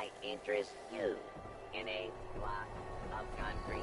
I interest you in a block of country.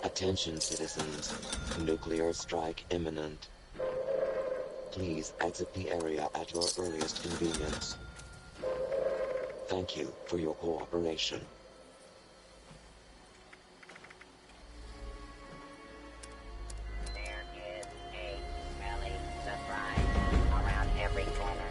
Attention citizens, nuclear strike imminent. Please exit the area at your earliest convenience. Thank you for your cooperation. There is a smelly surprise around every corner.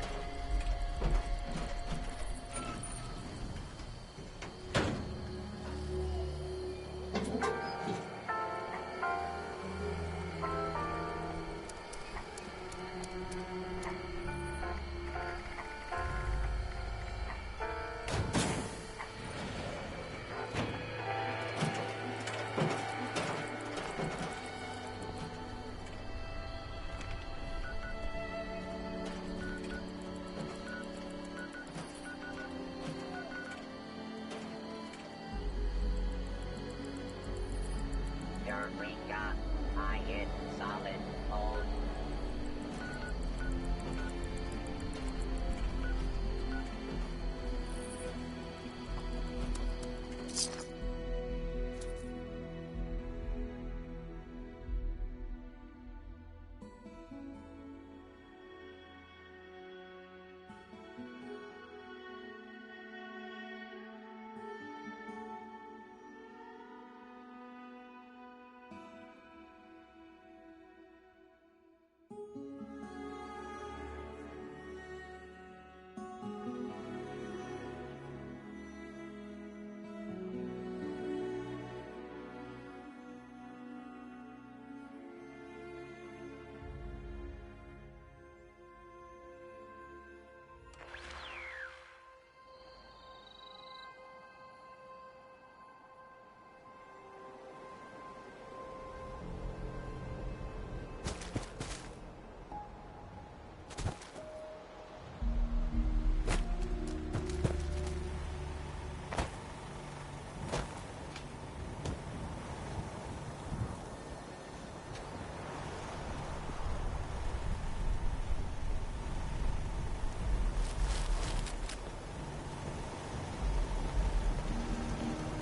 Eureka! I hit solid gold.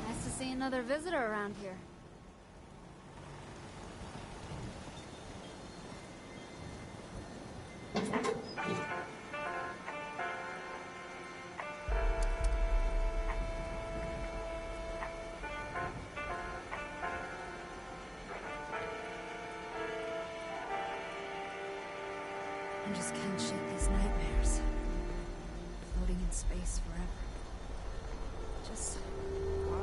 Nice to see another visitor around here. I just can't shake these nightmares. Floating in space forever. Just why?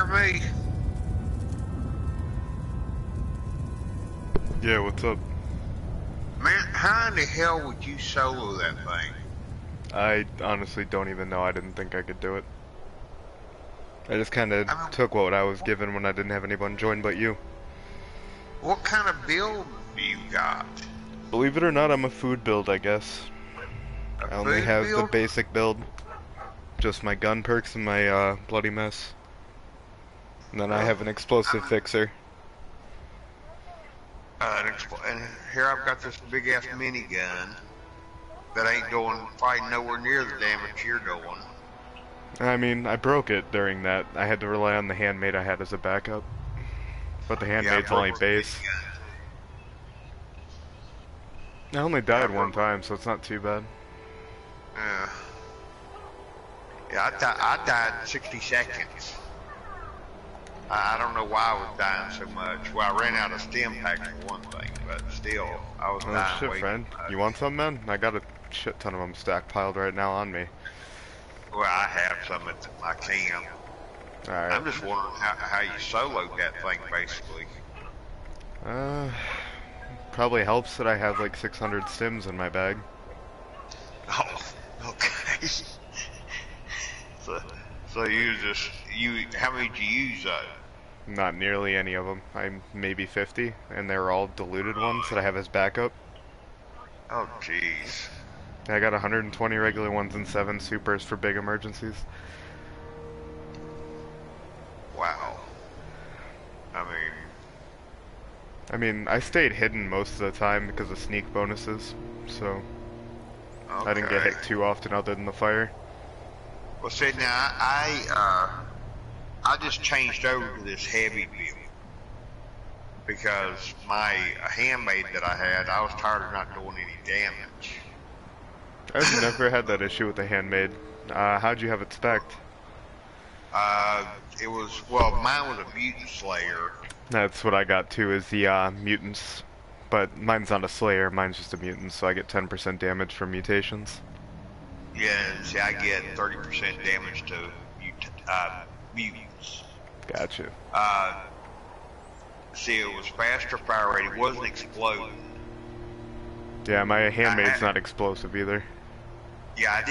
me? Yeah, what's up? Man, how in the hell would you solo that thing? I honestly don't even know. I didn't think I could do it. I just kind of I mean, took what I was given when I didn't have anyone join but you. what kind of build do you got? Believe it or not, I'm a food build, I guess. A I only food have the build? basic build. Just my gun perks and my bloody mess. And then I have an explosive fixer. And here I've got this big ass minigun that ain't doing probably nowhere near the damage you're doing. I mean, I broke it during that. I had to rely on the handmade I had as a backup. But the handmade's only base. I only died one time, so it's not too bad. Yeah. Yeah, I died in 60 seconds. I don't know why I was dying so much. Well, I ran out of stim packs for one thing, but still, I was Oh dying shit, way friend. too much. You want some, man? I got a shit ton of them stockpiled right now on me. Well, I have some at my camp. Alright. I'm just wondering how you soloed that thing, basically. Probably helps that I have like 600 stims in my bag. Oh, okay. So how many did you use though? Not nearly any of them. I'm maybe 50, and they're all diluted ones that I have as backup. Oh, jeez. I got 120 regular ones and 7 supers for big emergencies. Wow. I mean, I stayed hidden most of the time because of sneak bonuses, so Okay. I didn't get hit too often other than the fire. Well, see, now I just changed over to this heavy build because my handmade that I had, I was tired of not doing any damage. I've never had that issue with the handmade. How'd you have it spec'd? Mine was a mutant slayer. That's what I got too, is the mutants. But mine's not a slayer, mine's just a mutant, so I get 10% damage from mutations. Yeah, see, I get 30% damage to mutants. Gotcha. See, it was faster fire rate. It wasn't exploding. Yeah, my handmade's not explosive either. Yeah,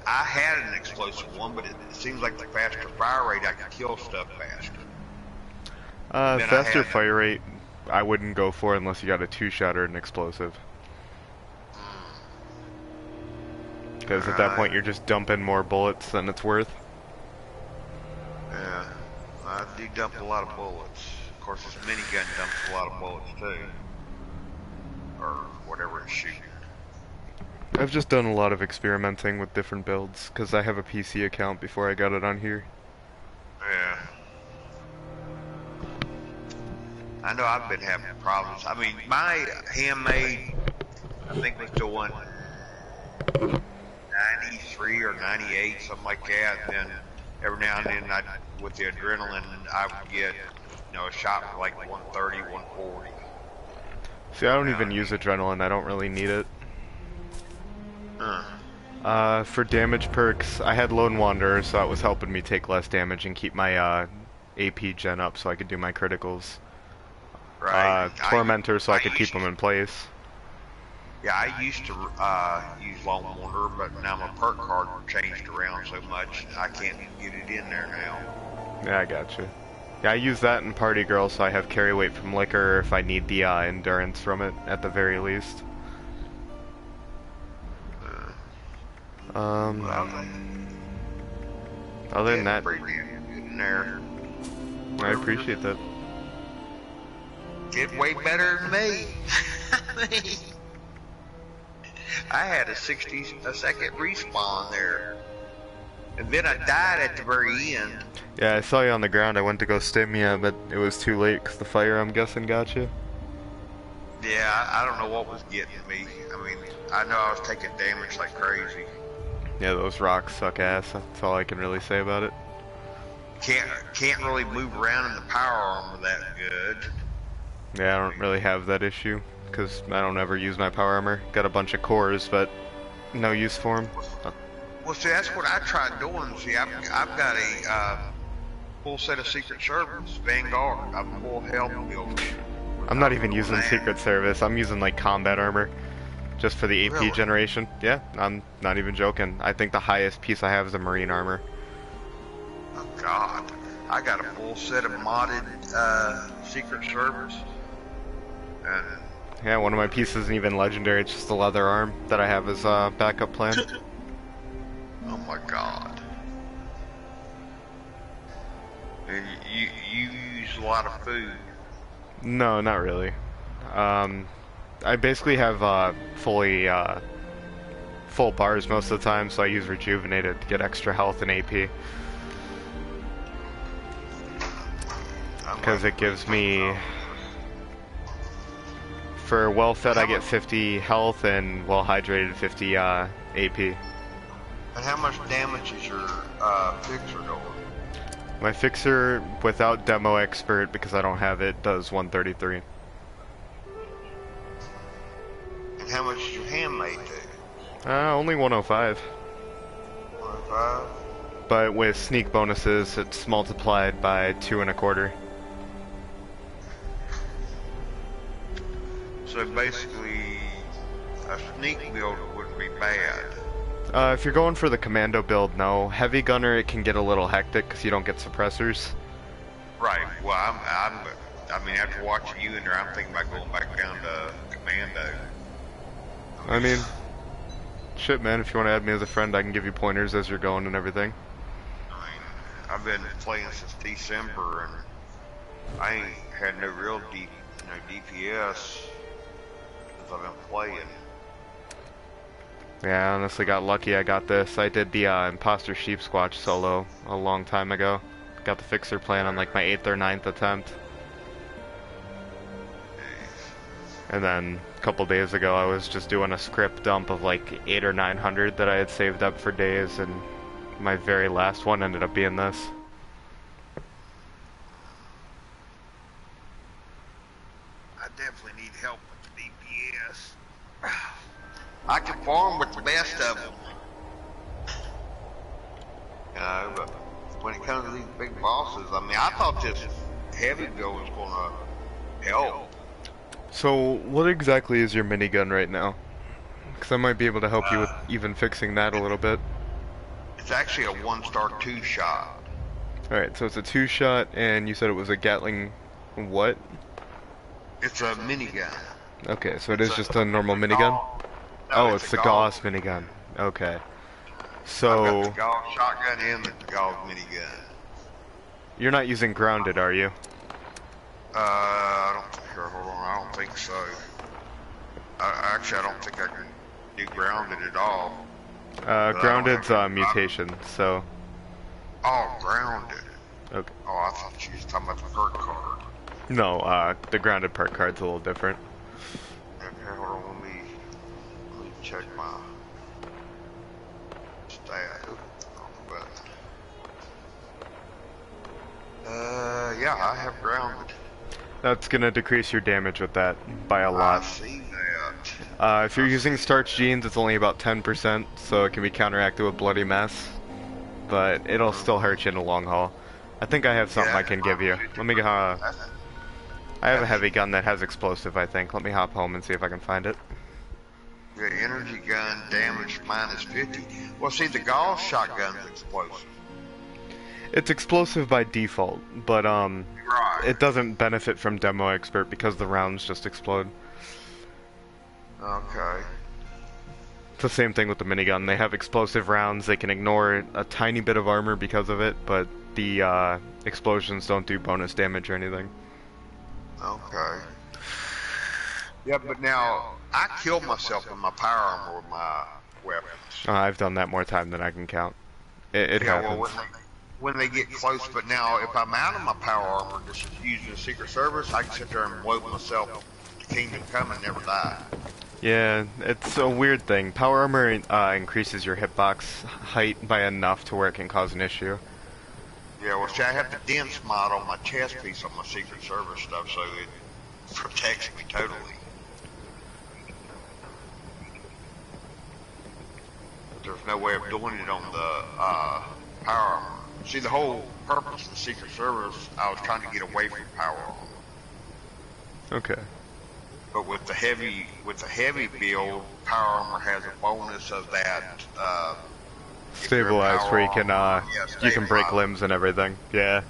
I had an explosive one, but it seems like the faster fire rate, I could kill stuff faster. Faster fire rate, I wouldn't go for unless you got a 2-shot or an explosive. Because at that point you're just dumping more bullets than it's worth. Yeah, I do dump a lot of bullets. Of course, this minigun dumps a lot of bullets too. Or whatever it's shooting. I've just done a lot of experimenting with different builds, because I have a PC account before I got it on here. Yeah. I know I've been having problems. I mean, my handmade, I think was doing 93 or 98, something like that. And then every now and then, with the adrenaline, I would get, a shot for like 130, 140. See, I don't even use adrenaline. I don't really need it. For damage perks, I had Lone Wanderer, so that was helping me take less damage and keep my AP gen up so I could do my criticals. Right. Tormentor, so I could keep them in place. Yeah, I used to use Lone Wanderer, but now my perk card changed around so much, I can't get it in there now. Yeah, I gotcha. Yeah, I use that in Party Girl, so I have carry weight from Liquor if I need the endurance from it, at the very least. Other than that, pretty damn good in there. I appreciate that. Get way better than me. I had a 60-second respawn there. And then I died at the very end. Yeah, I saw you on the ground. I went to go stim you, but it was too late because the fire, I'm guessing, got you. Yeah, I don't know what was getting me. I mean, I know I was taking damage like crazy. Yeah, those rocks suck ass. That's all I can really say about it. Can't really move around in the power armor that good. Yeah, I don't really have that issue because I don't ever use my power armor. Got a bunch of cores, but no use for them. Well, see, that's what I tried doing. See, I've got a full set of Secret Service, Vanguard. I'm full health build. I'm not even using Secret Service. I'm using like combat armor, just for the AP Really? generation. Yeah, I'm not even joking. I think the highest piece I have is a marine armor. Oh God, I got a full set of modded Secret Service. And Yeah, one of my pieces isn't even legendary. It's just a leather arm that I have as a backup plan. oh my God. And you use a lot of food. No, not really. I basically have fully full bars most of the time, so I use Rejuvenated to get extra health and AP. Because it gives me, for well fed I get 50 health and well hydrated 50 AP. And how much damage is your fixer doing? My fixer without demo expert, because I don't have it, does 133. And how much does your handmade do? Only 105. 105? But with sneak bonuses, it's multiplied by 2 1/4. So basically, a sneak build wouldn't be bad. If you're going for the commando build, no. Heavy gunner, it can get a little hectic because you don't get suppressors. Right. Well, I mean, after watching you in there, I'm thinking about going back down to commando. I mean, shit, man. If you want to add me as a friend, I can give you pointers as you're going and everything. I mean, I've been playing since December, and I ain't had no real DPS since I've been playing. Yeah, I honestly got lucky I got this. I did the Imposter Sheep Squatch solo a long time ago. Got the fixer plan on like my 8th or 9th attempt. And then a couple days ago I was just doing a script dump of like 800 or 900 that I had saved up for days, and my very last one ended up being this. I definitely need help with the DPS. I can farm with the best of them. But when it comes to these big bosses, I mean, I thought this heavy build was gonna help. So, what exactly is your minigun right now? Because I might be able to help you with even fixing that a little bit. It's actually a 1-star 2-shot. Alright, so it's a 2-shot, and you said it was a Gatling... what? It's a minigun. Okay, so it is just a normal minigun? Oh, it's the Gauss minigun. Okay. So... I've got the Gauss shotgun and the Gauss minigun. You're not using grounded, are you? I don't think, hold on, I don't think so. Actually, I don't think I can do grounded at all. Grounded's mutation, so... Oh, grounded. Okay. Oh, I thought you was talking about the perk card. No, the grounded perk card's a little different. Okay, hold on, let me check my stat. Yeah, I have grounded. That's gonna decrease your damage with that by a lot. I see that. If you're using starch jeans, it's only about 10%, so it can be counteracted with bloody mess. But it'll still hurt you in the long haul. I think I have something I can give you. Let me I have a heavy gun that has explosive, I think. Let me hop home and see if I can find it. The energy gun damage minus 50. Well, see, the Gauss shotgun's explosive. It's explosive by default, but Right. it doesn't benefit from demo expert because the rounds just explode. Okay. It's the same thing with the minigun. They have explosive rounds. They can ignore a tiny bit of armor because of it, but the explosions don't do bonus damage or anything. Okay. Yeah, but now, I killed myself in my power armor with my weapons. I've done that more time than I can count. It Yeah, happens. well, when they get close, but now, if I'm out of my power armor, just using the Secret Service, I can sit there and blow myself to Kingdom Come and never die. Yeah, it's a weird thing. Power armor increases your hitbox height by enough to where it can cause an issue. Yeah, well, see, I have the dense mod on my chest piece on my Secret Service stuff, so it protects me totally. But there's no way of doing it on the power armor. See, the whole purpose of the Secret Service, I was trying to get away from power armor. Okay. But with the heavy build, power armor has a bonus of that. Stabilize, where you can you can break limbs and everything. Yeah.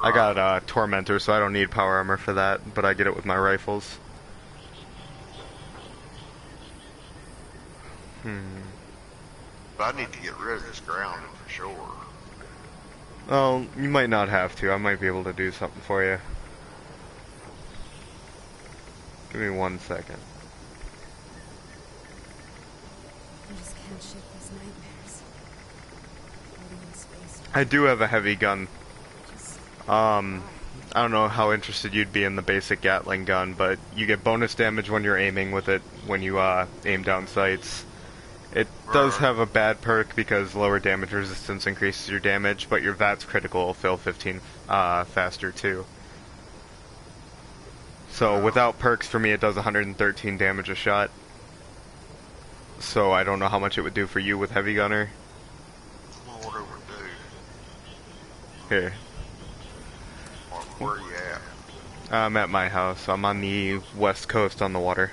I got Tormentor, so I don't need power armor for that, but I get it with my rifles. But I need to get rid of this grounding for sure. Well, you might not have to. I might be able to do something for you. Give me 1 second. I just can't shake these nightmares. Floating in space. I do have a heavy gun. I don't know how interested you'd be in the basic Gatling gun, but you get bonus damage when you're aiming with it when you aim down sights. It does have a bad perk because lower damage resistance increases your damage, but your VATS critical will fill 15 faster too. So without perks, for me it does 113 damage a shot. So I don't know how much it would do for you with heavy gunner. I don't know what it would do. Here. Where are you at? I'm at my house. I'm on the west coast on the water.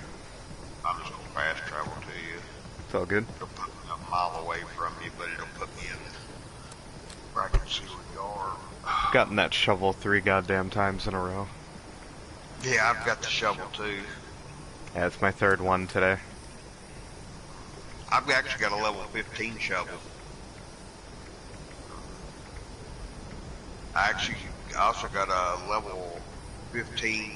I'm just gonna fast travel to you. It's all good. It'll put me a mile away from you, but it'll put me in where I can see where you are. Gotten that shovel 3 goddamn times in a row. Yeah, I've got the shovel too. Yeah, it's my 3rd one today. I've actually got a level 15 shovel. I also got a level 15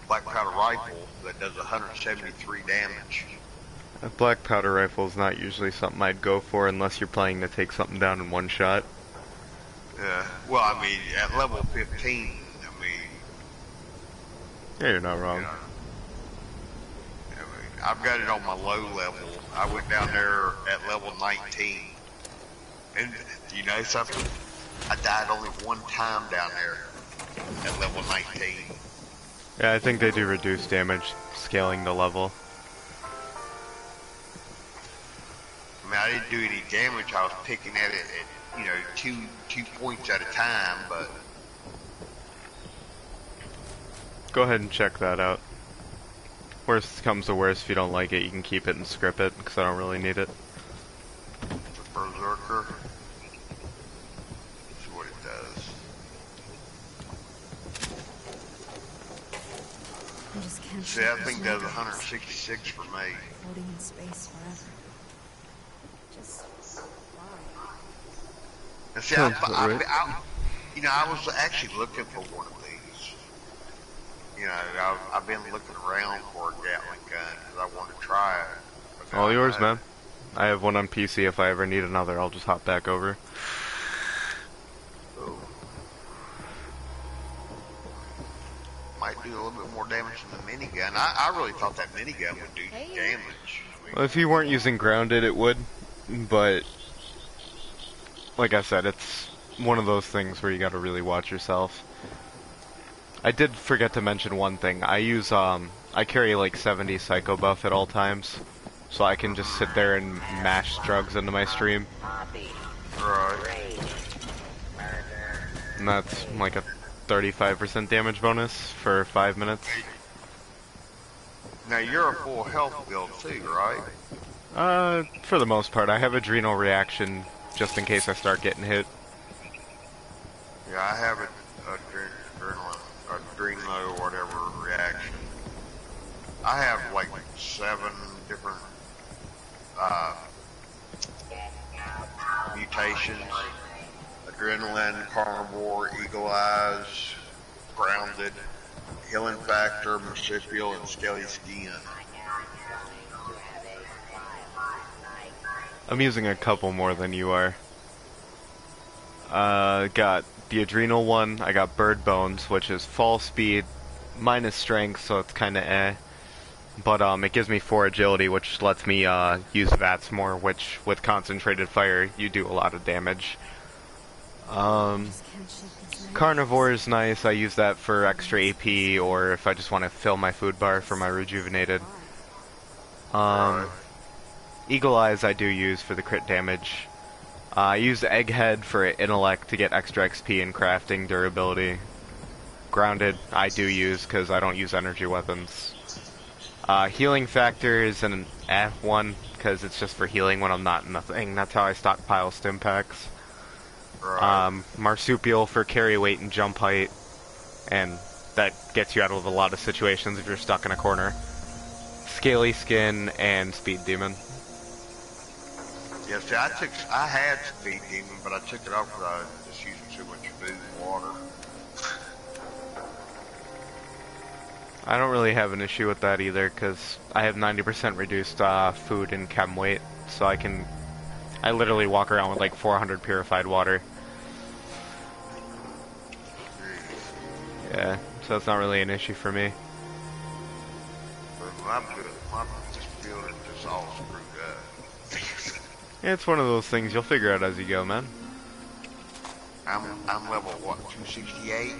black powder rifle that does 173 damage. A black powder rifle is not usually something I'd go for unless you're planning to take something down in one shot. Yeah, well, I mean, at level 15, Yeah, you're not wrong. I've got it on my low level. I went down there at level 19. And you know something? I died only one time down there at level 19. Yeah, I think they do reduce damage scaling the level. I mean, I didn't do any damage. I was picking at it at, you know, two points at a time, but... Go ahead and check that out. Worst comes to worst, if you don't like it, you can keep it and script it, because I don't really need it. The Berserker. See what it does. I just can't See, shake that these thing does nightmares. 166 for me. Floating in space forever. Just why? And see, you know, I was actually looking for one of these. You know, I've been looking around for a Gatling gun because I want to try it. All yours, man. I have one on PC. If I ever need another, I'll just hop back over. Oh. Might do a little bit more damage than the minigun. I really thought that minigun would do damage. Well, if you weren't using grounded, it would. But, like I said, it's one of those things where you gotta really watch yourself. I did forget to mention one thing. I use, I carry like 70 Psycho Buff at all times, so I can just sit there and mash drugs into my stream. Right. And that's like a 35% damage bonus for 5 minutes. Now you're a full health build too, right? For the most part. I have adrenal reaction just in case I start getting hit. Yeah, I have adrenal or whatever reaction. I have like 7 different mutations: adrenaline, carnivore, eagle eyes, grounded, healing factor, marsupial, and scaly skin. I'm using a couple more than you are. Got the adrenal one. I got bird bones, which is fall speed minus strength, so it's kind of eh. But it gives me 4 agility, which lets me use VATS more, which with concentrated fire you do a lot of damage. Carnivore is nice. I use that for extra AP, or if I just want to fill my food bar for my rejuvenated. Eagle eyes I do use for the crit damage. I use Egghead for intellect to get extra XP and crafting durability. Grounded I do use because I don't use energy weapons. Healing factor is an F1 because it's just for healing when I'm not in the thing. That's how I stockpile stim packs. Right. Marsupial for carry weight and jump height, and that gets you out of a lot of situations if you're stuck in a corner. Scaly skin and speed demon. Yeah, see, I had Speed Demon, but I took it off because I was just using too much food and water. I don't really have an issue with that either, because I have 90% reduced food and chem weight, so I literally walk around with like 400 purified water. Yeah, so it's not really an issue for me. But my build is just all screwed up. Yeah, it's one of those things you'll figure out as you go, man. I'm level, what, 268?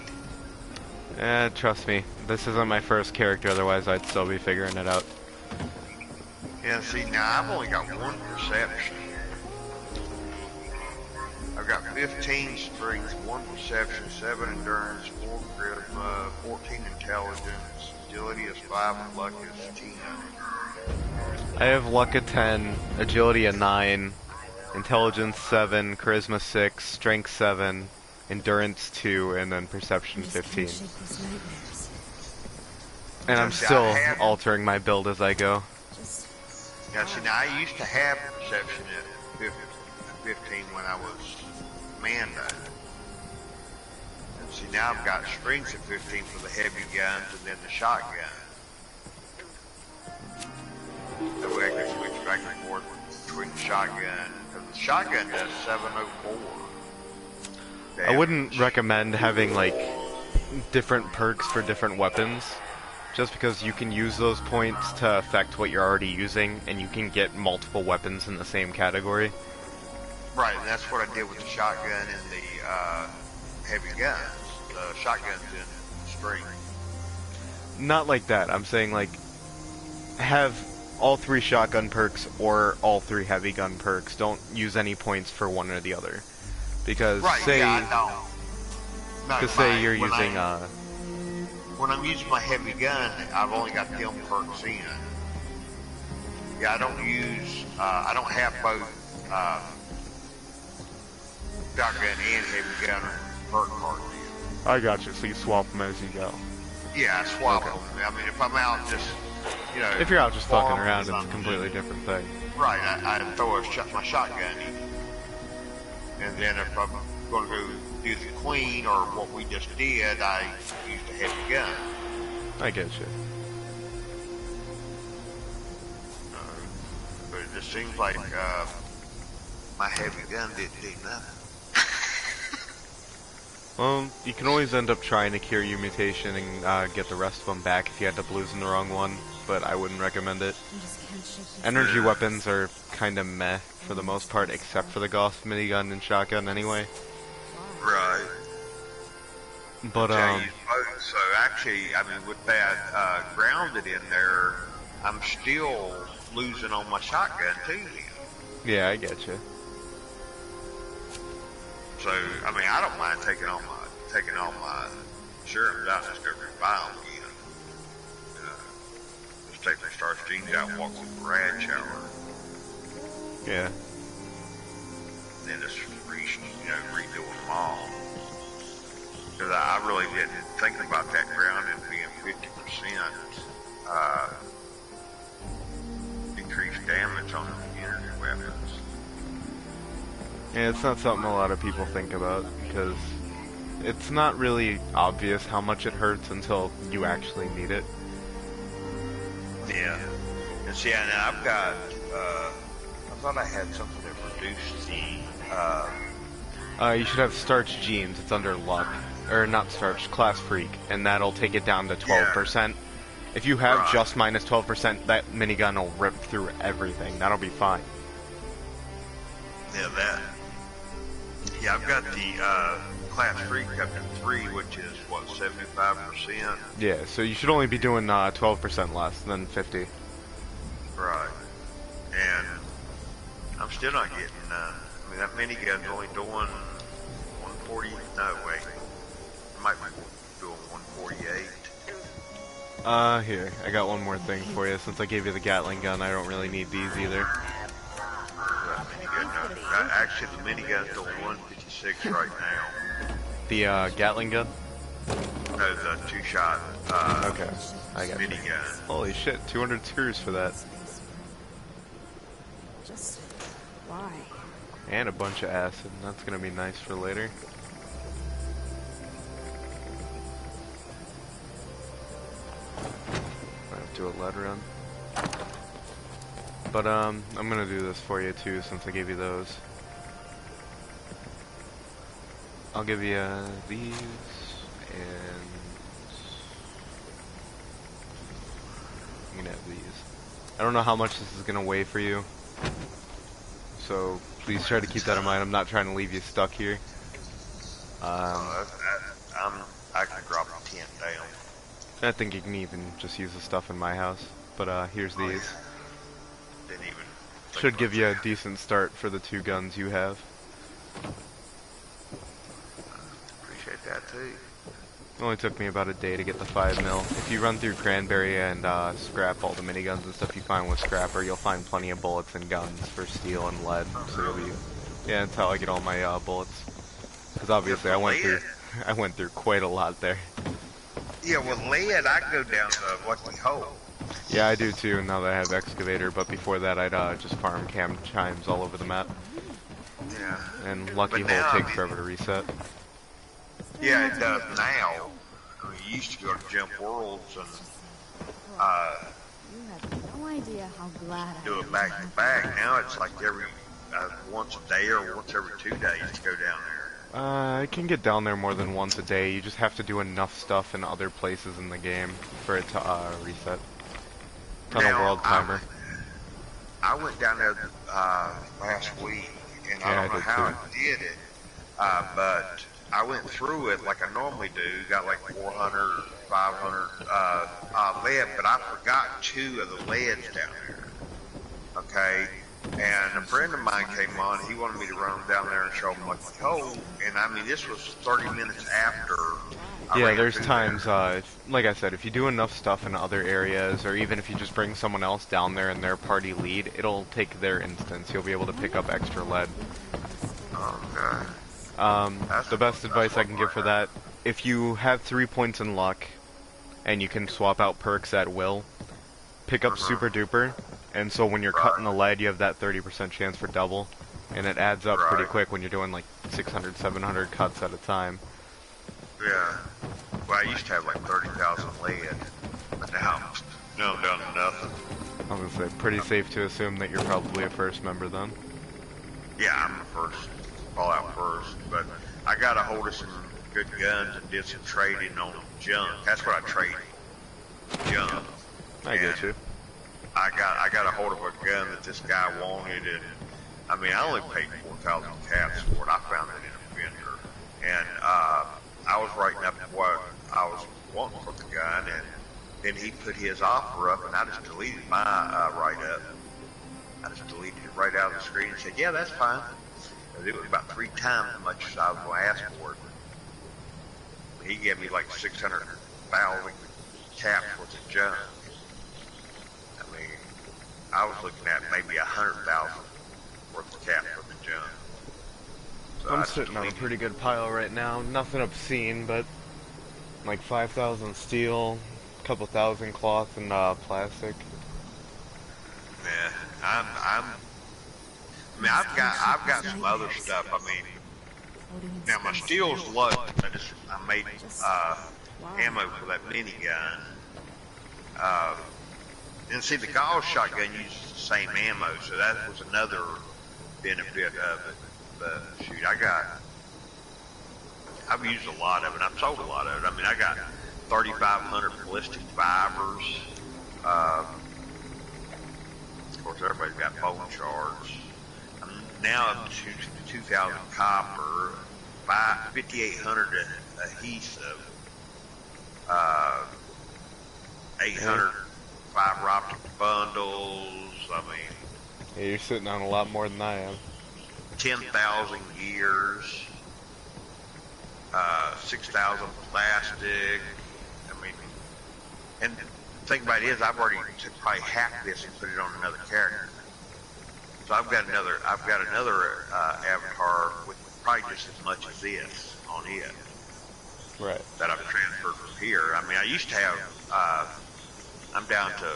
Trust me, this isn't my first character, otherwise I'd still be figuring it out. Yeah, see, now I've only got 1 perception. I've got 15 strength, 1 perception, 7 endurance, 4 charisma, 14 intelligence, agility is 5, and luck is 10. I have luck at 10, agility at 9, intelligence 7, charisma 6, strength 7, endurance 2, and then perception 15. And I'm still altering my build as I go. Yeah, see, now I used to have perception at 15 when I was Mando. And see, now I've got strength at 15 for the heavy guns and then the shotgun. That way I can switch back and forth between the shotgun. Because the shotgun does 704. I wouldn't recommend having like different perks for different weapons, just because you can use those points to affect what you're already using, and you can get multiple weapons in the same category. Right, and that's what I did with the shotgun and the heavy guns. The shotgun's in strength. Not like that. I'm saying like have all 3 shotgun perks or all 3 heavy gun perks. Don't use any points for one or the other. Because right, say, yeah, no, say you're using when I'm using my heavy gun, I've only got them perks in. Yeah, I don't have both shotgun and heavy gun perk cards in. I got you. So you swap them as you go. Yeah, I swap them. I mean, if I'm out just, you know, if you're out just fucking around, it's a completely different thing. Right, I throw my shotgun in. And then if I'm going to go do the queen or what we just did, I use the heavy gun. I get you. But it just seems like my heavy gun didn't do nothing. Well, you can always end up trying to cure your mutation and get the rest of them back if you end up losing the wrong one, but I wouldn't recommend it. Energy weapons are kind of meh for the most part, except for the Gauss minigun and shotgun anyway. Right. But, so actually, I mean, with that grounded in there, I'm still losing on my shotgun too. Yeah, I get you. So, I mean, I don't mind taking all my serums out and just go rebuy them again. Just take my star streams out and walk through the rad shower. Yeah. And then just redo them all. Because I really didn't think about that grounding being 50% increased damage on the energy weapons. Yeah, it's not something a lot of people think about, because it's not really obvious how much it hurts until you actually need it. Yeah. And see, and I've got, I thought I had something that reduced the, you should have Starch Genes, it's under Luck. Or not Starch, Class Freak, and that'll take it down to 12%. Yeah. If you have just minus 12%, that minigun will rip through everything. That'll be fine. Yeah, Yeah, I've got the Class Freak up to 3, which is, what, 75%? Yeah, so you should only be doing 12% less than 50. Right. And I'm still not getting, I mean, that minigun's only doing 140. No, wait. It might be doing 148. Here, I got one more thing for you. Since I gave you the Gatling gun, I don't really need these either. That minigun, actually, the minigun's doing 156 right now. The, Gatling gun? No, the two-shot, Okay, I got you. minigun. Holy shit, 200 screws for that. Just why? And a bunch of acid. That's gonna be nice for later. I have to do a lead run. But, I'm gonna do this for you too, since I gave you those. I'll give you, these, and you can have these. I don't know how much this is gonna weigh for you, so please try to keep that in mind. I'm not trying to leave you stuck here. I can drop a tent down. I think you can even just use the stuff in my house. But here's these. Didn't even think Should give about you a that. decent start for the 2 guns you have. Appreciate that too. It only took me about a day to get the 5mm. If you run through Cranberry and scrap all the miniguns and stuff you find with Scrapper, you'll find plenty of bullets and guns for steel and lead. So you'll be, yeah, that's how I get all my bullets. Because obviously I went through quite a lot there. Yeah, with lead, I go down to Lucky Hole. Yeah, I do too. Now that I have Excavator, but before that I'd just farm cam chimes all over the map. Yeah. And Lucky But Hole now, takes forever to reset. Yeah, it does now. I mean, you used to go to Jump Worlds and You have no idea how glad do I it am. back to back. Now it's like every once a day or once every 2 days to go down there. I can get down there more than once a day. You just have to do enough stuff in other places in the game for it to reset. Tunnel Now, World Timer. I went down there last week, and Yeah, I I don't know did how too. I did it, but I went through it like I normally do. Got like 400, 500 lead, but I forgot 2 of the leads down there. Okay, and a friend of mine came on. He wanted me to run down there and show him what the hole. And I mean, this was 30 minutes after. Yeah, there's times, like I said, if you do enough stuff in other areas, or even if you just bring someone else down there and their party lead, it'll take their instance. You'll be able to pick up extra lead. Okay. The best advice I can give for that, if you have 3 points in luck, and you can swap out perks at will, pick up Super Duper, and so when you're cutting the lead, you have that 30% chance for double, and it adds up pretty quick when you're doing like 600, 700 cuts at a time. Yeah. Well, I used to have like 30,000 lead, but now I'm down to nothing. I was gonna say, pretty safe to assume that you're probably a first member then. Yeah, I'm the first, all out first, but I got a hold of some good guns and did some trading on junk. That's what I traded, junk. I get you. I got a hold of a gun that this guy wanted, and I mean, I only paid 4,000 caps for it. I found it in a vendor, and I was writing up what I was wanting for the gun, and then he put his offer up, and I just deleted my write-up. I just deleted it right out of the screen and said, yeah, that's fine. And it was about 3 times as much as I was going to ask for it. He gave me like 600,000 caps worth of junk. I mean, I was looking at maybe 100,000 worth of caps worth of junk. So I'm I sitting on a deleted pretty good pile right now. Nothing obscene, but like 5,000 steel, a couple thousand cloth and plastic. Yeah, I mean, I've got some other stuff. I mean, now my steel's low. I made ammo for that minigun. And see, the Gauss shotgun uses the same ammo, so that was another benefit of it. But shoot, I've used a lot of it. I've sold a lot of it. I mean, I got 3,500 ballistic fibers. Of course, everybody's got bone shards. Now up to 2,000 copper, 5,800 adhesive, 800 fiber optic bundles. I mean, Yeah, you're sitting on a lot more than I am. 10,000 gears, 6,000 plastic. I mean, and the thing about it is, I've already took probably half this and put it on another character. So I've got another avatar with probably just as much as this on it. Right. That I've transferred from here. I mean, I used to have. I'm down to.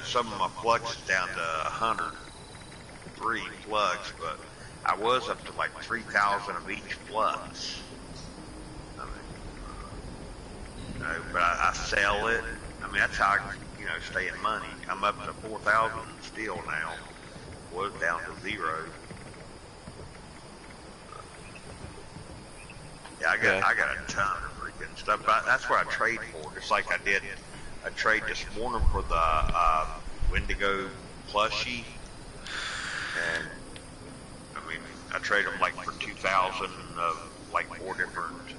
Some of my plugs is down to 103 plugs, but I was up to like 3,000 of each flux. I mean, but I sell it. I mean, that's how I, stay in money. I'm up to 4,000 steel now. Was down to 0. Yeah, I got a ton of freaking stuff. But that's what I trade for. Just like I did a trade this morning for the Wendigo plushie, and I mean, I trade them like for 2,000 of like 4 different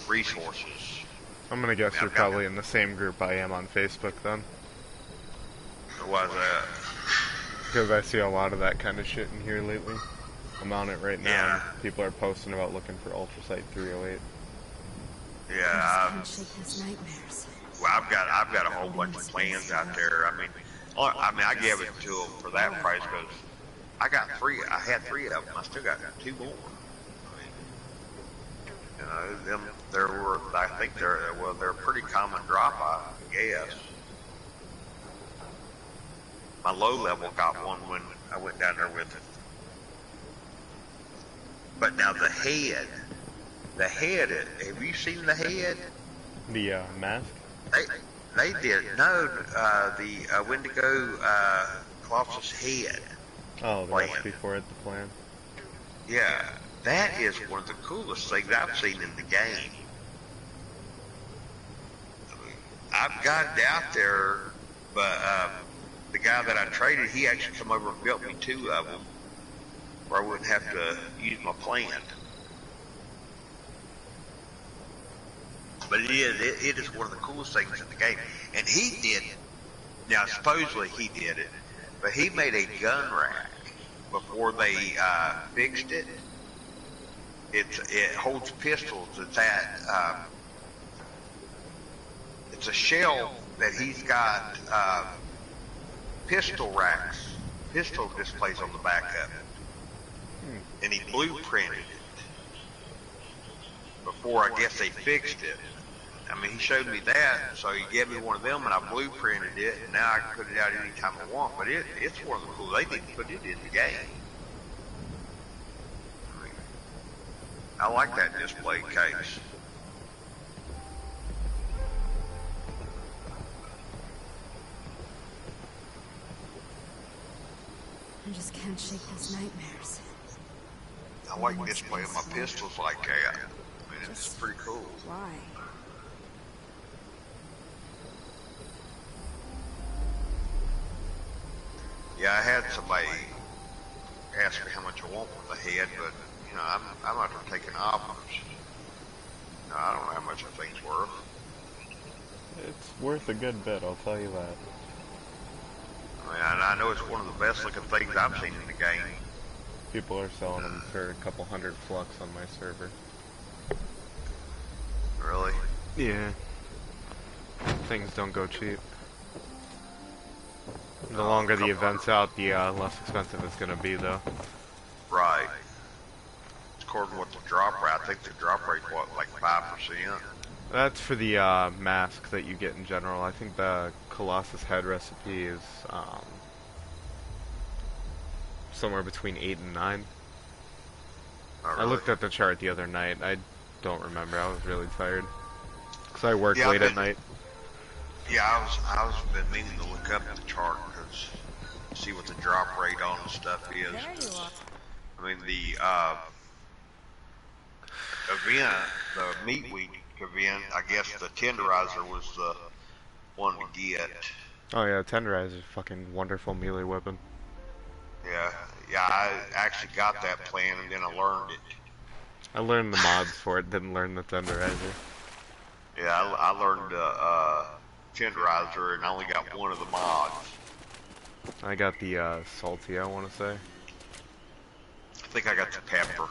resources. I'm gonna guess you're probably in the same group I am on Facebook then. Why is that? Because I see a lot of that kind of shit in here lately. I'm on it right now. Yeah. And people are posting about looking for Ultrasight 308. Yeah. Nightmares. Well, I've got a whole bunch of plans out there. I mean, I gave it to them for that price because I got 3. I had 3 of them. I still got 2 more. I mean, I think they're a pretty common drop, I guess. My low level got one when I went down there with it. But now the head, have you seen the head? The mask? They did. No, the Wendigo Colossus head. Oh, the recipe for it, the plan. Yeah, that is one of the coolest things I've seen in the game. I've got it out there, but the guy that I traded, he actually come over and built me 2 of them, where I wouldn't have to use my plant. But it is one of the coolest things in the game. And he did, now supposedly he did it, but he made a gun rack before they fixed it. It holds pistols. It's a shell that he's got pistol racks, pistol displays on the back of it. And he blueprinted it before I guess they fixed it. I mean, he showed me that, so he gave me one of them, and I blueprinted it, and now I can put it out anytime I want. But it's one of the cool. They didn't put it in the game. I mean, I like that display case. I just can't shake these nightmares. I like displaying my pistols like that. I mean, it's pretty cool. Why? Yeah, I had somebody ask me how much I want for the head, but I'm out there taking offers. I don't know how much the thing's worth. It's worth a good bit, I'll tell you that. I mean, I know it's one of the best looking things I've seen in the game. People are selling them for a couple hundred flux on my server. Really? Yeah. Things don't go cheap. The longer the event's out, the less expensive it's going to be, though. Right. It's according to what the drop rate. I think the drop rate's what, like 5%? That's for the mask that you get in general. I think the Colossus head recipe is somewhere between 8 and 9. Really? I looked at the chart the other night. I don't remember. I was really tired. Because I worked late at night. Yeah, I was been meaning to look up the chart because see what the drop rate on the stuff is. There you are. I mean the event, the meat week event. I guess the tenderizer was the one to get. Oh yeah, tenderizer is a fucking wonderful melee weapon. Yeah, I actually got that plan and then I learned it. I learned the mods for it, didn't learn the tenderizer. Yeah, I learned tenderizer and I only got one of the mods. I got the salty, I want to say. I think I got the pepper.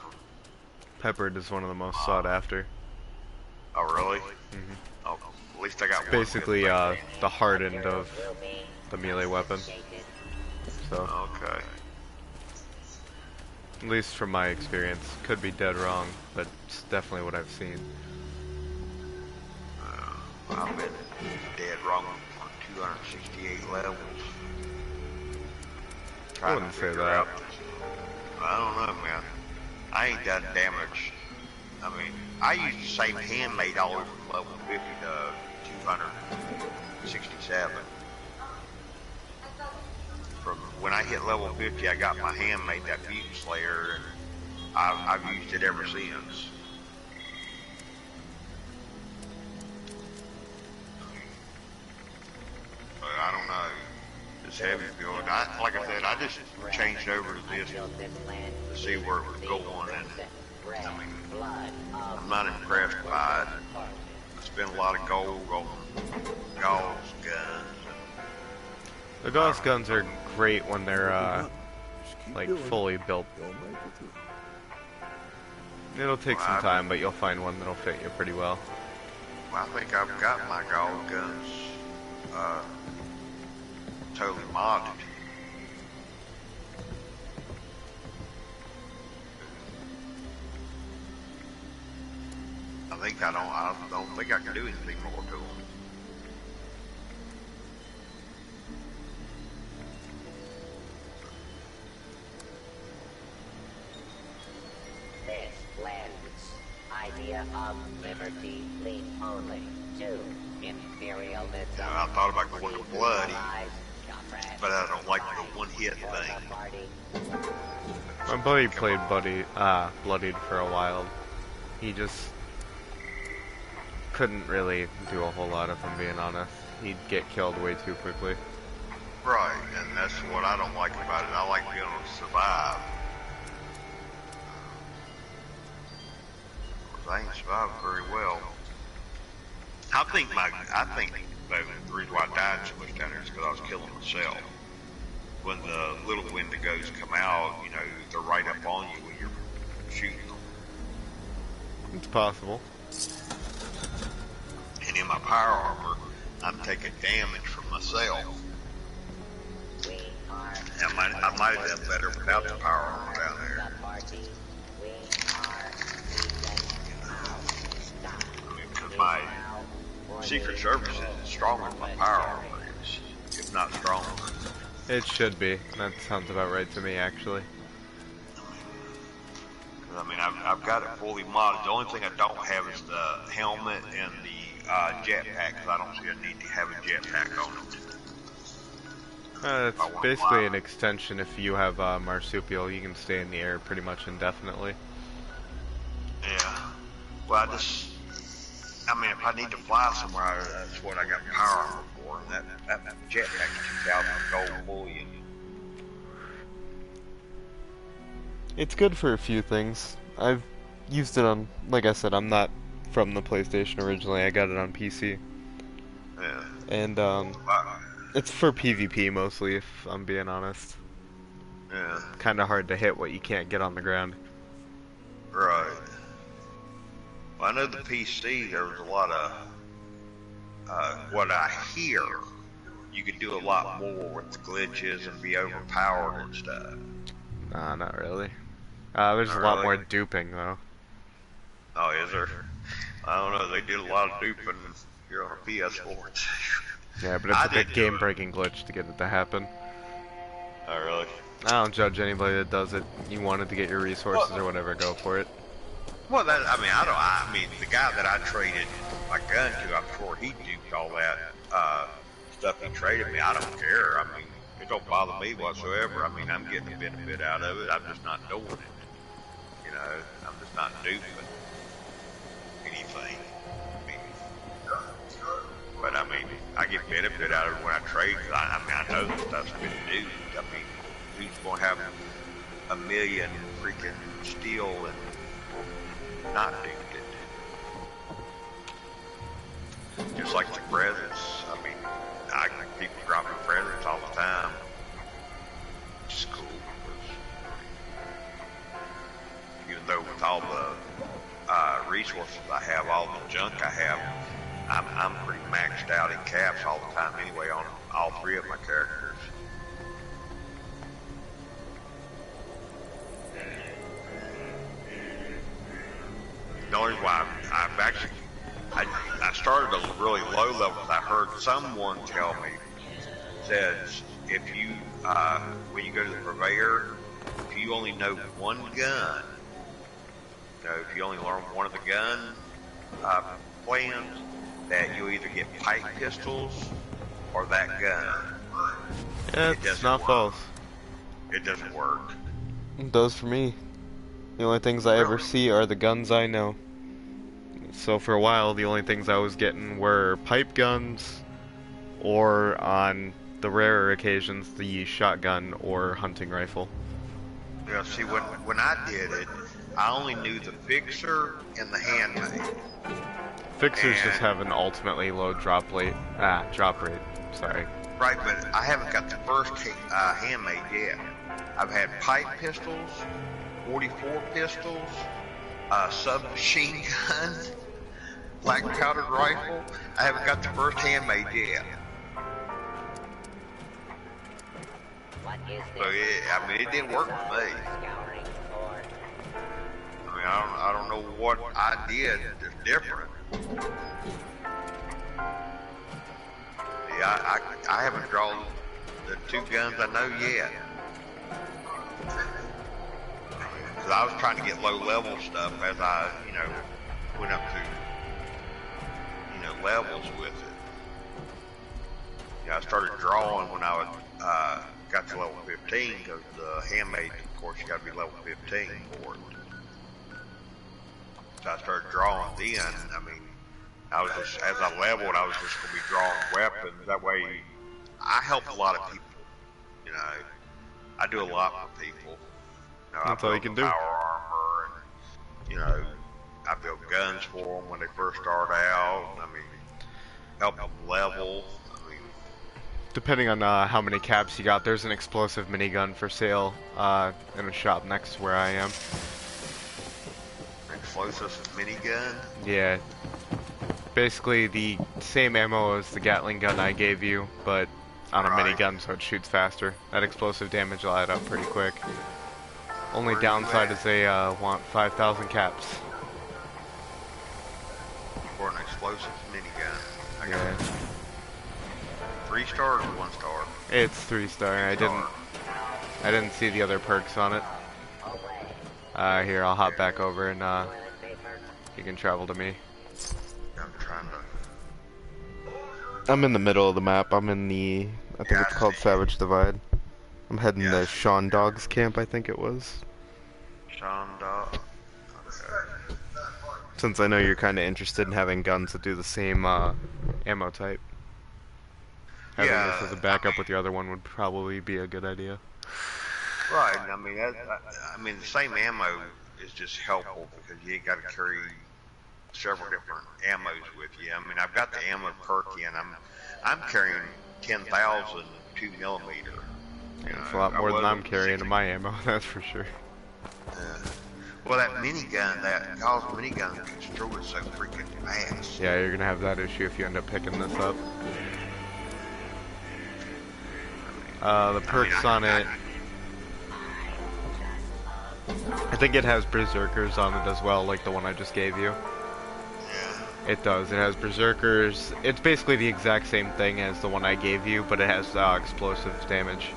Peppered is one of the most sought after. Oh, really? Hmm. Oh, at least I got one. Basically, the hard end of the melee weapon. So, Okay. at least from my experience, could be dead wrong, but it's definitely what I've seen. I've been dead wrong on 268 levels. I wouldn't say that. I don't know, man. I ain't done damage. I mean, I used the same handmade all the way from level 50 to 267. From when I hit level 50, I got my handmade, that Mutant Slayer, and I've used it ever since. But I don't know. This heavy build, like I said, I just changed over to this to see where it was going, and I mean, I'm not impressed by it. I spent a lot of gold on Gauss guns. The Gauss guns are great when they're like fully built. It'll take some time, but you'll find one that'll fit you pretty well. I think I've got my Gauss guns totally modded. I don't think I can do anything more to them. This lands. Idea of liberty, fleet only. 2. Imperialism. I thought about going to bloody, but I don't like the one-hit thing. My buddy played Bloodied for a while. He just couldn't really do a whole lot, if I'm being honest. He'd get killed way too quickly. Right, and that's what I don't like about it. I like being able to survive. I ain't survived very well. I think the reason why I died so much down there is because I was killing myself. When the little Wendigos come out, you know, they're right up on you when you're shooting them. It's possible. And in my power armor, I'm taking damage from myself. I might have done better without the power armor down there. I mean, because my Secret Service is stronger than my power armor is, if not stronger. It should be. That sounds about right to me, actually. I mean, I've got it fully modded. The only thing I don't have is the helmet and the jetpack, because I don't see a need to have a jetpack on it. It's basically an extension. If you have Marsupial, you can stay in the air pretty much indefinitely. Yeah. Well, I mean, if I need to fly somewhere, that's what I got power armor for. And that jetpack is 2,000 gold bullion. It's good for a few things. I've used it on, like I said, I'm not from the PlayStation originally. I got it on PC. Yeah. And it's for PvP mostly, if I'm being honest. Yeah. Kind of hard to hit what you can't get on the ground. Right. Well, I know the PC, there was a lot of, what I hear, you could do a lot more with the glitches and be overpowered and stuff. Nah, not really. There's a lot more duping, though. Oh, is there? I don't know, they did a lot of duping here on a PS4. Yeah, but it's a big game-breaking glitch to get it to happen. Oh, really? I don't judge anybody that does it. You wanted to get your resources or whatever, go for it. Well, I mean, the guy that I traded my gun to, I'm sure he duped all that stuff he traded me. I don't care. I mean, it don't bother me whatsoever. I mean, I'm getting a benefit out of it. I'm just not doing it. You know, I'm just not duping anything. But I mean, I get benefit out of it when I trade. I mean, I know that stuff's been duped. I mean, who's going to have a million freaking steel and not duped it? Just like the presents. I mean, people drop me presents all the time. though with all the resources I have, all the junk I have, I'm pretty maxed out in caps all the time anyway on all three of my characters. The only reason why I've actually, I started a really low level because I heard someone tell me, says if you, when you go to the purveyor, if you only know one gun, if you only learn one of the gun plans, that you'll either get pipe pistols or that gun. Yeah, it's not false. It doesn't work. It does for me. The only things I ever see are the guns I know. So for a while, the only things I was getting were pipe guns, or on the rarer occasions, the shotgun or hunting rifle. Yeah, see, when I did it, I only knew the fixer and the handmade. Fixers just have an ultimately low drop rate. Sorry. Right, but I haven't got the first handmade yet. I've had pipe pistols, 44 pistols, submachine gun, black powdered rifle. I haven't got the first handmade yet. What is So this? I mean, it didn't work for me. Scouring for I mean, I don't know what I did that's different. Yeah, I haven't drawn the two guns I know yet. Because I was trying to get low level stuff as I, went up to, levels with it. Yeah, I started drawing when I got to level 15, because the handmade, of course, you got to be level 15 for it. So I started drawing then. I mean, I was just, as I leveled, I was just going to be drawing weapons. That way, I help a lot of people. I do a lot for people. That's all you can do. Power armor, and I build guns for them when they first start out. I mean, help them level. I mean, Depending on how many caps you got, there's an explosive minigun for sale in a shop next to where I am. explosive minigun. Yeah. Basically the same ammo as the Gatling gun I gave you, but on a minigun, so it shoots faster. That explosive damage will add up pretty quick. Only downside is they want 5,000 caps. For an explosive minigun. Yeah. 3-star or 1-star? It's 3-star. I didn't see the other perks on it. Here, I'll hop back over and you can travel to me. I'm trying to... I'm in the middle of the map. I'm in the, I think it's called Savage Divide. I'm heading to Sean Dog's camp, I think it was. Sean Dog. Okay. Since I know you're kind of interested in having guns that do the same ammo type. Having this as a backup with your other one would probably be a good idea. Right, I mean, the same ammo is just helpful because you got to carry several different ammos with you. I mean, I've got the ammo perk in. I'm carrying 10,000 2mm. It's a lot more than I'm carrying in my ammo, that's for sure. Well, that minigun, that Gauss minigun can destroy it so freaking fast. Yeah, you're gonna have that issue if you end up picking this up. The perks on it, I think it has berserkers on it as well, like the one I just gave you. Yeah. It does. It has berserkers. It's basically the exact same thing as the one I gave you, but it has explosive damage.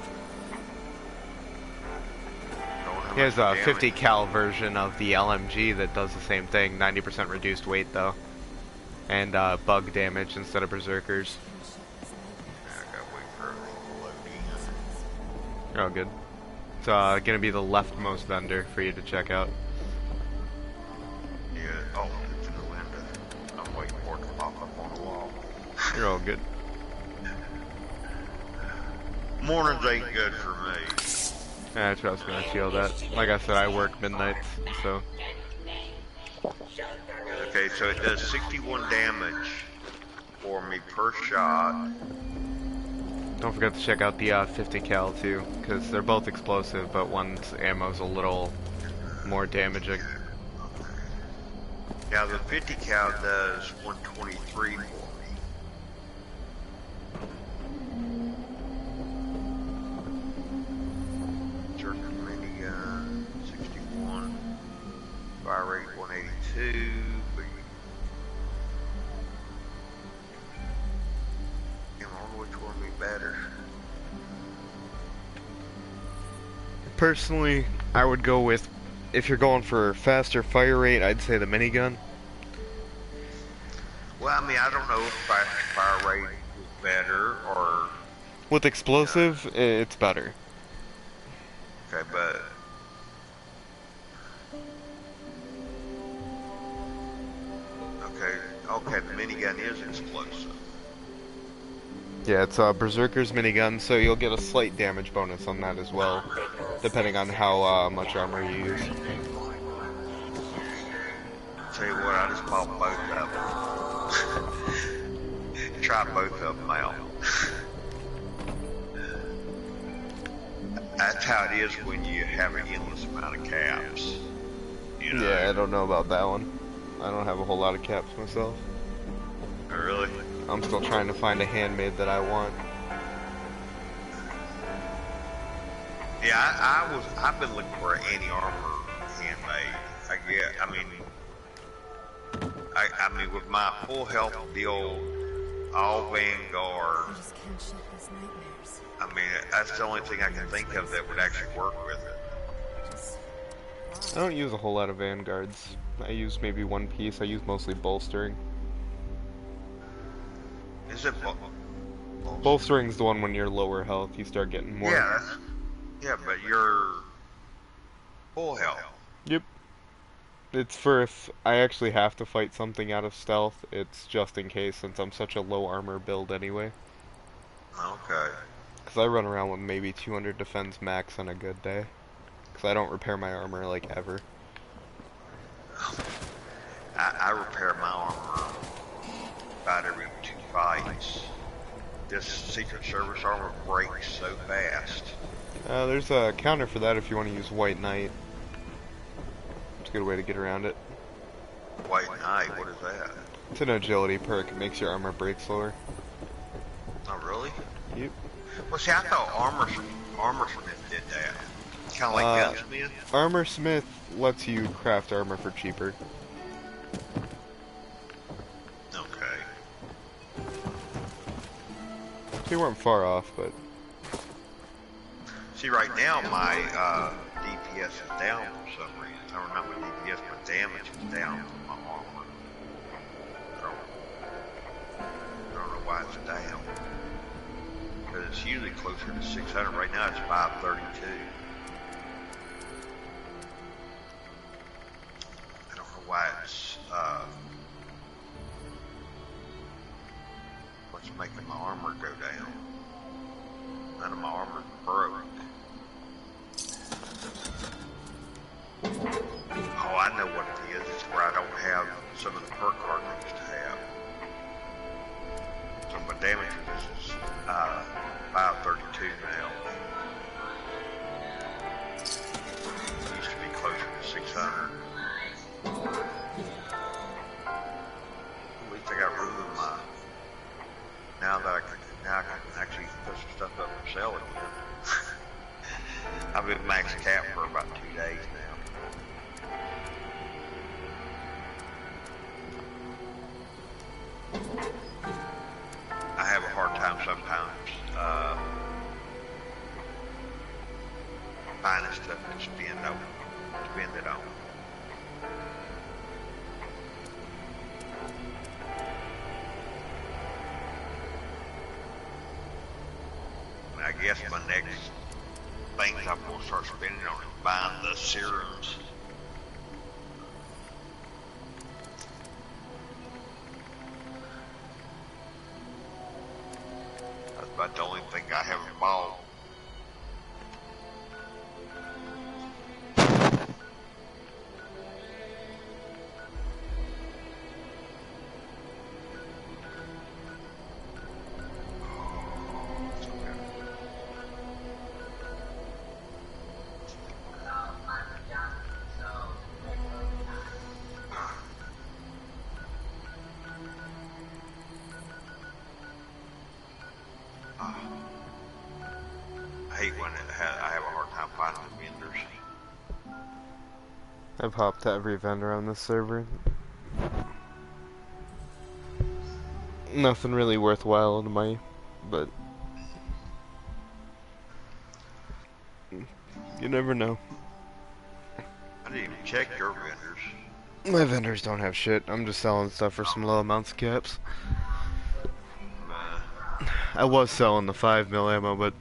He has a 50 cal version of the LMG that does the same thing, 90% reduced weight though, and bug damage instead of berserkers. Oh, good. It's gonna be the leftmost vendor for you to check out. Yeah, oh, it's in the window. I'm waiting for it to pop up on the wall. You're all good. Mornings ain't good for me. Yeah, trust me, I feel that. Like I said, I work midnights, so. Okay, so it does 61 damage for me per shot. Don't forget to check out the 50 cal too, because they're both explosive, but one's ammo's a little more damaging. Yeah, the 50 cal does 123 for me. Jerkin minigun, 61. Fire rate 182. I wonder which one would be better. Personally, I would go with, if you're going for faster fire rate, I'd say the minigun. Well, I mean, I don't know if faster fire rate is better or... With explosive, it's better. Okay, but... Okay, the minigun is explosive. Yeah, it's a Berserker's minigun, so you'll get a slight damage bonus on that as well, depending on how much armor you use. Tell you what, I just bought both of them. Try both of them out. That's how it is when you have an endless amount of caps. You know? Yeah, I don't know about that one. I don't have a whole lot of caps myself. Oh, really? I'm still trying to find a handmade that I want. Yeah, I've been looking for an anti-armor handmade. I mean, with my full health build, all Vanguard, I just can't shake these nightmares. I mean, that's the only thing I can think of that would actually work with it. I don't use a whole lot of Vanguards. I use maybe one piece. I use mostly bolstering. Is it Bolstering's the one when you're lower health, you start getting more. Yeah, but you're full health. Yep. It's for if I actually have to fight something out of stealth, it's just in case, since I'm such a low armor build anyway. Okay. Because I run around with maybe 200 defense max on a good day. Because I don't repair my armor, like, ever. I repair my armor about every 2 fights. This Secret Service armor breaks so fast. There's a counter for that if you want to use White Knight. It's a good way to get around it. White Knight, what is that? It's an agility perk. It makes your armor break slower. Oh, really? Yep. Well, see, I thought Armor Smith did that. Kind of like Gunsmith? Armor Smith lets you craft armor for cheaper. Okay. So you weren't far off, but... See, right now, my DPS is down for some reason. I don't know my DPS, my damage is down from my armor. I don't know why it's down. Because it's usually closer to 600. Right now, it's 532. I don't know why it's, what's making my armor go down. None of my armor broke. Oh, I know what it is. It's where I don't have some of the perk cards I used to have. So my damage is 532 now. It used to be closer to 600. At least I got room in my... Now that I can actually put some stuff up for sale again. I've been max cap for about 2 days now. I have a hard time sometimes finding stuff to spend it on. I guess my next things I'm going to start spending on is buying the serums. That's about the only thing I haven't bought. I've hopped to every vendor on this server. Nothing really worthwhile to my, but you never know. I didn't even check your vendors. My vendors don't have shit. I'm just selling stuff for some low amounts of caps. I was selling the 5mm ammo, but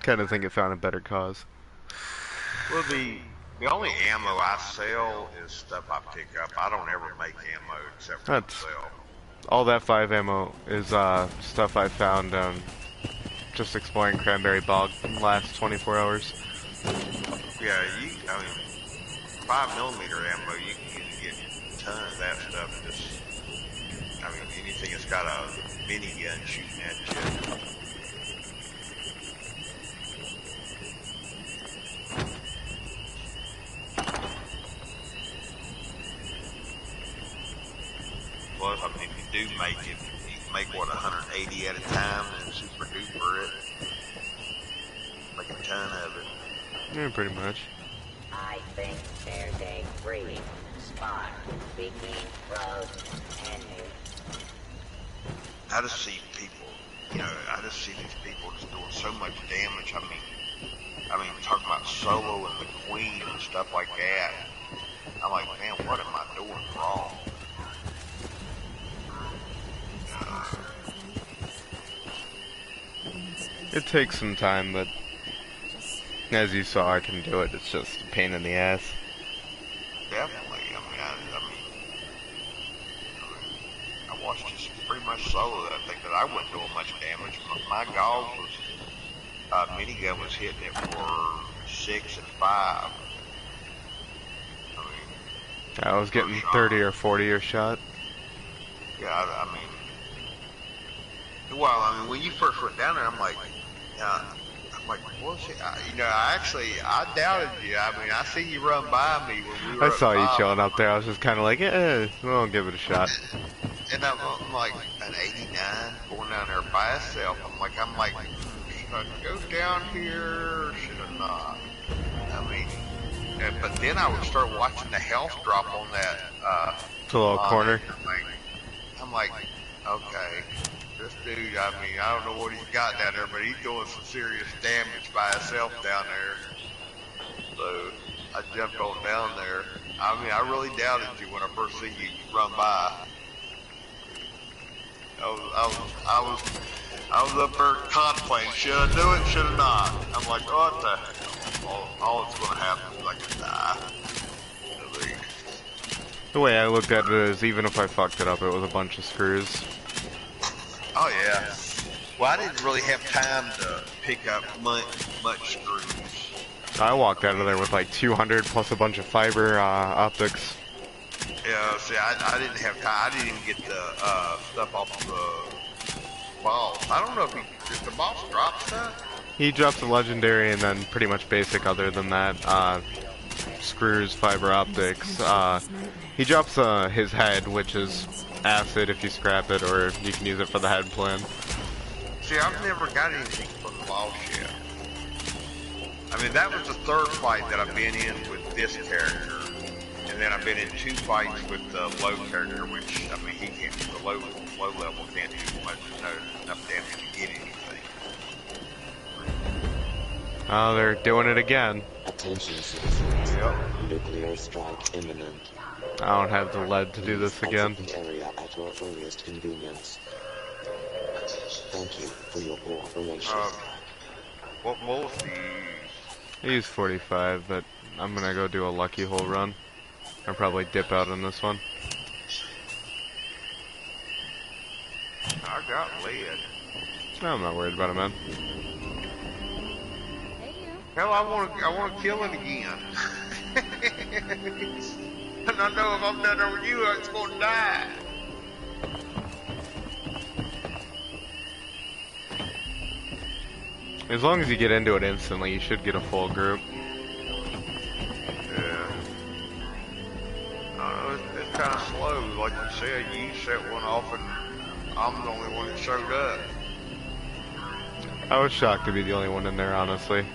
kind of think it found a better cause. Well, the only ammo I sell is stuff I pick up. I don't ever make ammo except for myself. All that 5 ammo is stuff I found just exploring Cranberry Bog in the last 24 hours. Yeah, I mean, 5mm ammo, you can get a ton of that stuff. Just, I mean, anything that's got a minigun shooting at you. Plus, I mean, if you do make it, you can make, what, 180 at a time and super duper it. Make a ton of it. Yeah, pretty much. I think there's a free spot between road and new. I just see people, I just see these people just doing so much damage. I mean, talking about Solo and the Queen and stuff like that. I'm like, man, what am I doing wrong? It takes some time, but as you saw, I can do it. It's just a pain in the ass. Definitely. I watched this pretty much solo. I think that I wasn't doing much damage. My Gauss was, minigun was hitting it for 6 and 5. I was getting 30 or 40 a shot. Yeah, I mean, when you first went down there, I'm like, bullshit. I doubted you. I mean, I see you run by me when we were I saw you top. chilling up there. I was just kind of like, I'll give it a shot. And I'm like, an 89 going down there by itself. I'm like, should I go down here or should I not? I mean, but then I would start watching the health drop on that, It's a little corner. I'm like, okay. This dude, I mean, I don't know what he's got down there, but he's doing some serious damage by himself down there. So I jumped on down there. I mean, I really doubted you when I first seen you run by. I was up there contemplating, should I do it, should I not? I'm like, what the hell? All that's gonna happen is I can die. The way I looked at it is, even if I fucked it up, it was a bunch of screws. Oh yeah. Well, I didn't really have time to pick up much screws. I walked out of there with like 200 plus a bunch of fiber optics. Yeah, see, I didn't have time. I didn't even get the stuff off the boss. I don't know if the boss drop stuff? He drops a legendary and then pretty much basic other than that. Screws, fiber optics. He drops his head, which is acid if you scrap it, or you can use it for the head plan. See, I've never got anything from the boss yet. I mean, that was the third fight that I've been in with this character. And then I've been in 2 fights with the low character, which, I mean, he can't, the low level can't do much, enough damage to get anything. Oh, they're doing it again. Attention citizens. Yep. Nuclear strike imminent. I don't have the lead to do this again. Exit the area at your earliest convenience. Thank you for your cooperation. What bullets do you use? I use 45, but I'm gonna go do a lucky hole run. I'll probably dip out on this one. I got lead. I'm not worried about it, man. Hell, I want to kill it again. And I know if I'm done there with you, it's going to die. As long as you get into it instantly, you should get a full group. Yeah. It's kind of slow. Like you said, you set one off and I'm the only one that showed up. I was shocked to be the only one in there, honestly.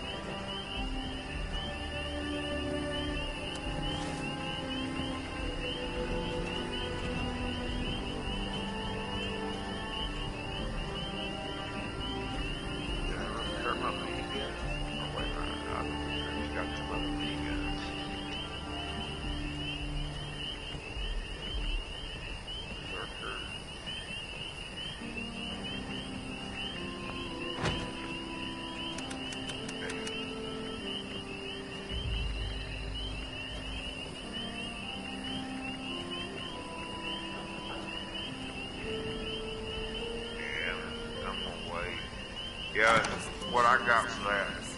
Yeah, what I got for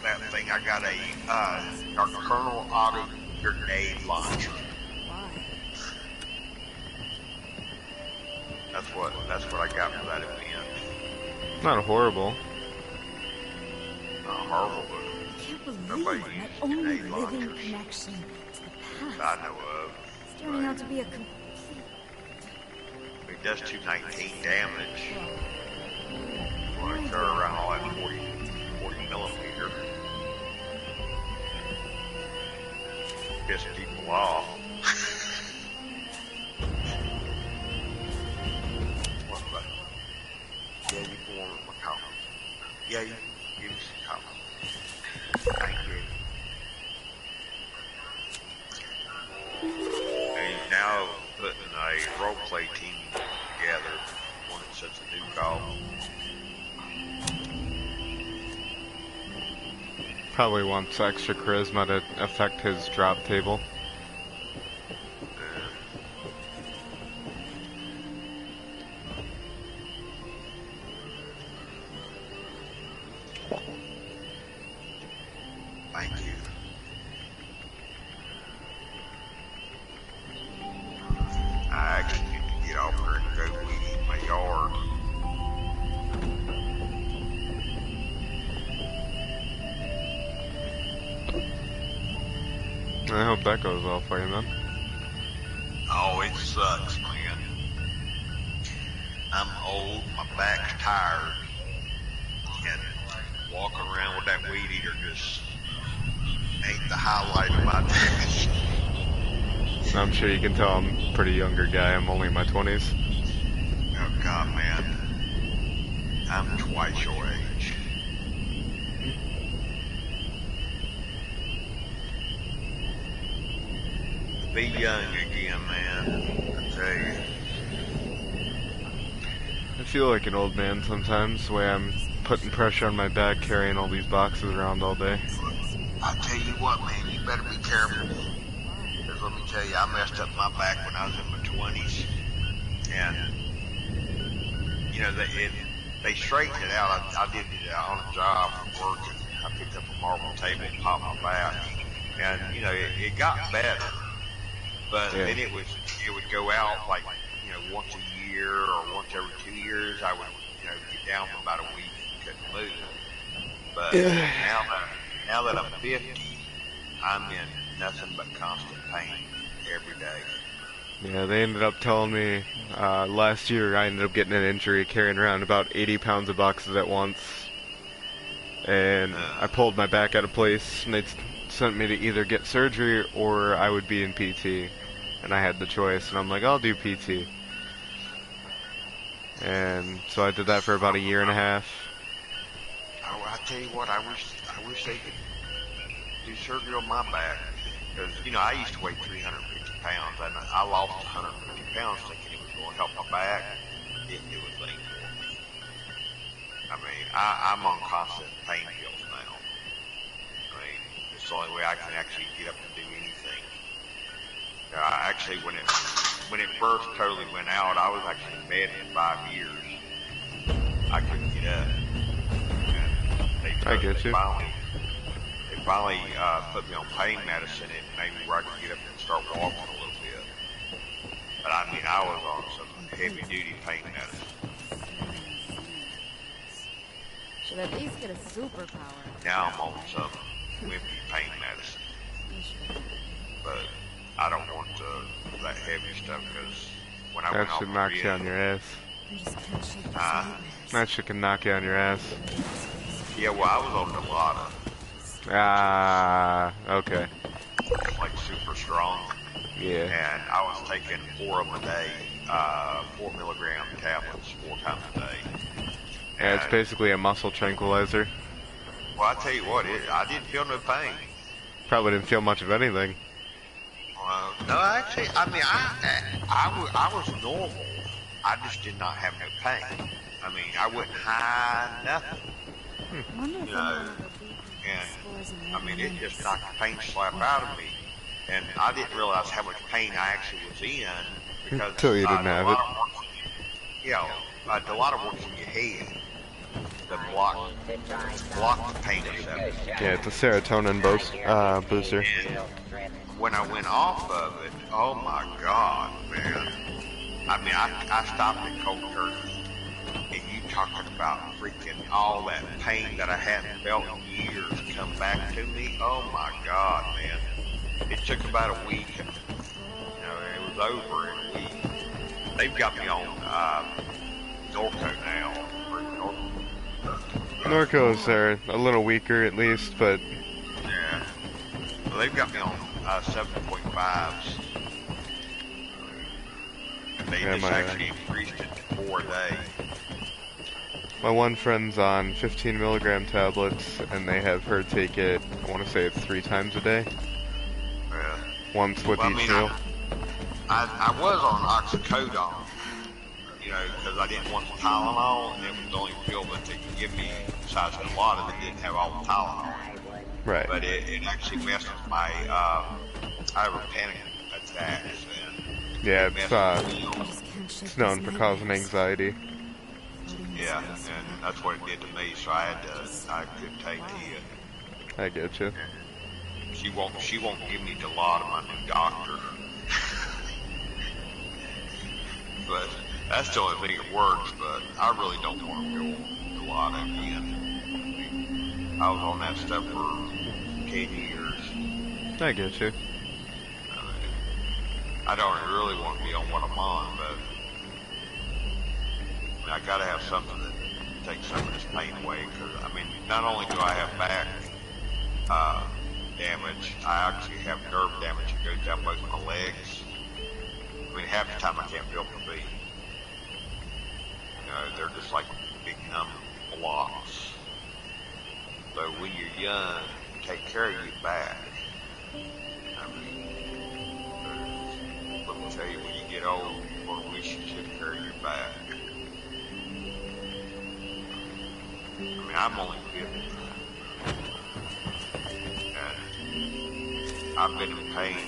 that thing, I got a Colonel Auto grenade launcher. Why? That's what I got for that event. Not horrible. Not horrible, I can't but believe nobody my uses only grenade living launchers connection to the I past. know of. It's turning out to be a complete... It does 219 damage. You want to carry around all that 40 millimeter. Piss people off. What the? Yeah, you can warm up my coffee. Yeah, you can give me some coffee. Thank you. And now putting a roleplay team together, one that sets a new call. Probably wants extra charisma to affect his drop table. Thank you. I actually need to get off here and go weed in my yard. I hope that goes well for you, man. Oh, it sucks, man. I'm old, my back's tired, and walking around with that weed eater just ain't the highlight of my day. I'm sure you can tell I'm a pretty younger guy. I'm only in my 20s. Oh, God, man. I'm twice your age. Be young again, man. I tell you. I feel like an old man sometimes, the way I'm putting pressure on my back carrying all these boxes around all day. I tell you what, man, you better be careful. Because let me tell you, I messed up my back when I was in my 20s. And, you know, they straightened it out. I did it on a job working. I picked up a marble table and popped my back. And, you know, it got better. But Yeah. then it would go out like, you know, once a year or once every 2 years. I would, you know, get down for about a week and couldn't move. But now that I'm 50, I'm in nothing but constant pain every day. Yeah, they ended up telling me last year I ended up getting an injury carrying around about 80 pounds of boxes at once. And I pulled my back out of place, and they sent me to either get surgery or I would be in PT. And I had the choice, and I'm like, I'll do PT. And so I did that for about a year and a half. Oh, I tell you what, I wish they could do surgery on my back. Because, you know, I used to weigh 350 pounds, and I lost 150 pounds thinking it was going to help my back. It didn't do a thing for me. I mean, I'm on constant pain pills now. I mean, it's the only way I can actually get up and do anything. Actually, when it first totally went out, I was actually in bed for 5 years. I couldn't get up. I get you. They finally put me on pain medicine and made me where I could get up and start walking a little bit. But I mean, I was on some heavy duty pain medicine. Should at least get a superpower. Now I'm on some wimpy pain medicine. But I don't want that heavy stuff because when I went That should off knock the you on your ass. I just can't shake this nightmare. That shit can knock you on your ass. Yeah, well, I was on Dilaudid, Ah, okay. like super strong. Yeah. And I was taking 4 of them a day, 4 milligram tablets 4 times a day. Yeah, it's basically a muscle tranquilizer. Well, I tell you what, I didn't feel no pain. Probably didn't feel much of anything. No, actually, I mean, I was normal. I just did not have no pain. I mean, I wasn't high, nothing. You know, and I mean, it just knocked the pain slap out of me. And I didn't realize how much pain I actually was in because Until you didn't have it. Yeah, a lot of works in your head. to block the pain receptor. Yeah, it's a serotonin booster. And when I went off of it, oh my God, man. I mean, I stopped at cold turkey. And you talking about freaking all that pain that I hadn't felt in years come back to me. Oh my God, man. It took about a week. And, it was over in a week. They've got me on Norco now. Norcos are a little weaker at least, but... Yeah. Well, they've got me on 7.5s. And they just actually increased it to 4 a day. My one friend's on 15 milligram tablets, and they have her take it, I want to say it's 3 times a day. Yeah. Once with each meal. I was on oxycodone, because I didn't want the Tylenol, and it was the only pill that they could give me, besides a lot of it didn't have all the Tylenol. Right. But it actually messed with my, I have a panic attack, and yeah, it's known for causing anxiety. Yeah, and that's what it did to me, so I couldn't take it. I get you. She won't give me Dilaudid, my new doctor. But that's the only thing that works, but I really don't want to go Dilaudid again. I was on that stuff for 10 years. I get you. I don't really want to be on what I'm on, but I gotta have something that takes some of this pain away, because, not only do I have back damage, I actually have nerve damage that goes down both my legs. Half the time I can't feel my feet. They're just like big numb blocks. So when you're young, take care of your back. Let me tell you, when you get old, you're going to wish you took care of your back. I'm only 50. And I've been in pain.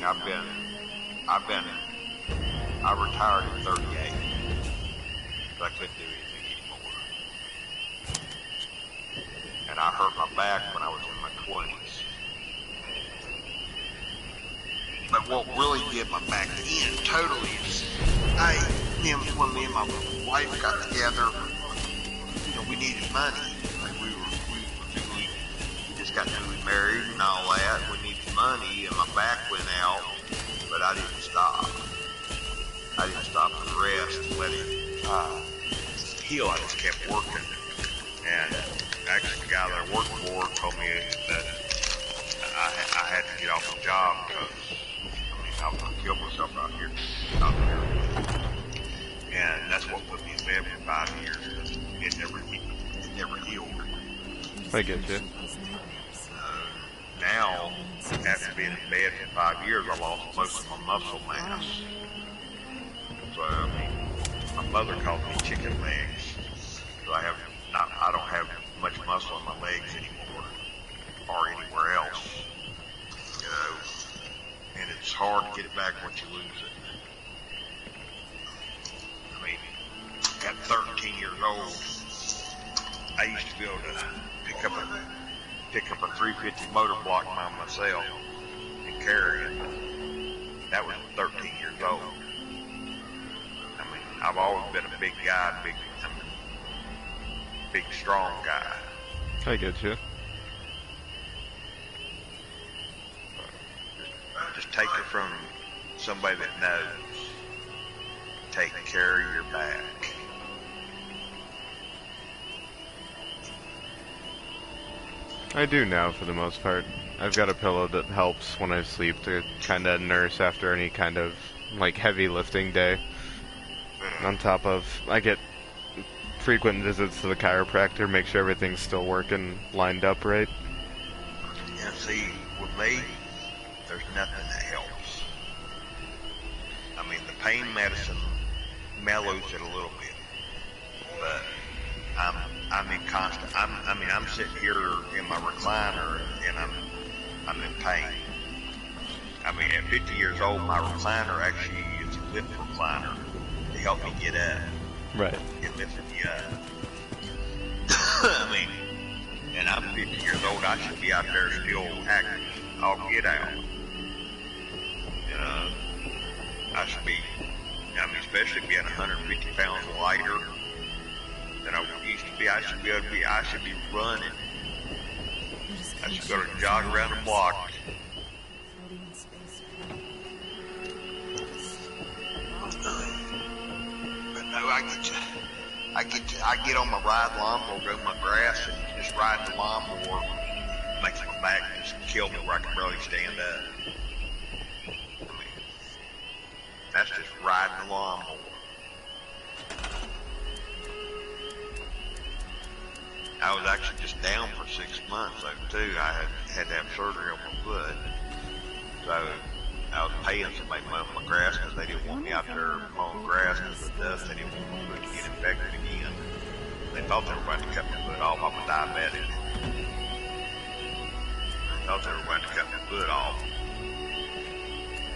I retired at 38. But I couldn't do anything anymore. And I hurt my back when I was in my 20s. But what really did my back in totally is, when me and my wife got together, we needed money. We just got newly married and all that. We needed money, and my back went out, but I didn't stop. I didn't stop for the rest and let it heal. I just kept working. And actually, the guy that I worked for told me that I had to get off the job because I was going to kill myself out here. And that's what put me in bed for 5 years. It never healed. I get you. Now, after being in bed for 5 years, I lost most of my muscle mass. So, my mother called me chicken legs. So I don't have much muscle in my legs anymore, or anywhere else. And it's hard to get it back once you lose it. At 13 years old, I used to be able to pick up a 350 motor block by myself and carry it. That was 13 years old. I've always been a big guy, big strong guy. I get you. Just take it from somebody that knows. Take care of your back. I do now, for the most part. I've got a pillow that helps when I sleep to kind of nurse after any kind of, heavy lifting day. On top of, I get frequent visits to the chiropractor, make sure everything's still working, lined up right. Yeah, see, with me, there's nothing that helps. The pain medicine mellows it a little bit, but I'm in constant. I'm sitting here in my recliner and I'm in pain. At 50 years old, my recliner actually is a lift recliner to help me get up. Right. It lifted me up. I mean, and I'm 50 years old. I should be out there still active. I'll get out. I should be, I mean, especially being 150 pounds lighter than I used to be. I should be running. I should go to jog around the block. Floating in space. But no, I get on my ride lawnmower, go to my grass, and just ride the lawnmower. Makes my back just kill me where I can barely stand up. I mean, that's just riding the lawnmower. I was actually just down for 6 months though too. I had to have surgery on my foot, so I was paying somebody to mow my grass because they didn't want me out there mowing grass because of the dust. They didn't want my foot to get infected again. They thought they were going to cut my foot off. I'm a diabetic. They thought they were going to cut my foot off.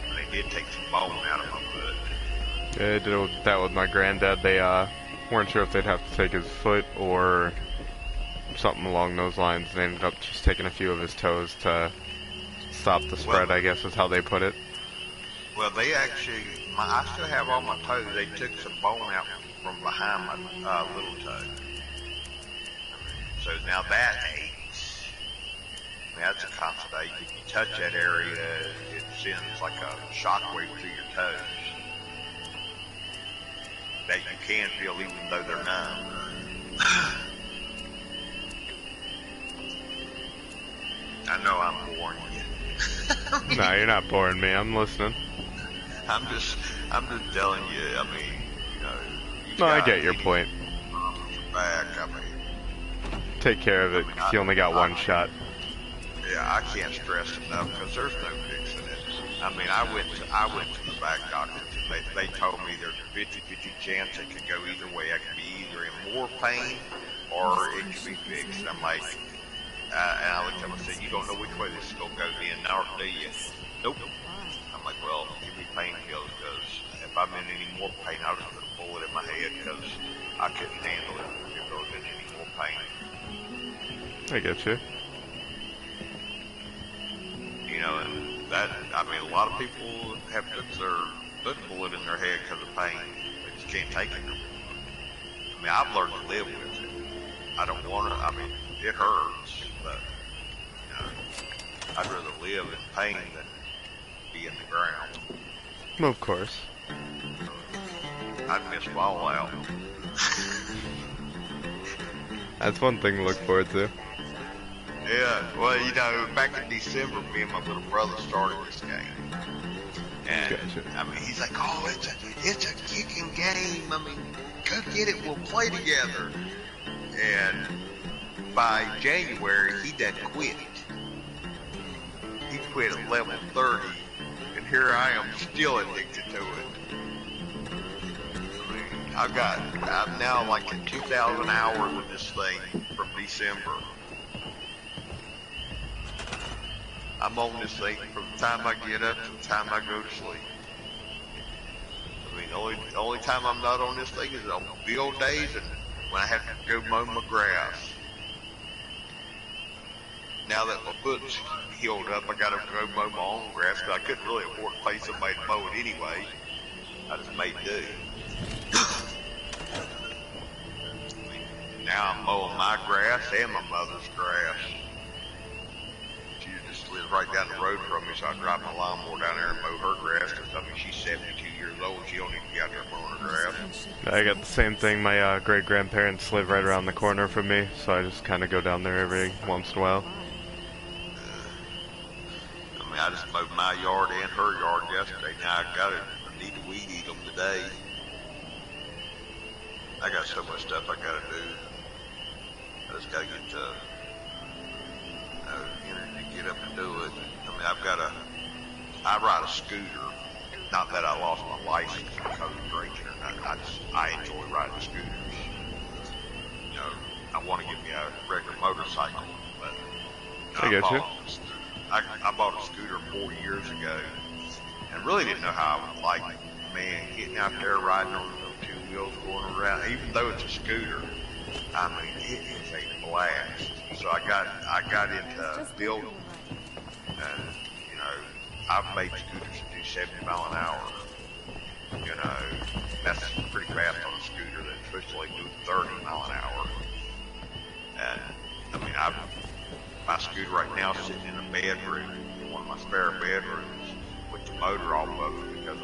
And they did take some bone out of my foot. Yeah, they did that with my granddad. They weren't sure if they'd have to take his foot or something along those lines. They ended up just taking a few of his toes to stop the spread, I guess is how they put it. Well, they actually, I still have all my toes. They took some bone out from behind my little toe. So now that aches. I mean, that's a constant ache. If you touch that area, it sends like a shockwave through your toes that you can feel even though they're numb. I know I'm boring you. No, you're not boring me. I'm listening. I'm just telling you. I mean, you know. No, I get your point. Back. I mean, take care of it. You only got one shot. Yeah, I can't stress enough because there's no fixing it. I mean, I went to the back doctor. They told me there's a 50-50 chance it could go either way. I could be either in more pain or it could be fixed. I'm like. And I looked at him and said, you don't know which way this is going to go then, now, do you? Nope. I'm like, well, give me painkillers, because if I'm in any more pain, I'll just put a bullet in my head, because I couldn't handle it if there was any more pain. I get you. You know, and that, I mean, a lot of people have put a bullet in their head because of pain. They just can't take it no more. I mean, I've learned to live with it. I don't want to, I mean, it hurts. But, you know, I'd rather live in pain than be in the ground. Of course. I'd miss Fallout. That's one thing to look forward to. Yeah, well, you know, back in December, me and my little brother started this game. And, Gotcha. I mean, he's like, oh, it's a kicking game. I mean, go get it, we'll play together. And by January, he done quit it. He quit at level 30, and here I am still addicted to it. I mean, I'm now like at 2,000 hours of this thing from December. I'm on this thing from the time I get up to the time I go to sleep. I mean, the only time I'm not on this thing is on field days and when I have to go mow my grass. Now that my foot's healed up, I gotta go mow my own grass because I couldn't really afford to pay somebody to mow it anyway. I just made do. Now I'm mowing my grass and my mother's grass. She just lives right down the road from me, so I drive my lawnmower down there and mow her grass because I mean she's 72 years old. She don't even be out there mowing her grass. I got the same thing. My great-grandparents live right around the corner from me, so I just kind of go down there every once in a while. I just mowed my yard and her yard yesterday. Now I need to weed eat them today. I got so much stuff I gotta do. I just gotta get energy to get up and do it. I mean, I ride a scooter. Not that I lost my license because of drinking or nothing. I enjoy riding scooters. You know, I want to get me a regular motorcycle, but I get you. I bought a scooter 4 years ago and really didn't know how I would like it. Man, getting out there riding on those two wheels going around, even though it's a scooter, I mean, it is a blast. So I got into building, and you know, I've made scooters that do 70 mile an hour. You know, that's pretty fast on a scooter that's supposed to like do 30 mile an hour. And I mean, my scooter right now is sitting in a bedroom, in one of my spare bedrooms, with the motor off of it because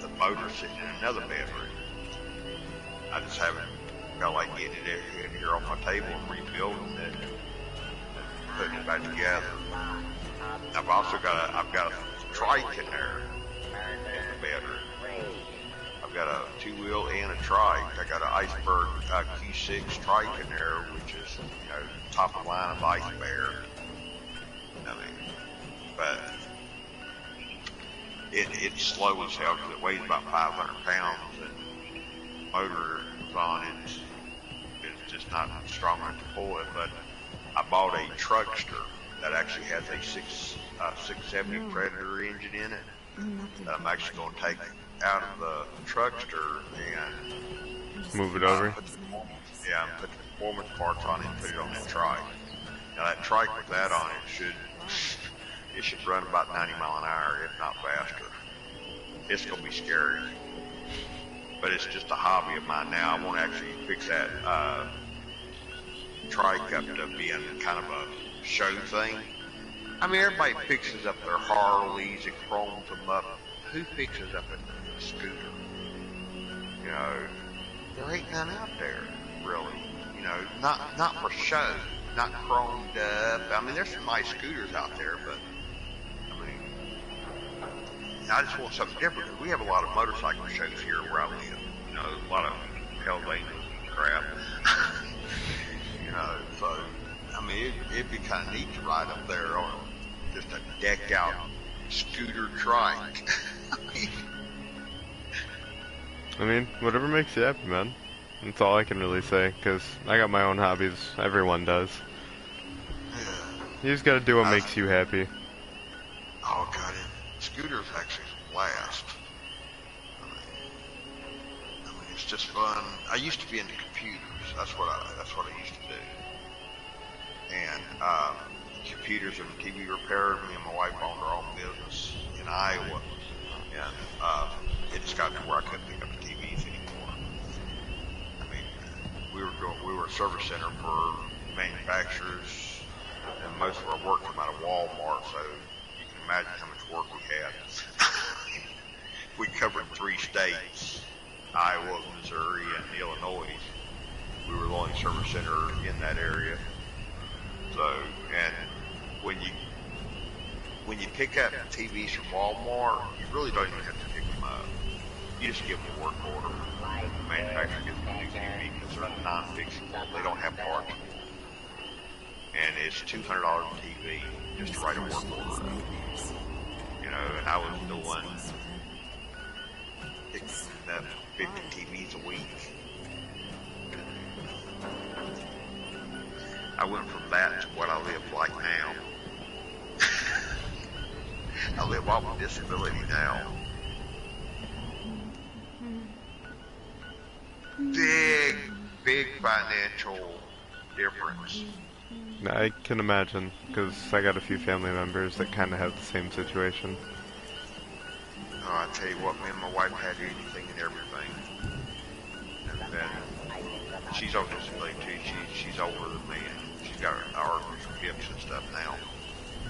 the motor's sitting in another bedroom. I just haven't felt like getting it in here off my table and rebuilding it and putting it back together. I've got a trike in there in the bedroom. I've got a two-wheel and a trike. I got an Iceberg Q6 trike in there, which is, you know, top of the line of Ice Bear. I mean, but it's slow as hell because it weighs about 500 pounds and motor on it's just not strong enough to pull it. But I bought a truckster that actually has a 670 Predator engine in it that I'm actually going to take out of the truckster and move it over. Put the performance parts on it and put it on that trike. Now that trike with that on it should run about 90 mile an hour, if not faster. It's going to be scary, but it's just a hobby of mine now. I want to actually fix that trike up to being kind of a show thing. I mean, everybody fixes up their Harleys and chromes them up. Who fixes up a scooter? You know, there ain't none out there, really. You know, not for show, not chromed up. I mean, there's some nice scooters out there, but I mean, I just want something different. We have a lot of motorcycle shows here where I live. You know, a lot of Hell's Angels and crap. You know, so I mean, it'd be kind of neat to ride up there on just a decked out scooter trike. I mean, whatever makes you happy, man. That's all I can really say, because I got my own hobbies. Everyone does. You just gotta do what makes you happy. Oh god, scooters actually last. I mean, it's just fun. I used to be into computers. That's what I used to do. And computers and TV repair. Me and my wife owned our own business in Iowa, and it just got to where I couldn't pick up the TVs anymore. I mean, we were a service center for manufacturers, and most of our work came out of Walmart, so you can imagine how much work we had. We covered 3 states, Iowa, Missouri, and Illinois. We were the only service center in that area. So, and when you pick up TVs from Walmart, you really don't even have to pick them up. You just give them a work order. The manufacturer gives them a new TV because they're non-fixable. They don't have parts. And it's $200 a TV just to write a work order. You know, and I was doing picking up 50 TVs a week. I went from that to what I live like now. I live off of disability now. Big financial difference. I can imagine, because I got a few family members that kind of have the same situation. Oh, I tell you what, me and my wife had anything and everything. And then she's on disability too. She's older than me, and she's got our hips and stuff now.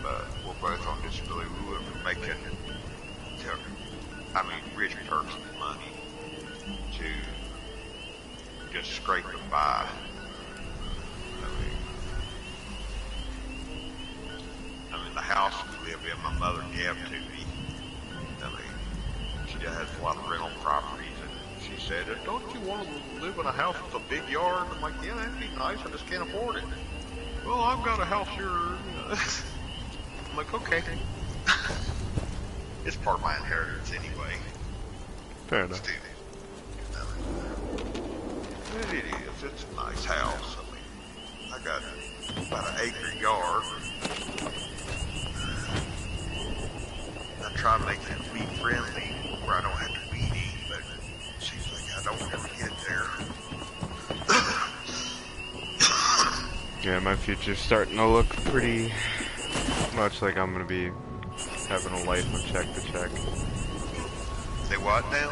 But we're both on disability. We would have been making, rich person money to just scrape them by. I mean, the house we live in, my mother gave to me. I mean, she has a lot of rental properties, and she said, "Don't you want to live in a house with a big yard?" I'm like, "Yeah, that'd be nice. I just can't afford it." "Well, I've got a house here." I'm like, "Okay." It's part of my inheritance anyway. Fair enough. It is. It's a nice house. I mean, I got about an acre yard. I try to make it weed friendly where I don't have to weed eat, but it seems like I don't ever get there. Yeah, my future's starting to look pretty much like I'm gonna be having a life of check to check. Say what now?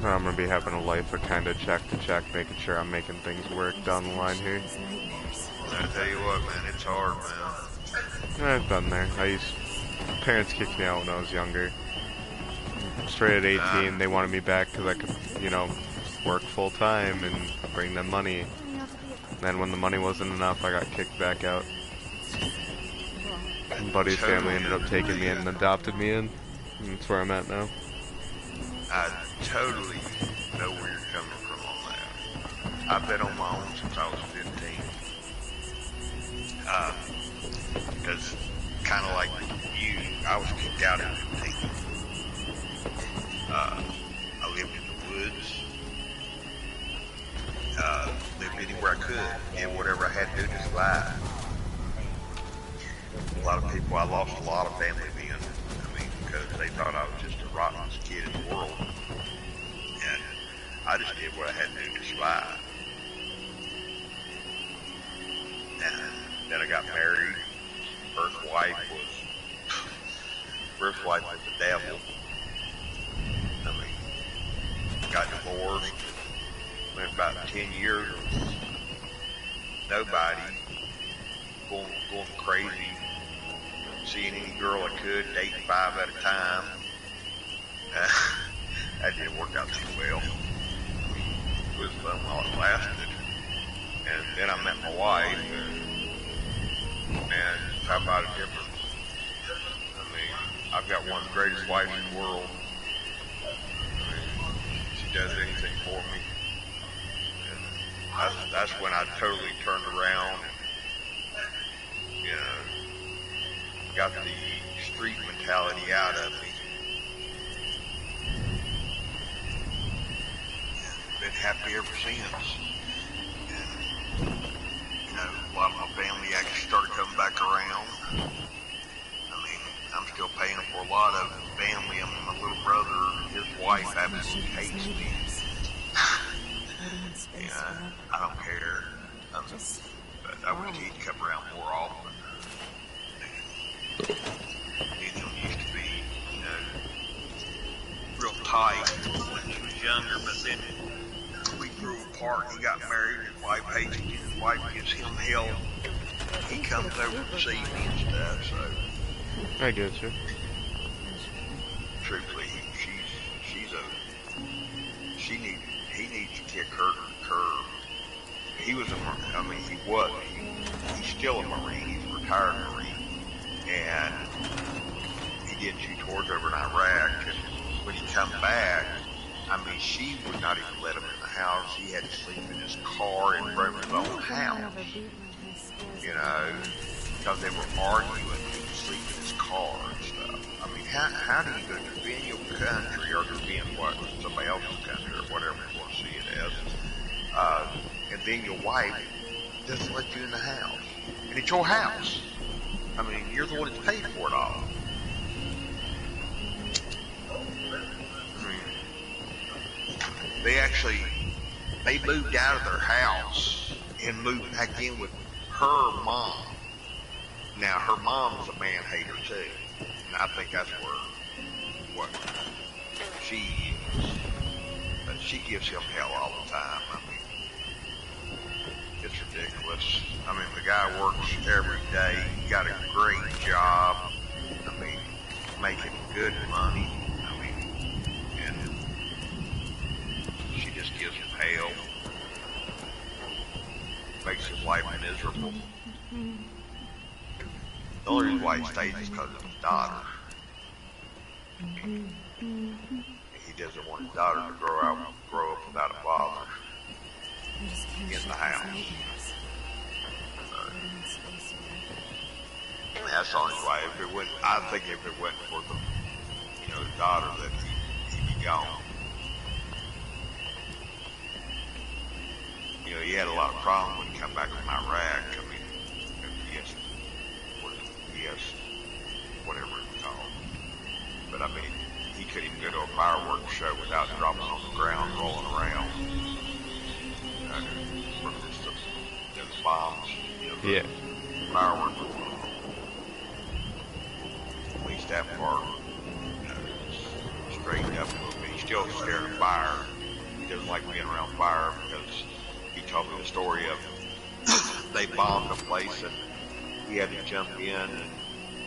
I'm gonna be having a life of kinda check to check, making sure I'm making things work down the line here. I tell you what, man, it's hard, man. I've been there. Parents kicked me out when I was younger. Straight at 18, they wanted me back because I could, you know, work full time and bring them money. Then when the money wasn't enough, I got kicked back out. And Buddy's family ended up taking me in and adopted me in. And that's where I'm at now. I totally know where you're coming from on that. I've been on my own since I was 15. Because kind of like you, I was kicked out at 15. I lived in the woods. Lived anywhere I could. Did whatever I had to do to survive. A lot of people, I lost a lot of family then. I mean, because they thought I was just the rottenest kid in the world. And I just did what I had to do to survive. And then I got married. First wife was the devil. I mean, got divorced. Went about 10 years of nobody, going crazy, seeing any girl I could, dating 5 at a time. That didn't work out too well. It was fun while it lasted. And then I met my wife, and how about a difference? I mean, I've got one of the greatest wives in the world. I mean, she does anything for me. That's when I totally turned around and, you know, got the street mentality out of me. And been happy ever since. And, you know, a lot of my family actually started coming back around. I mean, I'm still paying for a lot of family. I mean, my little brother, his wife absolutely hates me. Yeah, I don't care. But I wish he'd come around more often. Me and him used to be, you know, real tight when he was younger, but then we grew apart. He got married, his wife hates him, his wife gives him hell. He comes over to see me and stuff, so. I get you. Truthfully, he needs to kick her to the curb. He was he's still a Marine, he's a retired Marine, and he did 2 tours over in Iraq, and when he come back, I mean, she would not even let him in the house. He had to sleep in his car in front of his own house, you know, because they were arguing, he would sleep in his car and stuff. I mean, how do you go defend your country or defend somebody else's country or whatever you want to see it as? And then your wife doesn't let you in the house. And it's your house. I mean, you're the one that's paid for it all. I mean, they moved out of their house and moved back in with her mom. Now, her mom's a man-hater too. And I think that's what she is. But she gives him hell all the time. I mean, it's ridiculous. I mean, the guy works every day. He got a great job. I mean, making good money. I mean, and she just gives him hell. Makes his life miserable. The only reason why he stays is because of his daughter. He doesn't want his daughter to grow up without a father in the house. That's the only why. I think if it wasn't for the, you know, his daughter, that he'd be gone. You know, he had a lot of problems when he come back from Iraq. I mean, yes, whatever it's called. But I mean, he couldn't even go to a fireworks show without dropping on the ground, rolling around. From just the bombs, Yeah. fireworks. At least that part, straightened up a little bit. He's still scared of fire. He doesn't like being around fire because he told me the story of they bombed a place and he had to jump in and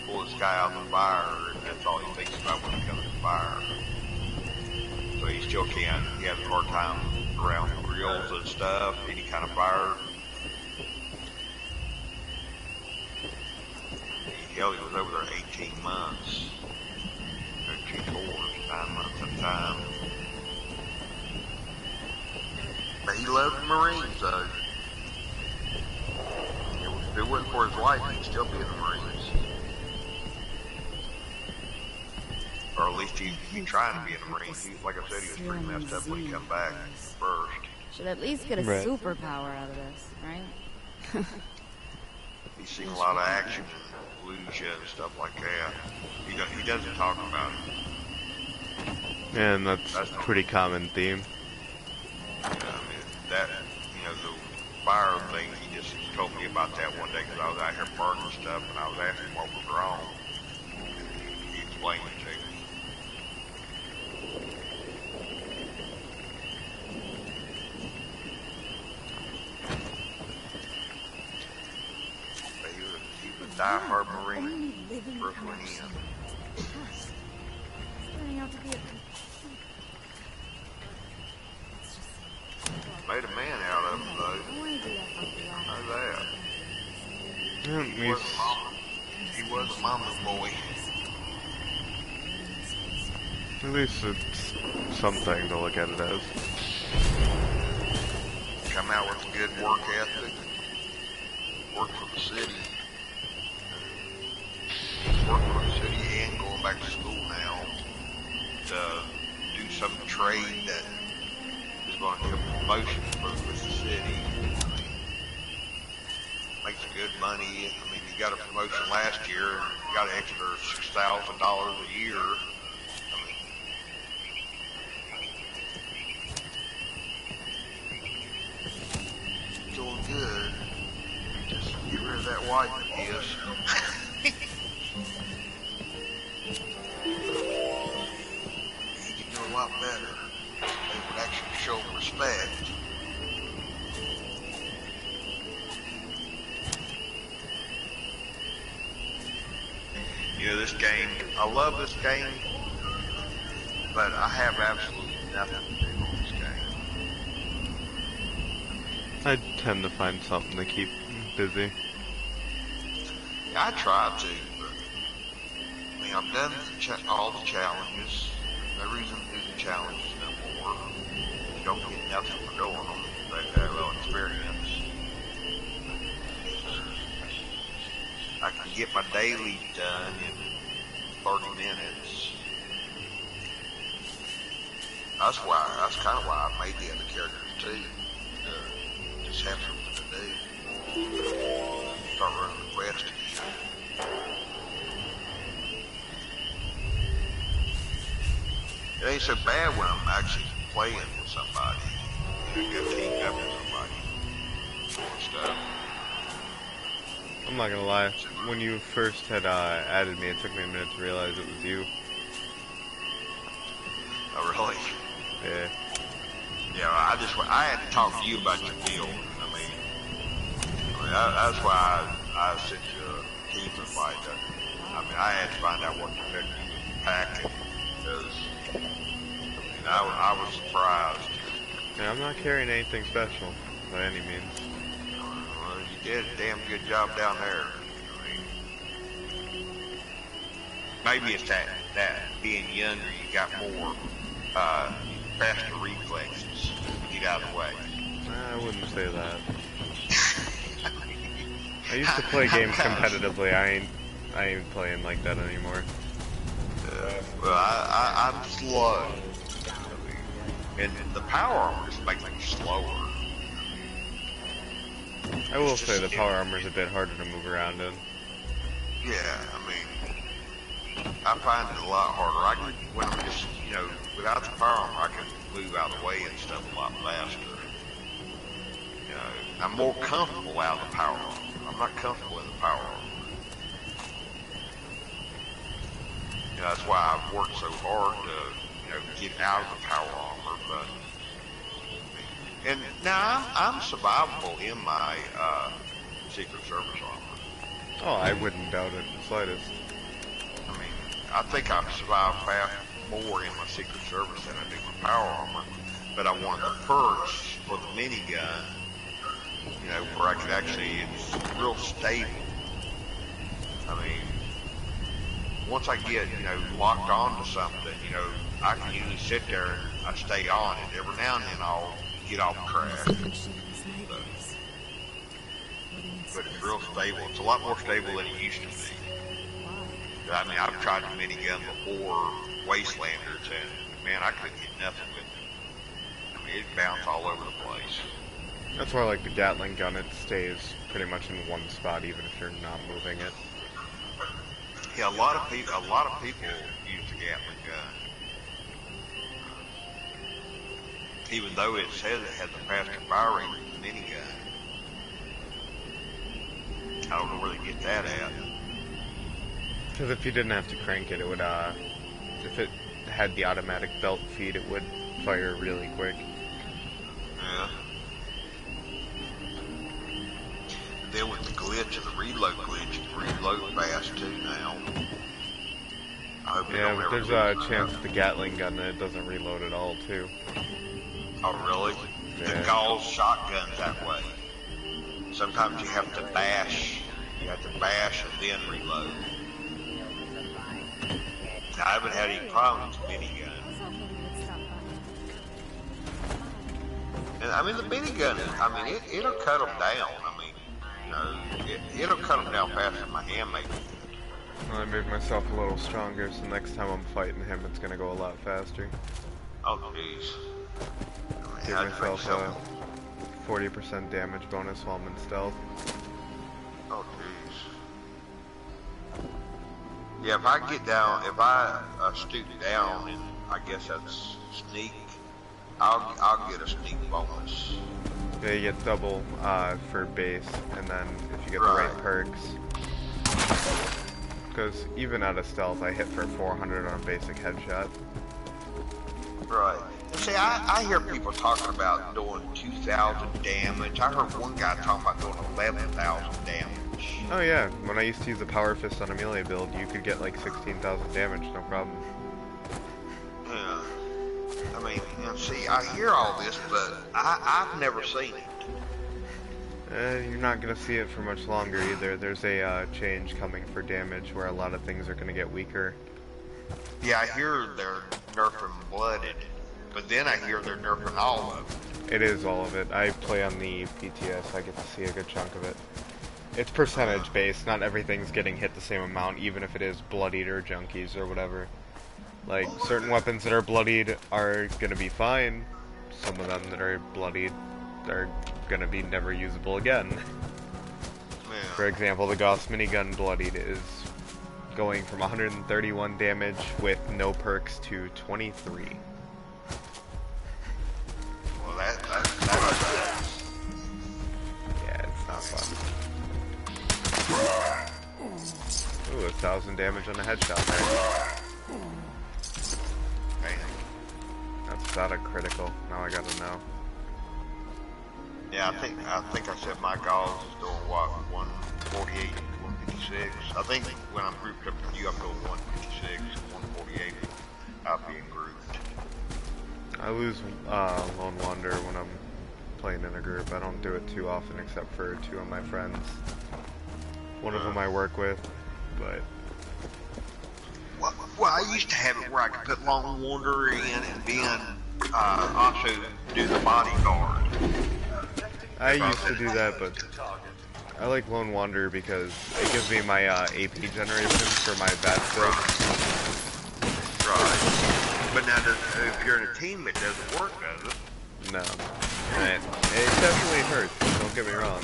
pull this guy out of the fire, and that's all he thinks about when it comes to fire. So he still can't. He has a hard time around grills and stuff, any kind of fire. Hell, he was over there 18 months. 2 tours, 9 months at a time. But he loved the Marines, though. If it wasn't for his wife, he'd still be in the Marines. Or at least he'd be trying to be in the Marines. Like I said, he was pretty messed up when he come back first. Should at least get a superpower out of this, right? He's seen a lot of action in Lucia and stuff like that. He doesn't talk about it. And that's a pretty common theme. I mean, that, the fire thing, he just told me about that one day because I was out here burning stuff and I was asking what was wrong. He explained it to me. He was a die-hard Marine. First one in. Made a man out of him, though. How's that? He was a mama's boy. At least it's something to look at it as. Come out with a good work ethic. Work for the city. Work for the city and going back to school now to do some trade that is going to give promotion with the city. I mean, makes good money. I mean, you got a promotion last year and you got an extra $6,000 a year. I mean, doing good. Just get rid of that wife, I guess. He could do a lot better. They would actually show him respect. This game, I love this game, but I have absolutely nothing to do on this game. I tend to find something to keep busy. I try to, but I mean, I've done all the challenges. No reason to do the challenges no more. You don't get nothing for doing them. That little experience. I can get my daily done in 30 minutes. That's kind of why I made the other characters too. Just have something to do. Start running the quest again. It ain't so bad when I'm actually playing with somebody. Get teamed up with somebody. And stuff. I'm not gonna lie, when you first had added me, it took me a minute to realize it was you. Oh, really? Yeah. Yeah, I had to talk to you about your build. I mean that's why I sent you a team invite. I mean, I had to find out what the heck you was packing, because I was surprised. Yeah, I'm not carrying anything special, by any means. Well, you did a damn good job down there. I mean, maybe it's that being younger, you got more faster reflexes. Get out of the way. I wouldn't say that. I used to play games competitively. I ain't playing like that anymore. Well, I'm slow. And the power armor just makes me slower. I will say the power armor is a bit harder to move around in. Yeah, I mean, I find it a lot harder. When I'm just, without the power armor, I can move out of the way and stuff a lot faster. I'm more comfortable out of the power armor. I'm not comfortable in the power armor. That's why I've worked so hard to, get out of the power armor. And now I'm survivable in my Secret Service armor. Oh, I wouldn't doubt it in the slightest. I mean, I think I've survived fast more in my Secret Service than I do my power armor. But I wanted the perks for the minigun, where I could actually, it's real stable. I mean, once I get, locked on to something, I can usually sit there and I stay on it. Every now and then I'll get off track. But it's real stable. It's a lot more stable than it used to be. I mean, I've tried the minigun before, Wastelanders, and man, I couldn't get nothing with it. I mean, it bounced all over the place. That's why I like the Gatling gun. It stays pretty much in one spot, even if you're not moving it. Yeah, a lot of people use the Gatling gun. Even though it says it has a faster fire rate than the minigun. I don't know where they get that at. Because if you didn't have to crank it, it would, if it had the automatic belt feed, it would fire really quick. Yeah. Then with the glitch of the reload glitch, you can reload fast too now. I hope yeah, but there's a chance with the Gatling gun that it doesn't reload at all too. Oh really? Yeah. The Gauss shotgun's that way. Sometimes you have to bash. You have to bash and then reload. I haven't had any problems with the minigun. And I mean the minigun, it'll cut them down. I mean, it'll cut them down faster than my handmade. Well, I made myself a little stronger, so next time I'm fighting him, it's gonna go a lot faster. Oh jeez. Give myself a 40% damage bonus while I'm in stealth. Oh jeez. Yeah, if I get down, if I stoop down, and I guess that's sneak, I'll get a sneak bonus. Yeah, you get double for base, and then if you get the right perks. Because even out of stealth, I hit for 400 on a basic headshot. Right. And see, I hear people talking about doing 2,000 damage. I heard one guy talking about doing 11,000 damage. Oh yeah, when I used to use the Power Fist on Amelia build, you could get like 16,000 damage, no problem. Yeah. I mean, see, I hear all this, but I've never seen it. You're not going to see it for much longer either. There's a change coming for damage where a lot of things are going to get weaker. Yeah, I hear they're nerfing blooded, but then I hear they're nerfing all of it. It is all of it. I play on the PTS, I get to see a good chunk of it. It's percentage based, not everything's getting hit the same amount, even if it is bloodied or junkies or whatever. Like, certain weapons that are bloodied are gonna be fine. Some of them that are bloodied are gonna be never usable again. Yeah. For example, the Gauss minigun bloodied is going from 131 damage with no perks to 23. Well, that's Yeah, it's not fun. Ooh, 1,000 damage on a headshot there. That's without a critical. Now I gotta know. Yeah, I think I said my Gauss is doing what, 148, 156. I think when I'm grouped up with you, I'm doing 156, 148 out being grouped. I lose Lone Wander when I'm playing in a group. I don't do it too often except for two of my friends. One of them I work with, but... Well, I used to have it where I could put Lone Wanderer in and then also do the bodyguard. I used to do that, but I like Lone Wanderer because it gives me my AP generation for my bat stuff. Right. But now, if you're in a team, it doesn't work, does it? No. It definitely hurts, don't get me wrong.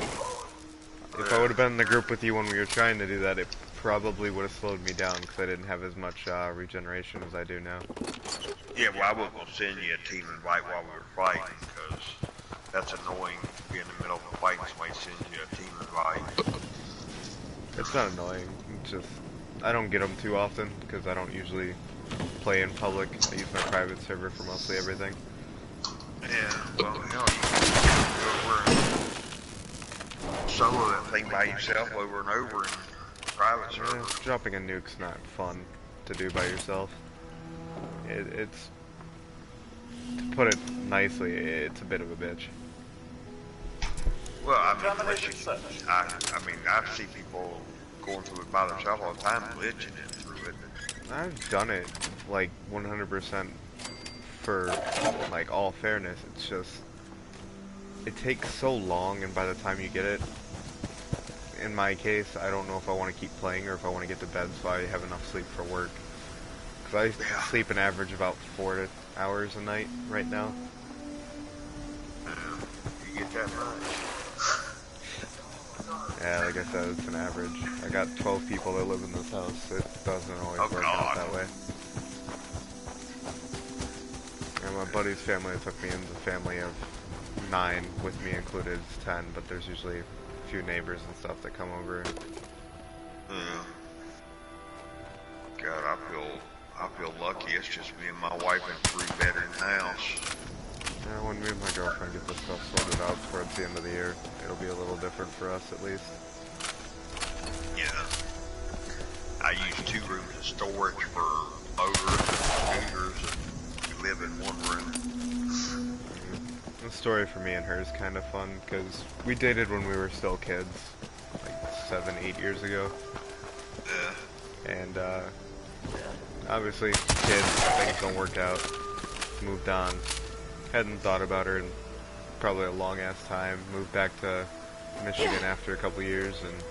If I would have been in the group with you when we were trying to do that, it probably would have slowed me down because I didn't have as much regeneration as I do now. Yeah, well, I wasn't going to send you a team invite while we were fighting because that's annoying. be in the middle of a fight and somebody sends you a team invite. It's not annoying. It's just I don't get them too often because I don't usually play in public. I use my private server for mostly everything. Yeah, well, hell, you can solo that thing by yourself over and over in private server. Yeah, dropping a nuke's not fun to do by yourself. It's, to put it nicely, it's a bit of a bitch. Well, I mean, I see people going through it by themselves all the time, glitching it through it. I've done it, like, 100% for, like, all fairness. It's just, it takes so long, and by the time you get it, in my case, I don't know if I want to keep playing or if I want to get to bed so I have enough sleep for work. Because I sleep an average about 4 hours a night right now. You get that much? Yeah, like I said, it's an average. I got 12 people that live in this house. It doesn't always work out that way. And my buddy's family took me into a family of 9, with me included, it's 10, but there's usually a few neighbors and stuff that come over. Yeah. God, I feel lucky. It's just me and my wife in a 3-bedroom house. Yeah, when me and my girlfriend get this stuff sorted out towards the end of the year, it'll be a little different for us at least. Yeah. I use 2 rooms of storage for motors and scooters, and we live in 1 room. The story for me and her is kind of fun, because we dated when we were still kids, like 7, 8 years ago. Yeah. And, obviously, kids, things don't work out. Moved on. Hadn't thought about her in probably a long ass time. Moved back to Michigan after a couple years, and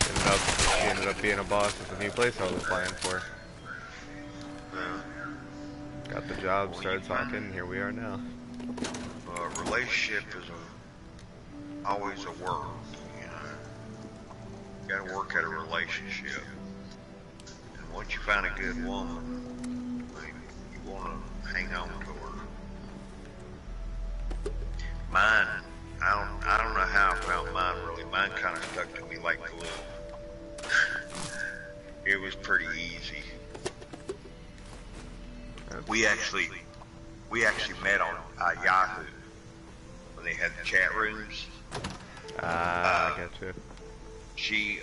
she ended up being a boss at the new place I was applying for. Yeah. Got the job, started talking, and here we are now. A relationship is always a work, you know. You gotta work at a relationship. And once you find a good woman, you wanna hang on to her. Mine, I don't know how I found mine really. Mine kind of stuck to me like glue. It was pretty easy. We actually met on Yahoo when they had the chat rooms. I got you. She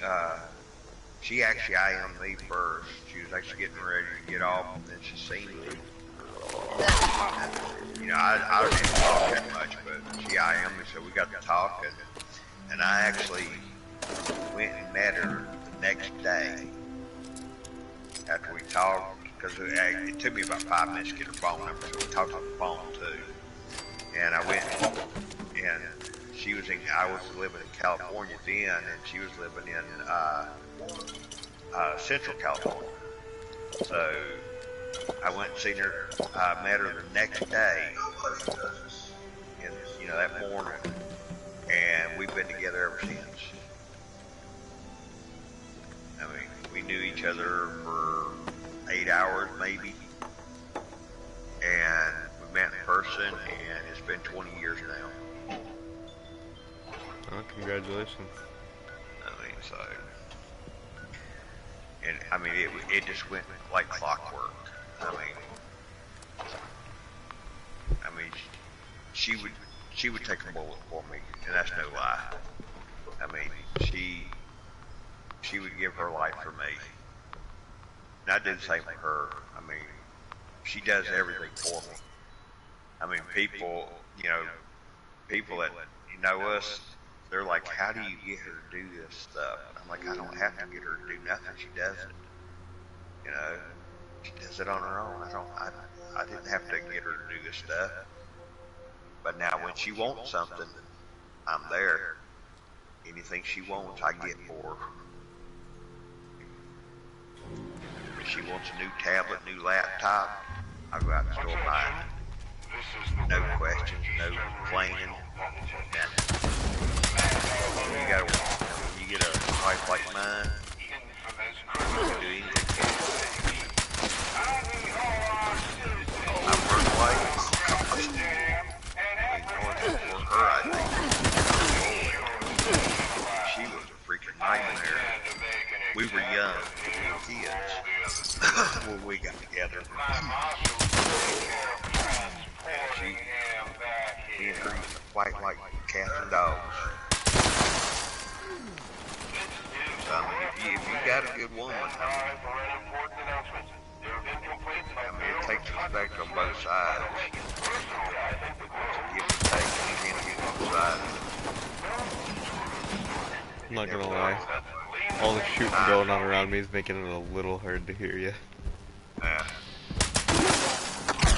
actually IM'd me first. She was actually getting ready to get off, and then she seen me. You know, I didn't talk that much, but she IM'd me, so we got to talking. And I actually went and met her the next day after we talked, because it took me about 5 minutes to get her phone number, so we talked on the phone too. And I went, and I was living in California then, and she was living in Central California. So I went and seen her, met her the next day, and, you know, that morning, and we've been together ever since. I mean, we knew each other for 8 hours maybe, and we met in person, and it's been 20 years now. Oh, congratulations. I mean, so, and I mean, it just went like clockwork. I mean, she would take a bullet for me, and that's no lie. I mean, she would give her life for me, and I did the same for her. I mean, she does everything for me. I mean, people that know us, they're like, how do you get her to do this stuff? I'm like, I don't have to get her to do nothing. She does it. You know, she does it on her own. I didn't have to get her to do this stuff. But now when she wants something, I'm there. Anything she wants, I get for her. If she wants a new tablet, new laptop, I go out and store buy it. No questions, no complaining, nothing. When you get a wife like mine, you can do anything. I work like, for her, I think. we were young, we were kids when we got together. She, me and her used to fight like cats and dogs. So, I mean, if you got a good woman, it takes respect on both sides. Give and take, you can't get both sides. I'm not gonna lie. All the shooting going on around me is making it a little hard to hear you.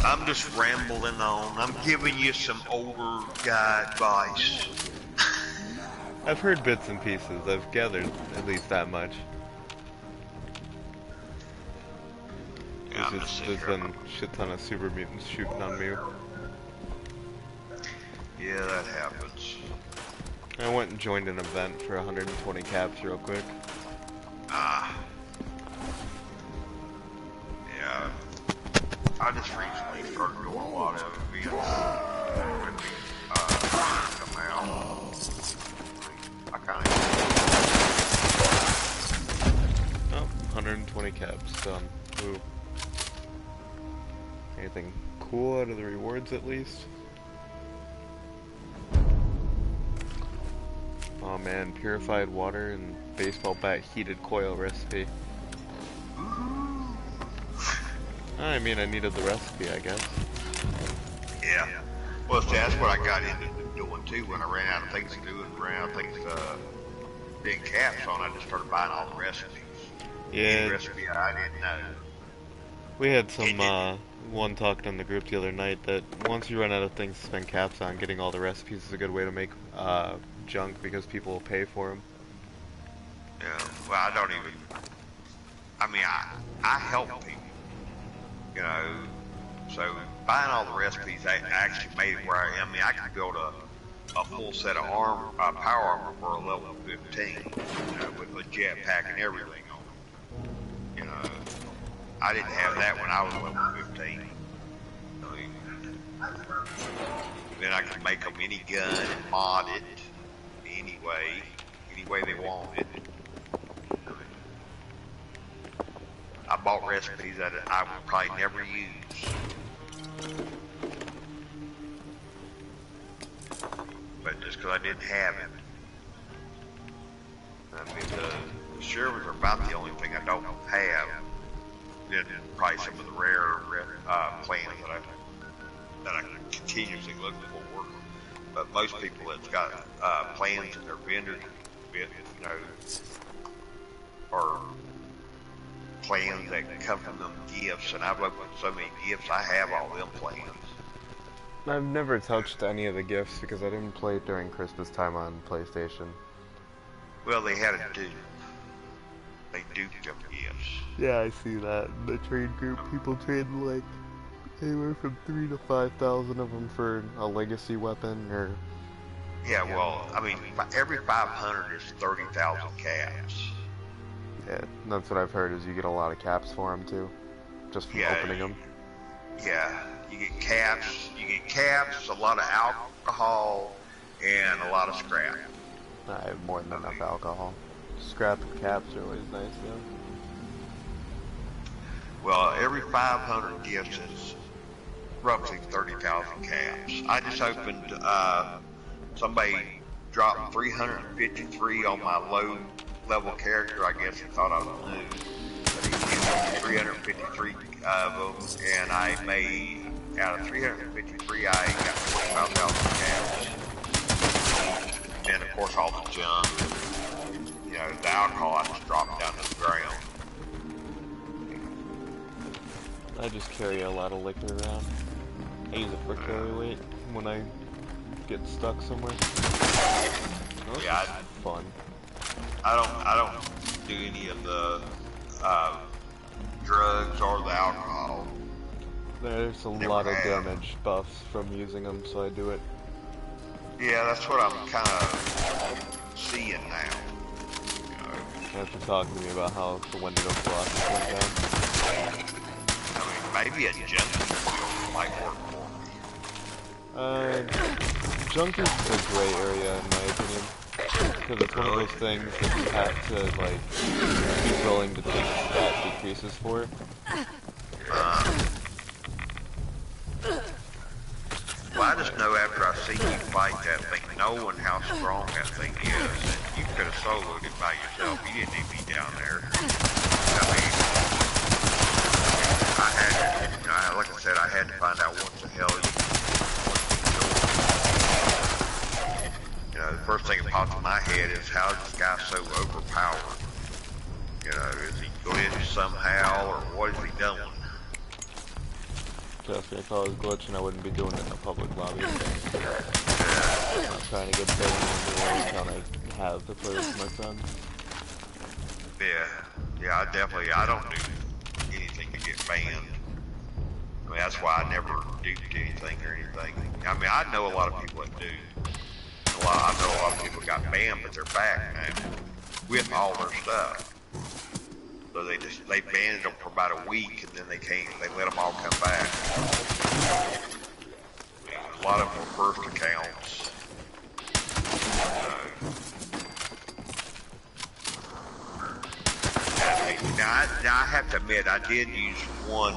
I'm just rambling on. I'm giving you some older guy advice. I've heard bits and pieces. I've gathered at least that much. Yeah, There's been a shit ton of super mutants shooting on me. Yeah, that happens. I went and joined an event for 120 caps real quick. Yeah. I just recently started doing a lot of it. Come out. I kind of. Oh, 120 caps done. Ooh. Anything cool out of the rewards at least? Oh man, purified water and baseball bat heated coil recipe. I mean, I needed the recipe, I guess. Yeah. Well, see, that's what I got into doing too when I ran out of things to do and ran out of things to big caps on. I just started buying all the recipes. Yeah. Any recipe I didn't know. We had some, one talking in the group the other night that once you run out of things to spend caps on, getting all the recipes is a good way to make, junk because people will pay for them. Yeah, well, I don't even, I mean, I help people, you know, so buying all the recipes, I actually made it where I mean, I could build a full set of power armor for a level 15, you know, with a jetpack and everything on it. You know, I didn't have that when I was level 15. I mean, then I could make them any gun and mod it any way they wanted. I bought recipes that I would probably never use. But just because I didn't have it. I mean, the Shermans are about the only thing I don't have. Then probably some of the rare plans that I continuously look for. But most people that's got plans in their vendors, you know, or plans that come from them gifts, and I've opened so many gifts, I have all them plans. I've never touched any of the gifts because I didn't play it during Christmas time on PlayStation. Well, they had a dupe. They duped them gifts. Yeah, I see that. In the trade group, people trade like anywhere from 3,000 to 5,000 of them for a legacy weapon, or... Yeah, well, I mean, every 500 is 30,000 caps. Yeah, that's what I've heard, is you get a lot of caps for them, too. Just from opening them. Yeah, you get caps, a lot of alcohol, and a lot of scrap. I have more than enough alcohol. Scrap and caps are always nice, though. Well, every 500 gifts is roughly 30,000 caps. I just opened, somebody dropped 353 on my low level character. I guess he thought I was new. But he used 353 of them, and I made, out of 353, I got 25,000 caps. And of course all the junk, you know, the alcohol I just dropped down to the ground. I just carry a lot of liquor around. I use it for carry weight when I get stuck somewhere. Oh, Yeah, fun. I don't do any of the drugs or the alcohol. There's a lot of damage buffs from using them, so I do it. Yeah, that's what I'm kind of seeing now. You know, After talking to me about how the Wendigo philosophy went down. I mean, maybe a junkie might work for me. Junk is a gray area in my opinion. Because it's one of those things that you have to, like, be willing to take stat decreases for. Well, I just know after I seen you fight that thing, knowing how strong that thing is, that you could have soloed it by yourself. You didn't need me down there. I mean, I had to, like I said, I had to find out what the hell you doing. You know, the first thing that popped in my head is, how is this guy so overpowered? You know, is he glitched somehow, or what is he doing? Trust me, if I was glitching, I wouldn't be doing it in a public lobby. I'm not trying to get banned in the account I have to play with my friends. Yeah, I don't do anything to get banned. I mean, that's why I never duped anything or anything. I mean, I know a lot of people that do. I know a lot of people got banned, but they're back now with all their stuff. So they banned them for about a week, and then they let them all come back. A lot of them were first accounts. Now I have to admit, I did use one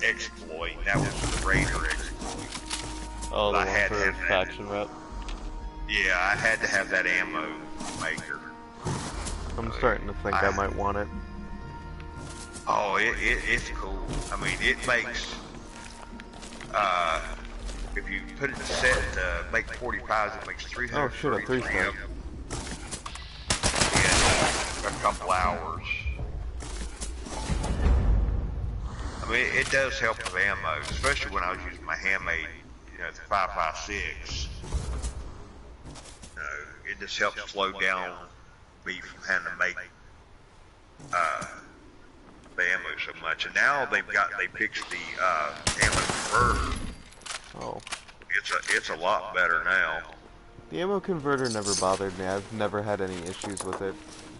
exploit. That was the Raider exploit. Oh, the one for faction rep? Yeah, I had to have that ammo maker. I'm starting to think I might want it. Oh, it's cool. I mean, it makes, if you put it set to make 45s, it makes 300. Oh shit, a 3-star. In a couple hours. I mean, it does help with ammo, especially when I was using my handmade, you know, the 5.56. It just helps slow down me from having to make, the ammo so much, and now they fixed the ammo converter. Oh. It's a lot better now. The ammo converter never bothered me. I've never had any issues with it,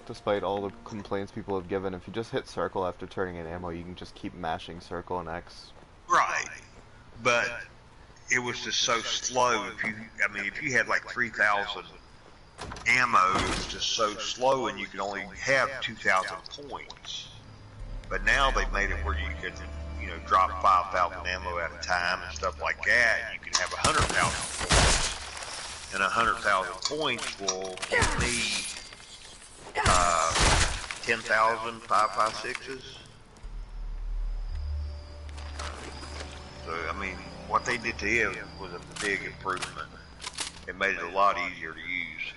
despite all the complaints people have given. If you just hit circle after turning in ammo, you can just keep mashing circle and X. Right, but it was just so slow. If you had like 3,000 ammo, it was just so slow, and you could only have 2,000 points. But now they've made it where you can, you know, drop 5,000 ammo at a time and stuff like that. You can have 100,000 points, and 100,000 points will give me 10,000 5.56s. So I mean, what they did to it was a big improvement. It made it a lot easier to use.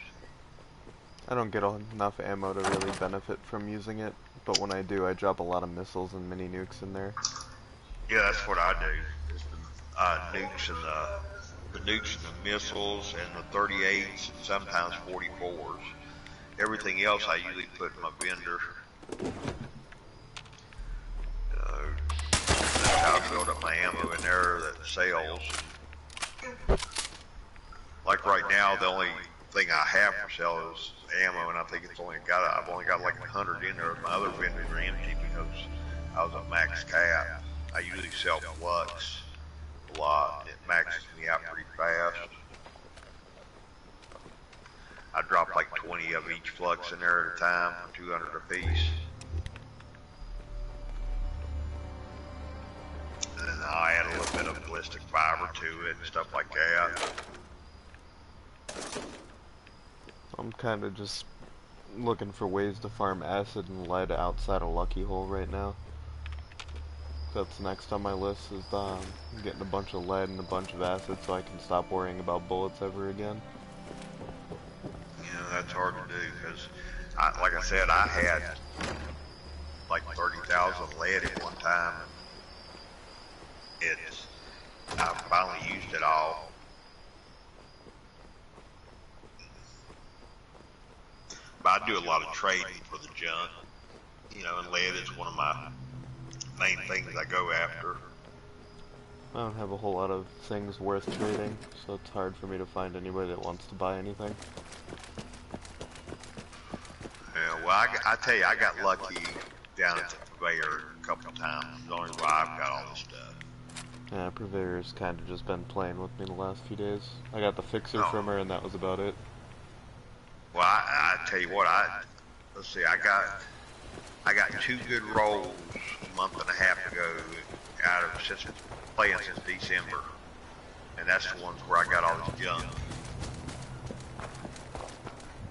I don't get enough ammo to really benefit from using it, but when I do, I drop a lot of missiles and mini nukes in there. Yeah, that's what I do. Is the nukes and the nukes and the missiles and the 38s and sometimes 44s. Everything else I usually put in my vendor. That's how I build up my ammo in there that sells. Like right now, the only thing I have for sale is ammo, and I think I've only got like 100 in there. My other vendors are empty because I was at max cap. I usually sell flux a lot. It maxes me out pretty fast. I drop like 20 of each flux in there at a time, 200 a piece. And then I add a little bit of ballistic fiber to it and stuff like that. I'm kind of just looking for ways to farm acid and lead outside of Lucky Hole right now. That's next on my list, is getting a bunch of lead and a bunch of acid so I can stop worrying about bullets ever again. You know, that's hard to do because, like I said, I had like 30,000 lead at one time. I finally used it all. But I do a lot of trading for the junk, you know, and lead is one of my main things I go after. I don't have a whole lot of things worth trading, so it's hard for me to find anybody that wants to buy anything. Yeah, well, I tell you, I got lucky down at the Purveyor a couple of times. The only why I've got all this stuff. Yeah, Purveyor's kind of just been playing with me the last few days. I got the fixer from her, and that was about it. Well, I tell you what, let's see, I got two good rolls a month and a half ago out of since playing since December, and that's the ones where I got all this junk.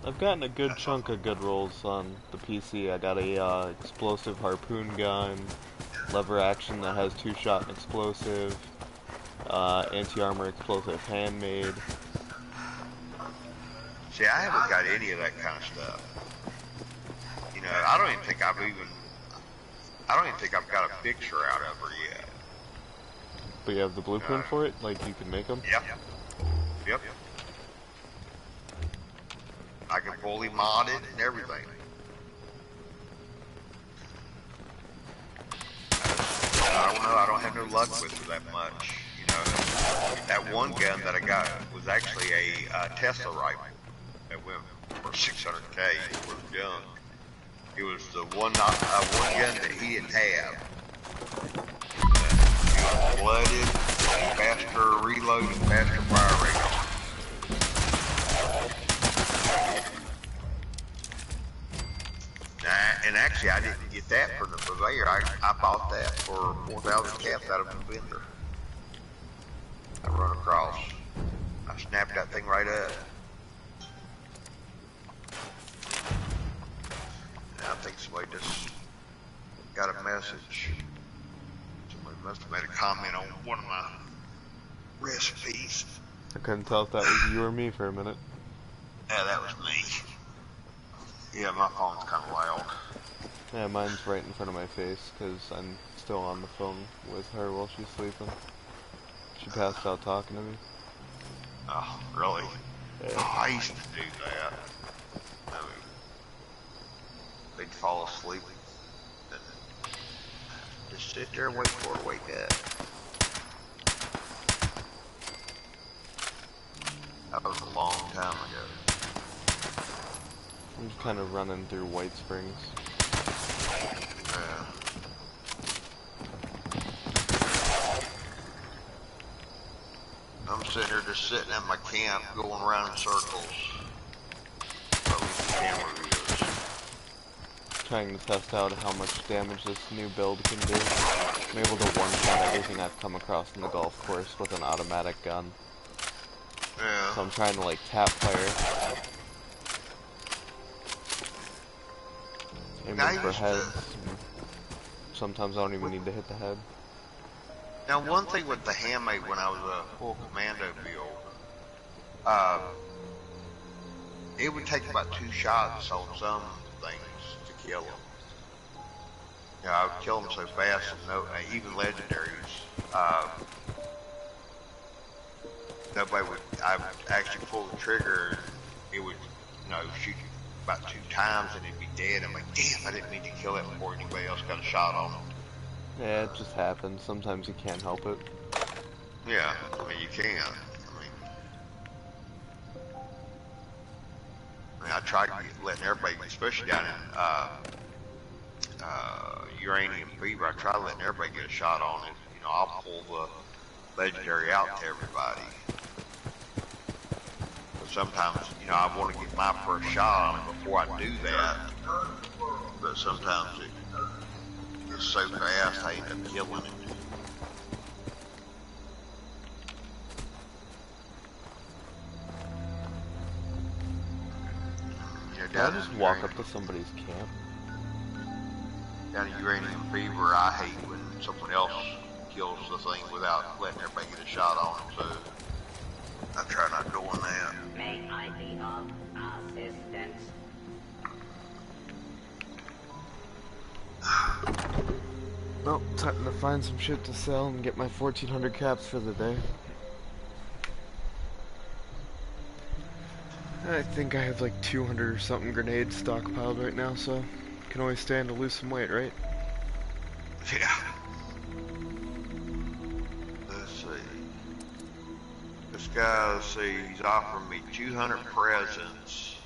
I've gotten a good chunk of good rolls on the PC. I got a explosive harpoon gun, lever action that has 2-shot and explosive, anti-armor explosive handmade. See, I haven't got any of that kind of stuff. You know, I don't even think I've got a picture out of her yet. But you have the blueprint for it? Like, you can make them? Yep. Yep. I can fully mod it and everything. I don't know, I don't have no luck with her that much. You know, that one gun that I got was actually a Tesla rifle that went for 600K. It was junk. It was the one gun that he didn't have. It was flooded, faster reload, and faster fire rate. And actually, I didn't get that from the purveyor. I bought that for 4,000 caps out of a vendor. I run across. I snapped that thing right up. And I think somebody just got a message. Somebody must have made a comment on one of my recipes. I couldn't tell if that was you or me for a minute. Yeah, that was me. Yeah, my phone's kind of loud. Yeah, mine's right in front of my face because I'm still on the phone with her while she's sleeping. She passed out talking to me. Oh, really? Yeah. Oh, I used to do that. I mean, they'd fall asleep and just sit there and wait for her to wake up. That was a long time ago. I'm just kind of running through White Springs. Yeah. I'm sitting here just sitting at my camp going around in circles. At least the camera views. Trying to test out how much damage this new build can do. I'm able to one-shot everything I've come across in the golf course with an automatic gun. Yeah. So I'm trying to like tap fire. Aiming for heads. Sometimes I don't even need to hit the head. Now, one thing with the handmade when I was a full commando build, it would take about 2 shots on some things to kill them. You know, I would kill them so fast, and even legendaries, nobody would. I would actually pull the trigger, it would, shoot about 2 times, and it'd be dead. I'm like, damn, I didn't mean to kill it before anybody else got a shot on it. Yeah, it just happens. Sometimes you can't help it. Yeah, I mean, you can. I tried letting everybody, especially down in Uranium Fever, I tried letting everybody get a shot on it. You know, I'll pull the legendary out to everybody. But sometimes, I want to get my first shot on it before I do that. But sometimes it's so fast, I end up killing it. Did I just walk up to somebody's camp? Down in Uranium Fever, I hate when someone else kills the thing without letting everybody get a shot on it, so I try not doing that. May I be of assistance? Well, time to find some shit to sell and get my 1,400 caps for the day. I think I have like 200 or something grenades stockpiled right now, so can always stand to lose some weight, right? Yeah. Let's see. This guy, he's offering me 200 presents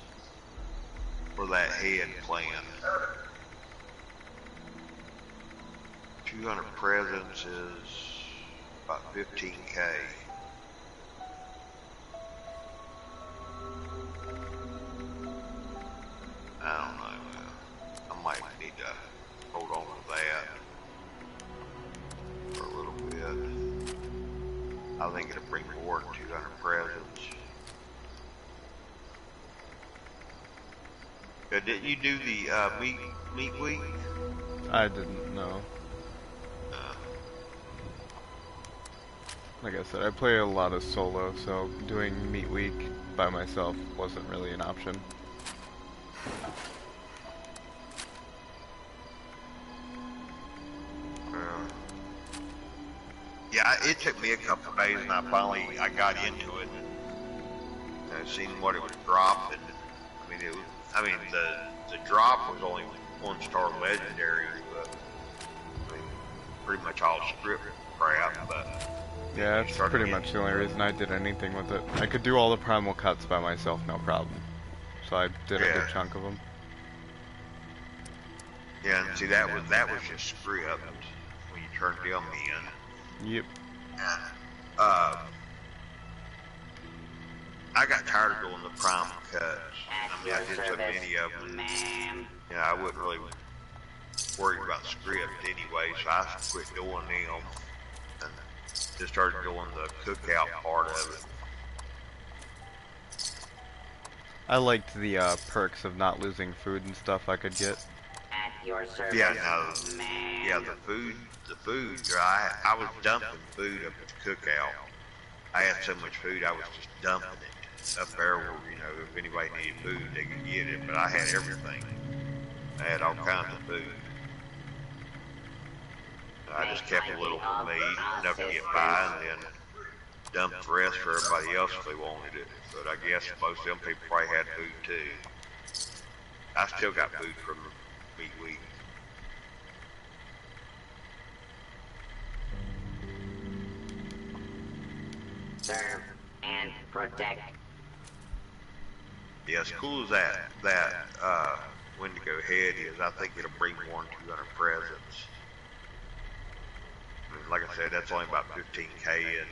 for that head plan. 200 presents is about 15K. Didn't you do the meat week? I didn't know. Uh, Like I said, I play a lot of solo, so doing meat week by myself wasn't really an option. yeah, it took me a couple of days, and I got into it. And seen what it was dropping. I mean, the drop was only 1-star legendary, but I mean, pretty much all script crap. But Yeah, that's pretty much the only reason I did anything with it. I could do all the primal cuts by myself, no problem. So I did a good chunk of them. Yeah, and see that was just script when you turned them in. Yep. I got tired of doing the primal cuts. I mean, I did so many of them. You know, I wasn't really worried about script anyway, so I quit doing them and just started doing the cookout part of it. I liked the perks of not losing food and stuff I could get. Yeah, no, yeah, the food. I was dumping food up at the cookout. I had so much food, I was just dumping it up there where, you know, if anybody needed food, they could get it. But I had everything. I had all kinds of food. I just kept a little for me, enough to get by, and then dumped the rest for everybody else if they wanted it. But I guess most of them people probably had food too. I still got food from meat week. Serve and protect. Yeah, as cool as that Wendigo head is, I think it'll bring more than 200 presents. I mean, like I said, that's only about 15k and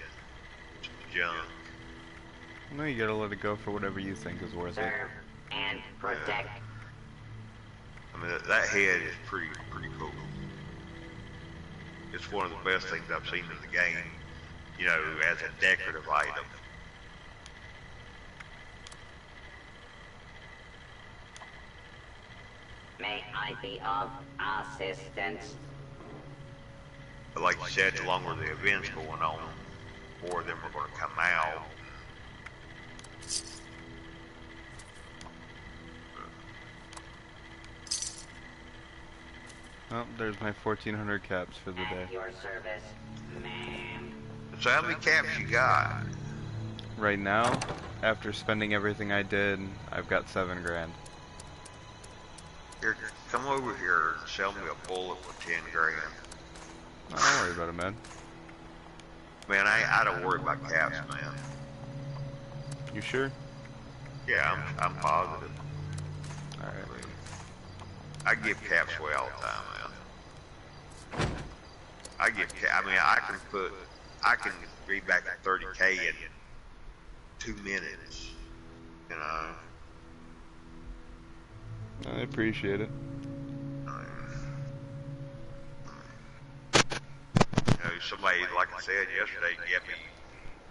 some junk. No, you gotta let it go for whatever you think is worth it. Serve and protect. I mean, that head is pretty cool. It's one of the best things I've seen in the game, you know, as a decorative item. May I be of assistance? But like you said, the longer the event's going on, more of them are going to come out. Oh, there's my 1400 caps for the day. At your service, ma'am. So how many caps you got? Right now, after spending everything I did, I've got 7 grand. Here, come over here and sell me a bullet for 10 grand. Oh, don't worry about it, man. Man, I don't worry about caps, man. You sure? Yeah, I'm positive. Alright. I give caps away all the time, man. I mean, I can be back at 30k in 2 minutes, you know. I appreciate it. You know, somebody, like I said yesterday, gave me,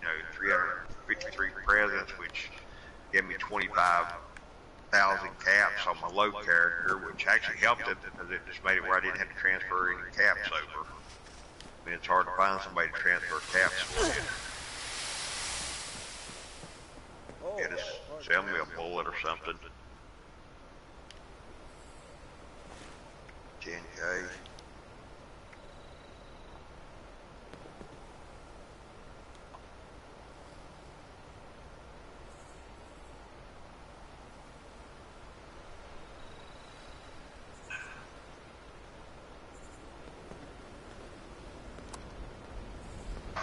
you know, 353 presents, which gave me 25,000 caps on my low character, which actually helped it because it just made it where I didn't have to transfer any caps over. I mean, it's hard to find somebody to transfer caps for you. Yeah, just sell me a bullet or something. 10k.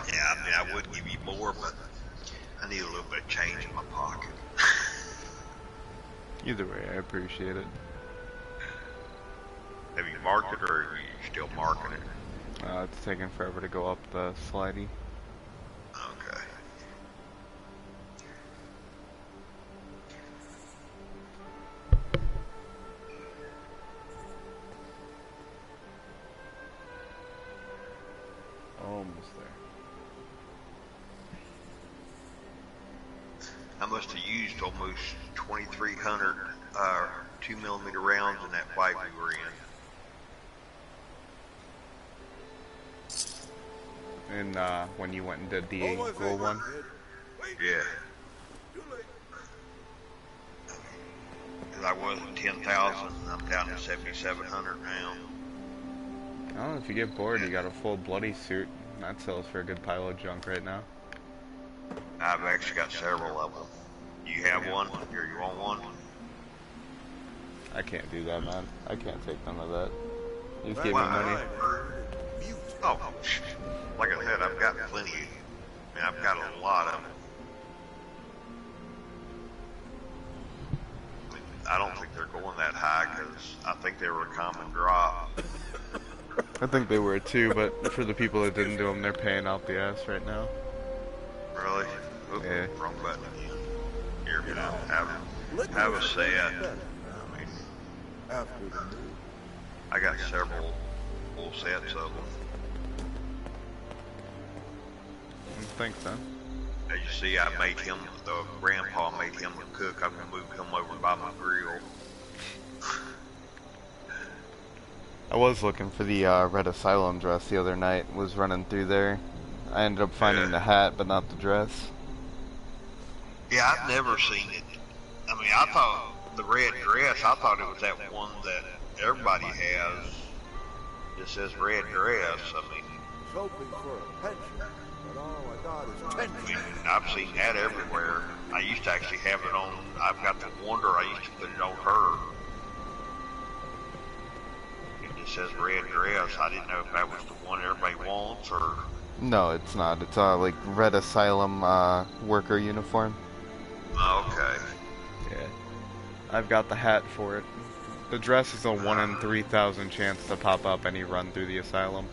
Yeah, I mean, I would give you more, but I need a little bit of change in my pocket. Either way, I appreciate it. Have you marked it, or are you still marking it? It's taking forever to go up the slidey. Okay. Almost there. I must have used almost 2,300 2mm rounds in that fight we were in. And when you went and did the gold one? Yeah. Because I was at 10,000, I'm down to 7,700 now. I don't know, if you get bored, you got a full bloody suit. That sells for a good pile of junk right now. I've actually got several of them. You have one? Here, you want one? I can't do that, man. I can't take none of that. You just gave me money. Oh, like I said, I've got plenty. I mean, I've got a lot of them. I mean, I don't think they're going that high because I think they were a common drop. I think they were too, but for the people that didn't do them, they're paying out the ass right now. Really? Oops, Yeah. wrong button again. Here, have a set. I mean, I got several full sets of them. Thanks, man. As you see, I made him, the grandpa made him a cook. I'm gonna move him over by my grill. I was looking for the Red Asylum dress the other night, was running through there. I ended up finding the hat, but not the dress. Yeah, I've never seen it. I mean, I thought the red dress, I thought it was that one that everybody has. It says red dress. I mean, hoping for a pension, but all I got is I tension. mean, I've seen that everywhere. I used to actually have it on, I've got the Wonder, I used to put it on her. It just says red dress. I didn't know if that was the one everybody wants or... No, it's not. It's like Red Asylum worker uniform. Okay. Yeah. I've got the hat for it. The dress is a 1 in 3,000 chance to pop up any run through the asylum.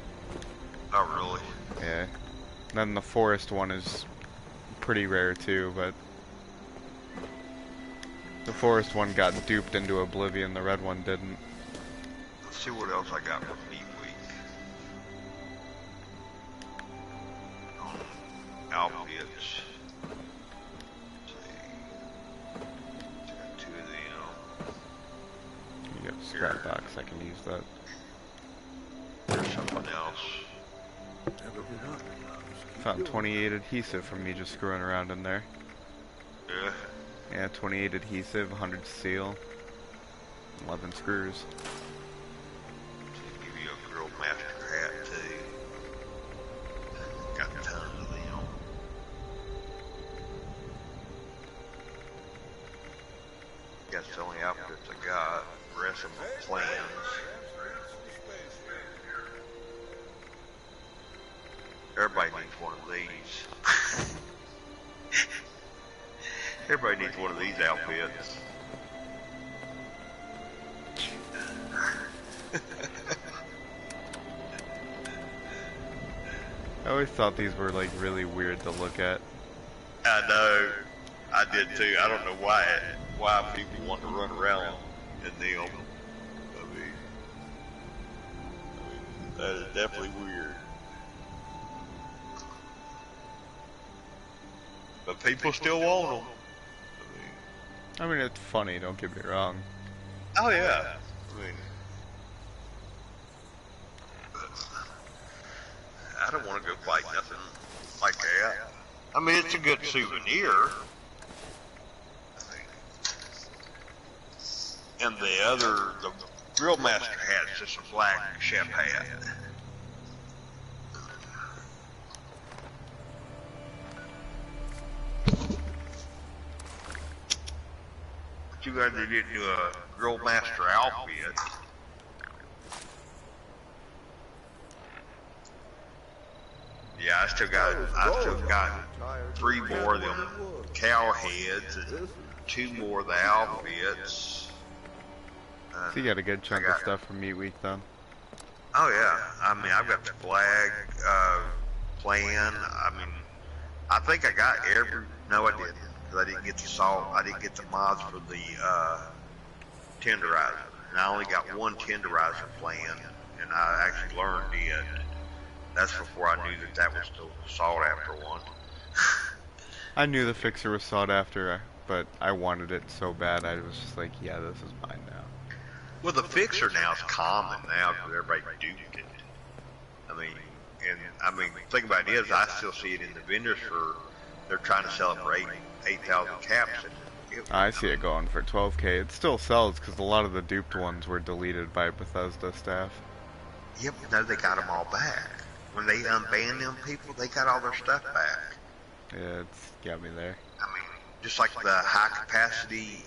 Oh, really? Yeah. Then the forest one is pretty rare too, but the forest one got duped into oblivion, the red one didn't. Let's see what else I got for Meat Week. Outfits. Let's see. Got two of them. You got a scrap box, I can use that. There's something else. Found 28 adhesive from me just screwing around in there. Yeah. Yeah, 28 adhesive, 100 steel, 11 screws. Give you a Grill Master hat too. Got tons of them. That's the only outfits I got. The rest of my plans. Everybody needs one of these. Everybody needs one of these outfits. I always thought these were like really weird to look at. I know. I did too. I don't know why people want to run around in them. I mean, that is definitely weird. But people still want them. I mean, it's funny, don't get me wrong. Oh yeah. I mean, I don't want to go fight nothing like that. I mean, it's a good souvenir. And the Grill Master hat is just a black chef hat. Too bad they didn't do a Grill Master outfit. Yeah, I still got 3 more of them cow heads and 2 more of the outfits. So you got a good chunk of stuff from Meat Week then. Oh yeah, I mean I've got the flag plan. I mean, I think I got every. No, I didn't, because I didn't get the salt. I didn't get the mods for the tenderizer, and I only got 1 tenderizer plan, and I actually learned it. That's before I knew that was the sought after one. I knew the fixer was sought after, but I wanted it so bad. I was just like, yeah, this is mine now. Well, the fixer now is common now because everybody duped it. I mean, the thing about it is, I still see it in the vendors they're trying to sell it for 8,000 caps. I see it going for 12K. It still sells because a lot of the duped ones were deleted by Bethesda staff. Yep, no, they got them all back. When they unbanned them people, they got all their stuff back. Yeah, it's got me there. I mean, just like the high capacity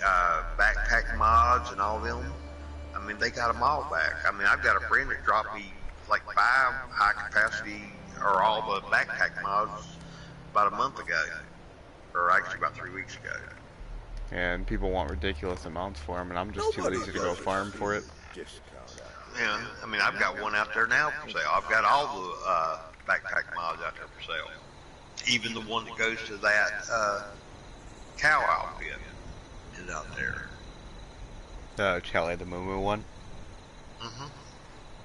backpack mods and all them. I mean, they got them all back. I mean, I've got a friend that dropped me like 5 high capacity or all the backpack mods about a month ago, or actually about 3 weeks ago. And people want ridiculous amounts for them, and I'm just too lazy to go farm for it. Yeah, I mean, I've got one out there now for sale. I've got all the backpack mods out there for sale. Even the one that goes to that cow outfit is out there. Charlie the Moo Moo one.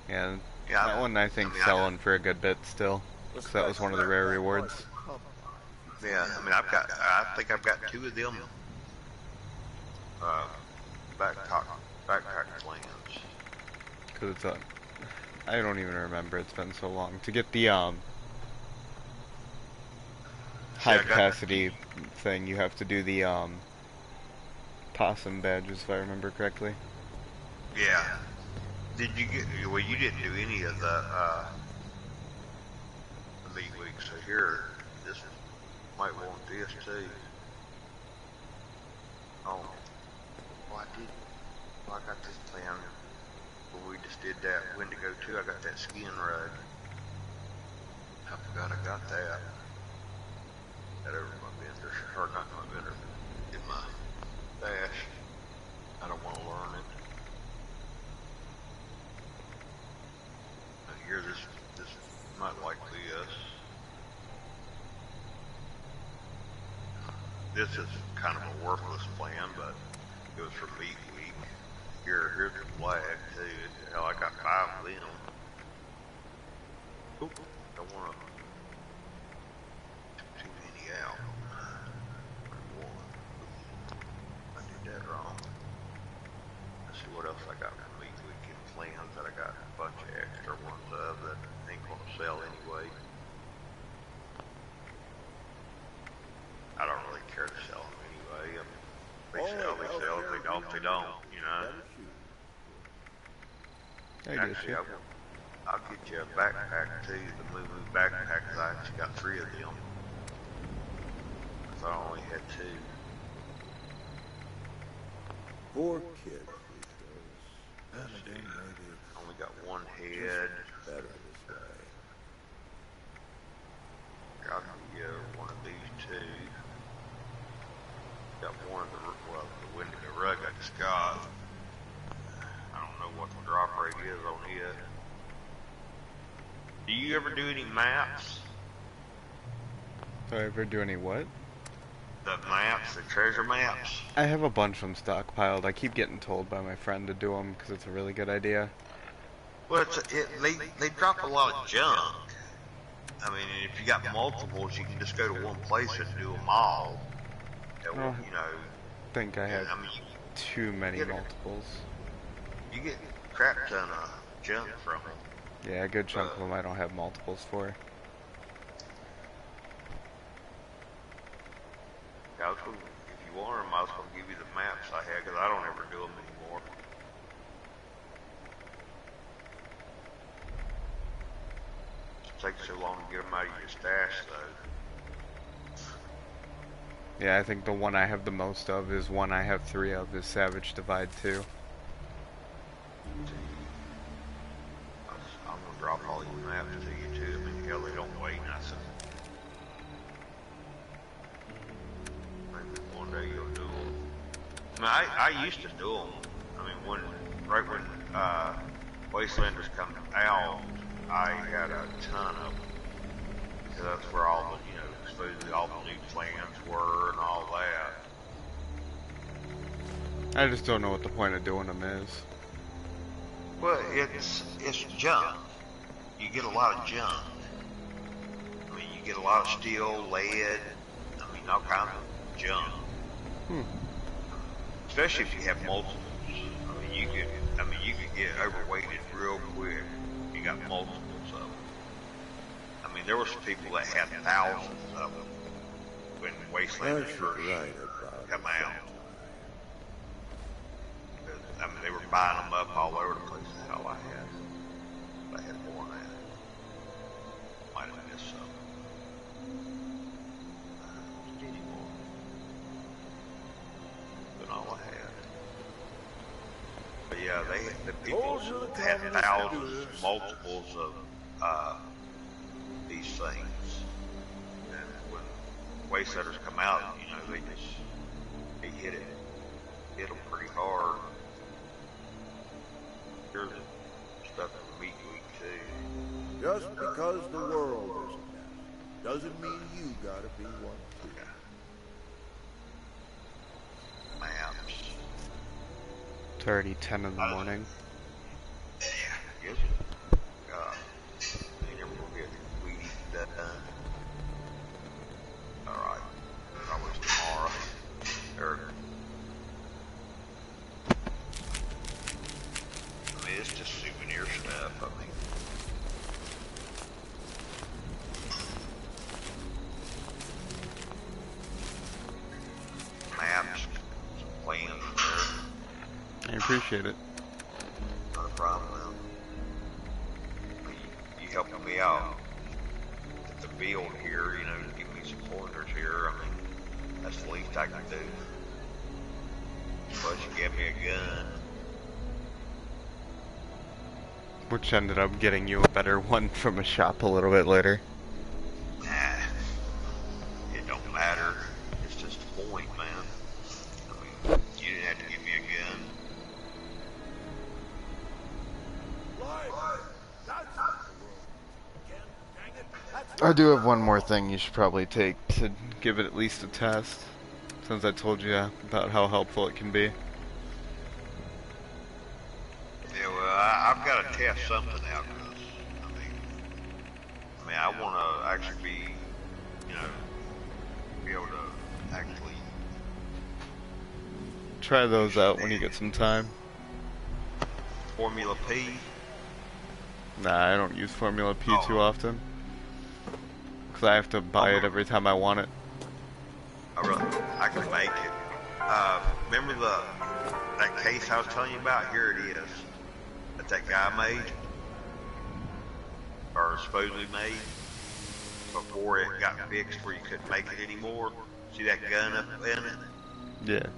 And Yeah, that one I think selling for a good bit still, because that was one of the rare rewards. Yeah, I mean, I think I've got 2 of them backpack plans. Because it's I don't even remember, it's been so long. To get the high capacity thing, you have to do the possum badges, if I remember correctly. Yeah. Did you get? Well, you didn't do any of the meat weeks. So here, this might want this too. Oh, well, I did. Well, I got this plan. When we just did that Wendigo 2, I got that skin rug. I forgot I got that. That over my vendor, or not my vendor, in my stash. I don't want to learn it. Here, this might like this. This is kind of a worthless plan, but it was for meat week. Here's the flag too. Hell, I got 5 of them. Oop, don't want to too many out. I did that wrong. Let's see what else I got for meat weekend plans that I got a bunch of extra ones of that ain't gonna sell anyway. I don't really care to sell them anyway. They sell, they sell. If they don't, they don't. You know. Actually, I'll get you a backpack too, the Moo Moo backpack, because I actually got 3 of them. Because I only had 2. 4 kids these days. Only got 1 head. Better this way. Got one of these 2. Got one of the Wendigo rug I just got. I don't know what the drop rate is on it. Do you ever do any maps? Do I ever do any what? The maps, the treasure maps? I have a bunch of them stockpiled. I keep getting told by my friend to do them because it's a really good idea. Well, they drop a lot of junk. I mean, if you got multiples, you can just go to one place and do them all. That will, you know. I think I have too many multiples. You get a crap ton of junk from them. Yeah, a good chunk of them I don't have multiples for. Yeah, if you want them, I was going to give you the maps I had, because I don't ever do them anymore. It takes so long to get them out of your stash, though. Yeah, I think the one I have the most of is one I have 3 of is Savage Divide 2. I'm going to drop all these maps to you, too. I mean, hell, they don't weigh nothing. Maybe one day you'll do them. I mean, I used to do them. I mean, right when Wastelanders come out, I had a ton of them. So that's where all the, you know, supposedly all the new plans were and all that. I just don't know what the point of doing them is. Well, it's junk. You get a lot of junk. I mean, you get a lot of steel, lead. I mean, mean, all kinds of junk. Especially if you have multiples. I mean, you could get overweighted real quick. You got multiples of them. I mean, there was people that had thousands of them when Wastelanders first come out. I mean, they were buying them up all over the place. Hell, I had more than that. Might have missed some. Anymore. Than all I had. But yeah, the people had thousands, multiples of these things. And when Wastelanders come out, you know, they hit them pretty hard. Here's stuff from meat week too. Just because the world isn't that doesn't mean you gotta be one too. Maps. It's already 10 in the morning. Yeah, yes. You never forget we eat that done. Alright. Always tomorrow. Or, I mean, it's just souvenir stuff. I mean, maps, plans there. I appreciate it. Not a problem. You helping me out at the field here, you know, to give me some pointers here. I mean, that's the least I can do. Plus, you gave me a gun. Which ended up getting you a better one from a shop a little bit later. Nah, it don't matter. It's just a point, man. I mean, you didn't have to give me a gun. I do have one more thing you should probably take to give it at least a test, since I told you about how helpful it can be. Yeah, well, I've got to test something out, because, I mean, I want to actually be, you know, be able to actually... Try those out when you get some time. Formula P? Nah, I don't use Formula P too often. Because I have to buy it every time I want it. I can make it. Remember that case I was telling you about? Here it is. That guy made, or supposedly made, before it got fixed where you couldn't make it anymore. See that gun up in it? Yeah.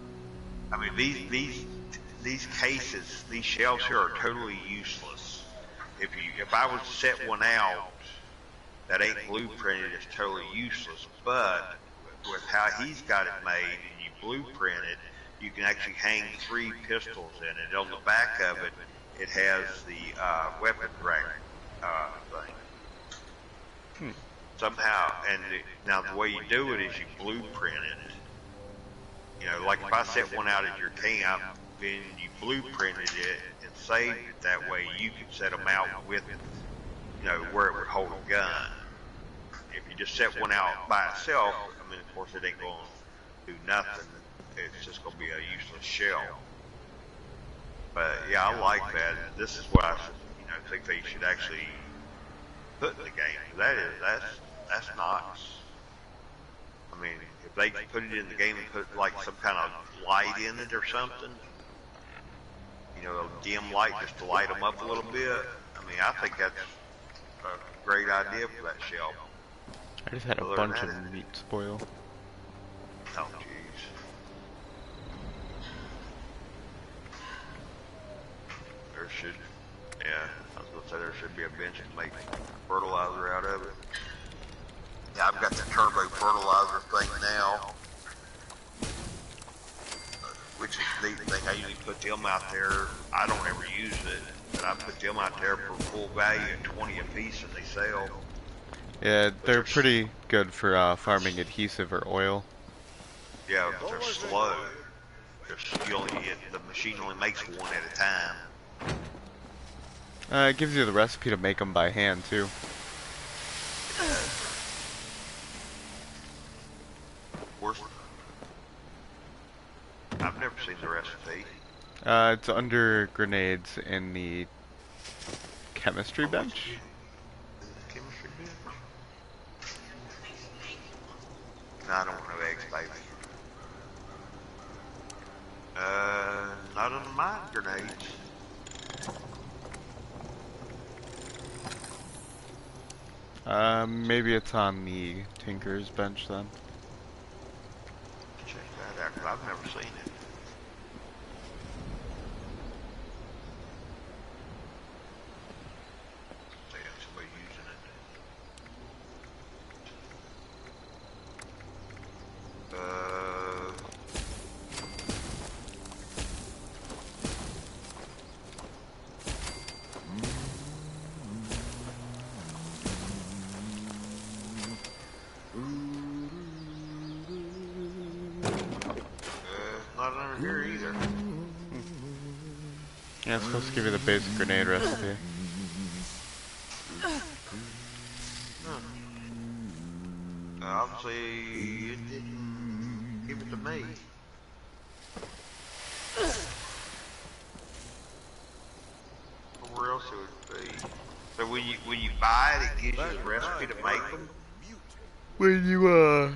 I mean, these cases, these shells here are totally useless. If I was to set one out that ain't blueprinted, it's totally useless. But with how he's got it made and you blueprint it, you can actually hang 3 pistols in it. On the back of it, it has the weapon rack thing. Somehow, and now the way you do it is you blueprint it. You know, like if I set one out at your camp, then you blueprinted it and saved it that way, you could set them out with, you know, where it would hold a gun. If you just set one out by itself, I mean, of course, it ain't going to do nothing. It's just going to be a useless shell. But yeah, I like that. This is what I, you know, think they should actually put in the game. That's nice. I mean, if they put it in the game and put like some kind of light in it or something, you know, a dim light just to light them up a little bit. I mean, I think that's a great idea for that shell. I just had a bunch of meat spoil. Oh, jeez. There should, yeah, I was gonna say there should be a bench to make fertilizer out of it. Yeah, I've got the turbo fertilizer thing now, which is the neat thing. I usually put them out there. I don't ever use it, but I put them out there for full value at 20 a piece, and they sell. Yeah, they're pretty good for farming adhesive or oil. Yeah, but they're slow. The machine only makes one at a time. It gives you the recipe to make them by hand too. seen the recipe. It's under grenades in the chemistry bench. Chemistry bench? No, I don't want no eggs, baby. Not on the mine grenades. Maybe it's on the Tinker's bench then. Check that out, 'cause I've never seen it. See, somebody using it. Not under here either. Yeah, it's supposed to give you the basic grenade recipe. Obviously, it didn't give it to me. Where else it would be? So when you buy it, it gives you the recipe to make them? When you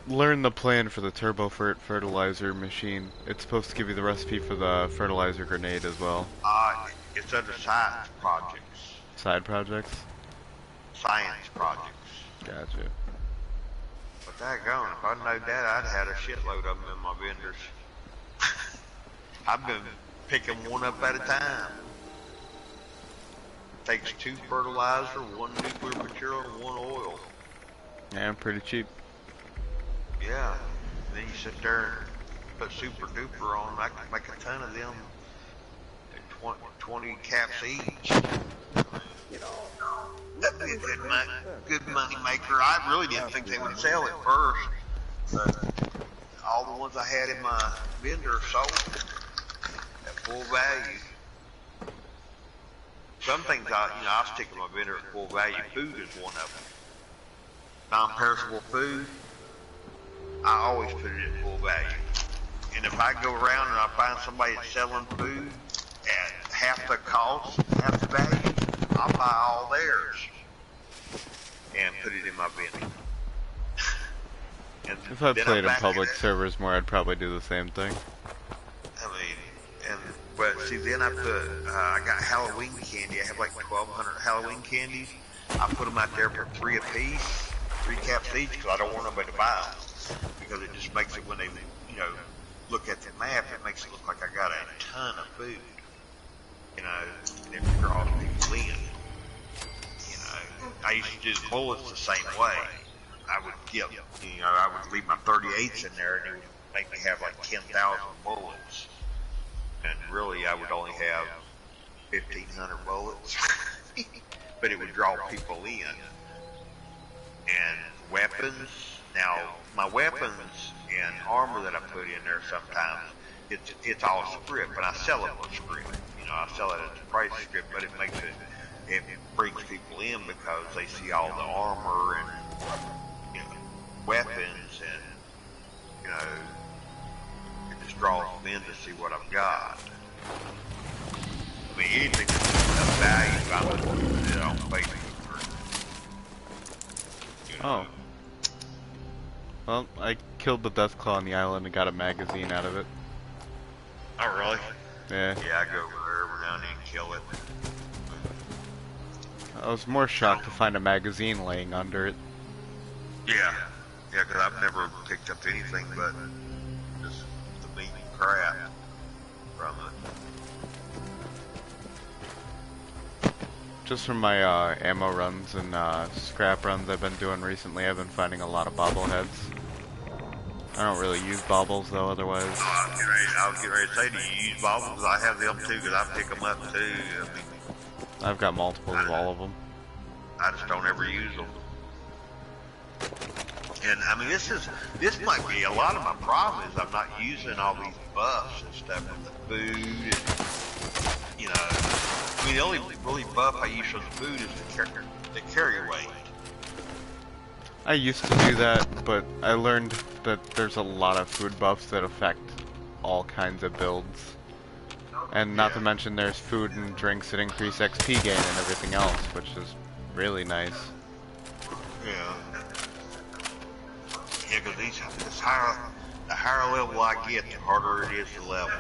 learn the plan for the turbo fertilizer machine, it's supposed to give you the recipe for the fertilizer grenade as well. It's under science projects. Side projects? Science projects. Gotcha. But daggone, if I'd known that, I'd had a shitload of them in my vendors. I've been picking one up at a time. Takes 2 fertilizer, 1 nuclear material, and 1 oil. Yeah, pretty cheap. Yeah. And then you sit there and put super duper on. I can make a ton of them. 20 caps each. You know, that'd be a good money maker. I really didn't think they would sell at first, but all the ones I had in my vendor sold at full value. Some things I stick in my vendor at full value. Food is one of them. Non-perishable food, I always put it at full value. And if I go around and I find somebody that's selling food at half the cost, half the value, I'll buy all theirs and put it in my vendor. And If I then played in back public it. servers more, I'd probably do the same thing. But see, then I got Halloween candy. I have like 1,200 Halloween candies. I put them out there for 3 apiece, 3 caps each, because I don't want nobody to buy them. Because it just makes it, when they, look at the map, it makes it look like I got a ton of food. And it draws people in. I used to do the bullets the same way. I would I would leave my 38s in there, and it would make me have like 10,000 bullets. And really, I would only have 1,500 bullets. But it would draw people in. And weapons, now my weapons and armor that I put in there sometimes, it's all script, and I sell it on script. I sell it as a price script, but it brings people in because they see all the armor and weapons, and it just draws them in to see what I've got. I mean, anything that's of value, I'm going to put it on Facebook. Oh. Well, I killed the Deathclaw on the island and got a magazine out of it. Oh, really? Yeah. Yeah, I go over there every now and then and kill it. I was more shocked to find a magazine laying under it. Yeah, because I've never picked up anything but just the meat and crap from it. Just from my ammo runs and scrap runs I've been doing recently, I've been finding a lot of bobbleheads. I don't really use baubles though, otherwise. I was getting ready to say, do you use baubles? I have them too, because I pick them up too. I mean, I've got multiples of all of them. I just don't ever use them. And I mean, this might be a lot of my problem is I'm not using all these buffs and stuff with the food. And, I mean, the only really buff I use for the food is the carry weight. I used to do that, but I learned that there's a lot of food buffs that affect all kinds of builds. And not to mention there's food and drinks that increase XP gain and everything else, which is really nice. Yeah. Yeah, because the higher level I get, the harder it is to level.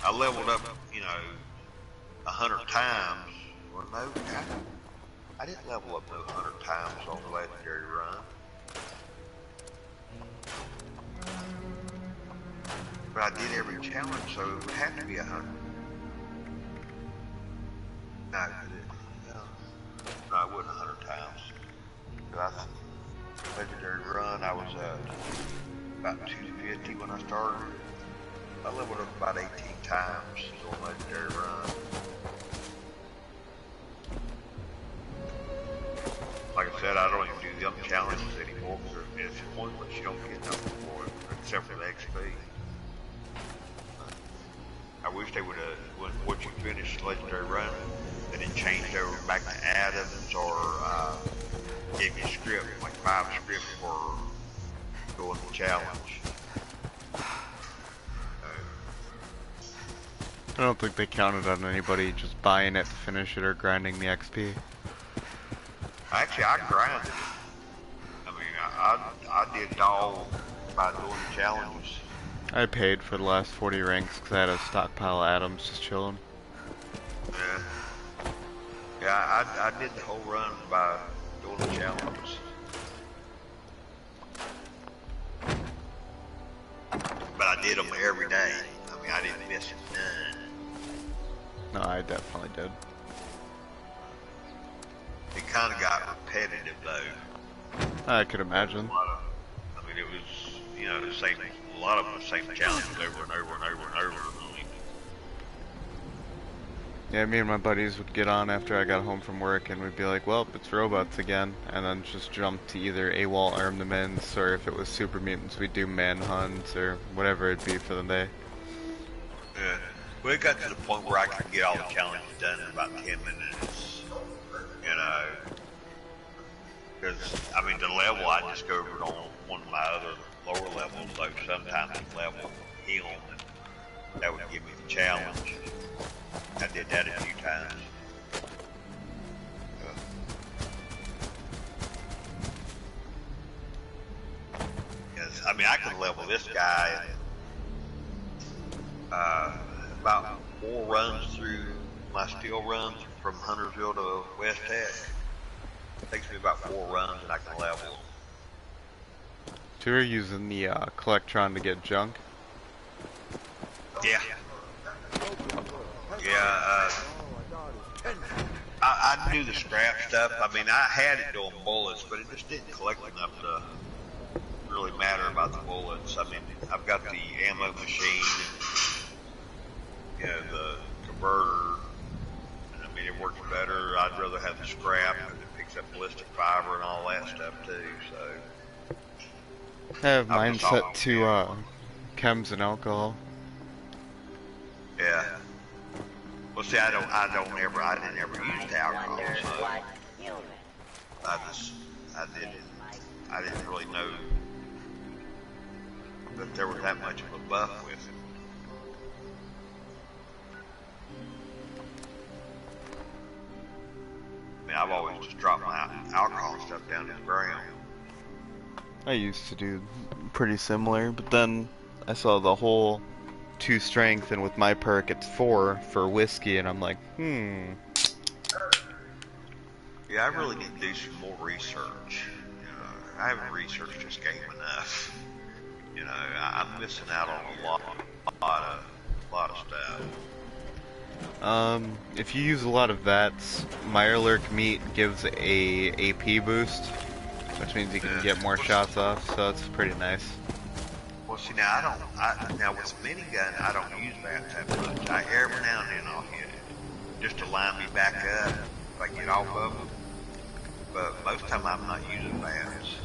I leveled up, 100 times. Well, no, I didn't level up no 100 times on the legendary run. But I did every challenge, so it would have to be 100. No, it wasn't 100 times. Legendary run, I was about 250 when I started. I leveled up about 18 times on legendary run. Like I said, I don't even do them challenges anymore because it's pointless. You don't get nothing for it except for the XP. I wish they would have, once you finish the legendary run, and then changed over back to Adams or gave you a script, like 5 scripts for doing the challenge. I don't think they counted on anybody just buying it to finish it or grinding the XP. Actually, I grinded. I mean, I did it all by doing the challenges. I paid for the last 40 ranks because I had a stockpile of atoms just chilling. Yeah. Yeah, I did the whole run by doing the challenges. But I did them every day. I mean, I didn't miss none. No, I definitely did. It kind of got repetitive though. I could imagine. I mean, it was, the same. A lot of them the same challenges over and over and over and over. I mean, Yeah, me and my buddies would get on after I got home from work and we'd be like, well, it's robots again, and then just jump to either AWOL arm the mints, or if it was super mutants, we'd do manhunts, or whatever it'd be for the day. yeah. Well, it got to the point where I could get all the challenges done in about 10 minutes. Because, I mean, the level, I just go over it on one of my other lower levels, so sometimes the level heal, and that would give me the challenge. I did that a few times. Yes, I mean, I could level this guy about 4 runs through my steel runs from Huntersville to West Tech. It takes me about 4 runs and I can level. So you're using the Collectron to get junk? Yeah. Yeah, I do the scrap stuff. I mean, I had it doing bullets, but it just didn't collect enough to really matter about the bullets. I mean, I've got the ammo machine, and, the converter. I mean, it works better. I'd rather have the scrap, and it picks up ballistic fiber and all that stuff too. So I have mine set to chems and alcohol. yeah. Well, see, I didn't ever use the alcohol, so I didn't really know that there was that much of a buff with it. I mean, I've always just dropped my alcohol stuff down to the ground. I used to do pretty similar, but then I saw the whole 2 strength, and with my perk it's 4 for whiskey, and I'm like, Yeah, I really need to do some more research. I haven't researched this game enough. I'm missing out on a lot of stuff. If you use a lot of VATs, Mirelurk meat gives a AP boost, which means you can get more shots off, so it's pretty nice. Well, see, now now with minigun, I don't use VATs that much. Every now and then I'll hit it, just to line me back up if I get off of them. But most of the time I'm not using VATs.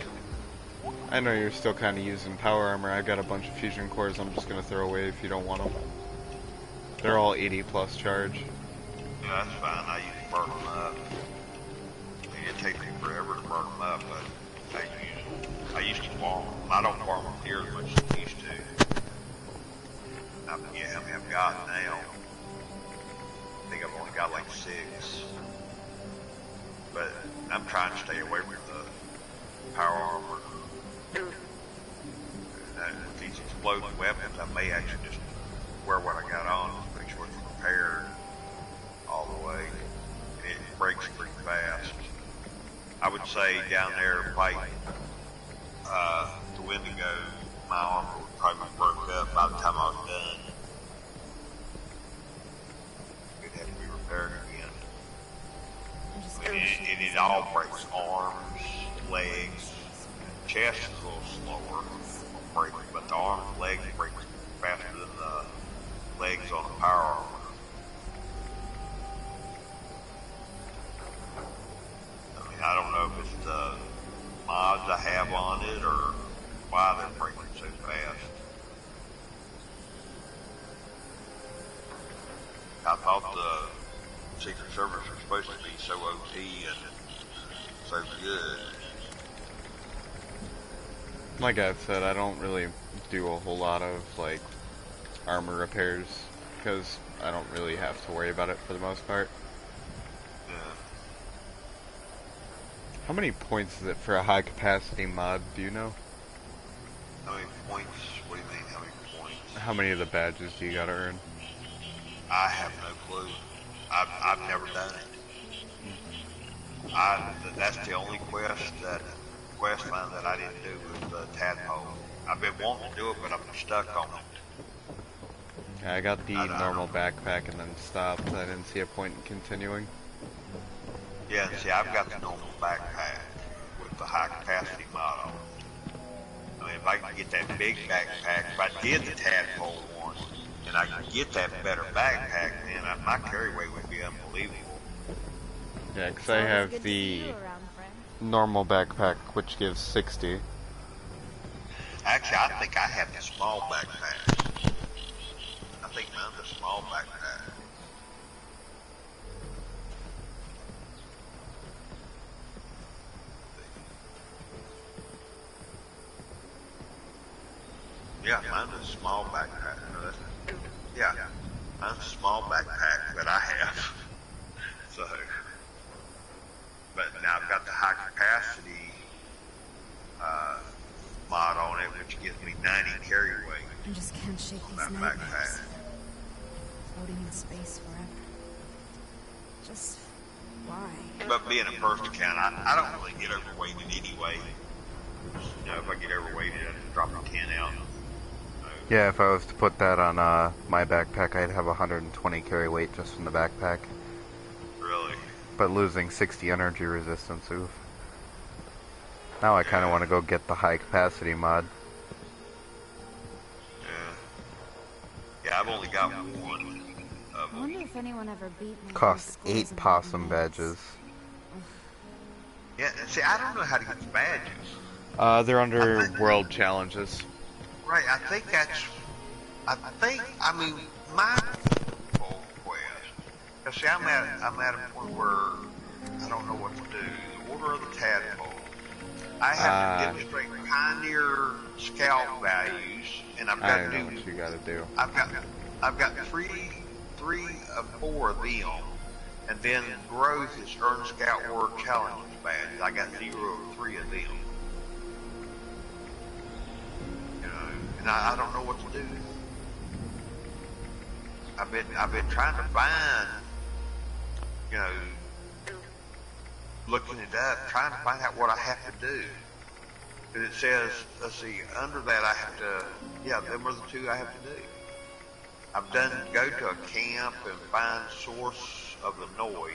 I know you're still kind of using power armor. I've got a bunch of fusion cores I'm just going to throw away if you don't want them. They're all 80 plus charge. Yeah, that's fine. I used to burn them up. I mean, it takes me forever to burn them up, but I used to farm them. I don't farm them here as much as I used to. got now. I think I've only got like 6. But I'm trying to stay away from the power armor. With these exploding weapons, I may actually just wear what I got on to make sure it's repaired all the way. It breaks pretty fast. I would say down there fighting the Wendigo, my armor would probably be broke up by the time I was done. It'd have to be repaired again. I mean, it all breaks arms, legs, chest is a little slower breaking, but the arms and legs break faster than the legs on the power armor. I mean, I don't know if it's the mods I have on it or why they're breaking so fast. I thought the Secret Service were supposed to be so OT and so good. Like I've said, I don't really do a whole lot of like armor repairs because I don't really have to worry about it for the most part. Yeah. How many points is it for a high capacity mod, do you know? How many points? What do you mean, how many points? How many of the badges do you gotta earn? I have no clue. I've never done it. That's the only quest line that I didn't do was the tadpole. I've been wanting to do it, but I'm stuck on it. Yeah, I got the normal backpack and then stopped. I didn't see a point in continuing. Yeah, see, I've got the normal backpack with the high capacity mod on it. I mean, if I could get that big backpack, if I did the tadpole one, and I could get that better backpack, then my carry weight would be unbelievable. Yeah, because I have the normal backpack, which gives 60. Actually, I think I have the small backpack. I think mine's a small backpack. Yeah, mine's a small backpack. Yeah, mine's a small backpack that I have. So, but now I've got the high capacity mod on it, which gives me 90 carry weight. I just can't shake these That nightmares. backpack. Floating in space forever. Just why? But being a first account, I don't really get overweighted anyway. You know, if I get overweighted, I just drop a 10 out. Yeah, if I was to put that on my backpack, I'd have 120 carry weight just from the backpack. Really? But losing 60 energy resistance, oof. Now I kind of want to go get the high capacity mod. Yeah, I've only got one of I them. wonder if anyone ever beat me. Cost 8 possum badges. Yeah, see, I don't know how to get the badges. They're under world challenges. Right, I mean, my full quest. Cause see, I'm at a point where I don't know what to do. The Order of the Tadpole. I have to demonstrate Pioneer Scout values, and I've got to do. What you gotta do. I've got three of 4 of them, and then growth is earn Scout World Challenge badge. I got 0 of 3 of them. You know, and I don't know what to do. I've been trying to find, you know, looking it up, trying to find out what I have to do. And it says, let's see, under that I have to, yeah, them are the 2 I have to do. I've done go to a camp and find source of the noise.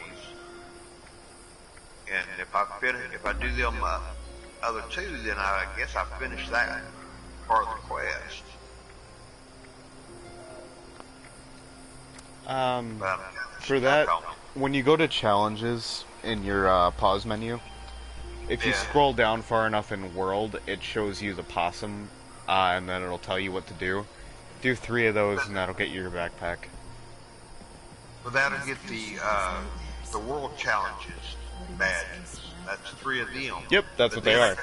And if I do them other 2, then I guess I finished that part of the quest. For that, when you go to challenges in your pause menu, if you scroll down far enough in world, it shows you the possum, and then it'll tell you what to do. Do 3 of those, and that'll get you your backpack. But that'll get the world challenges badges. That's 3 of them. Yep, that's what they are.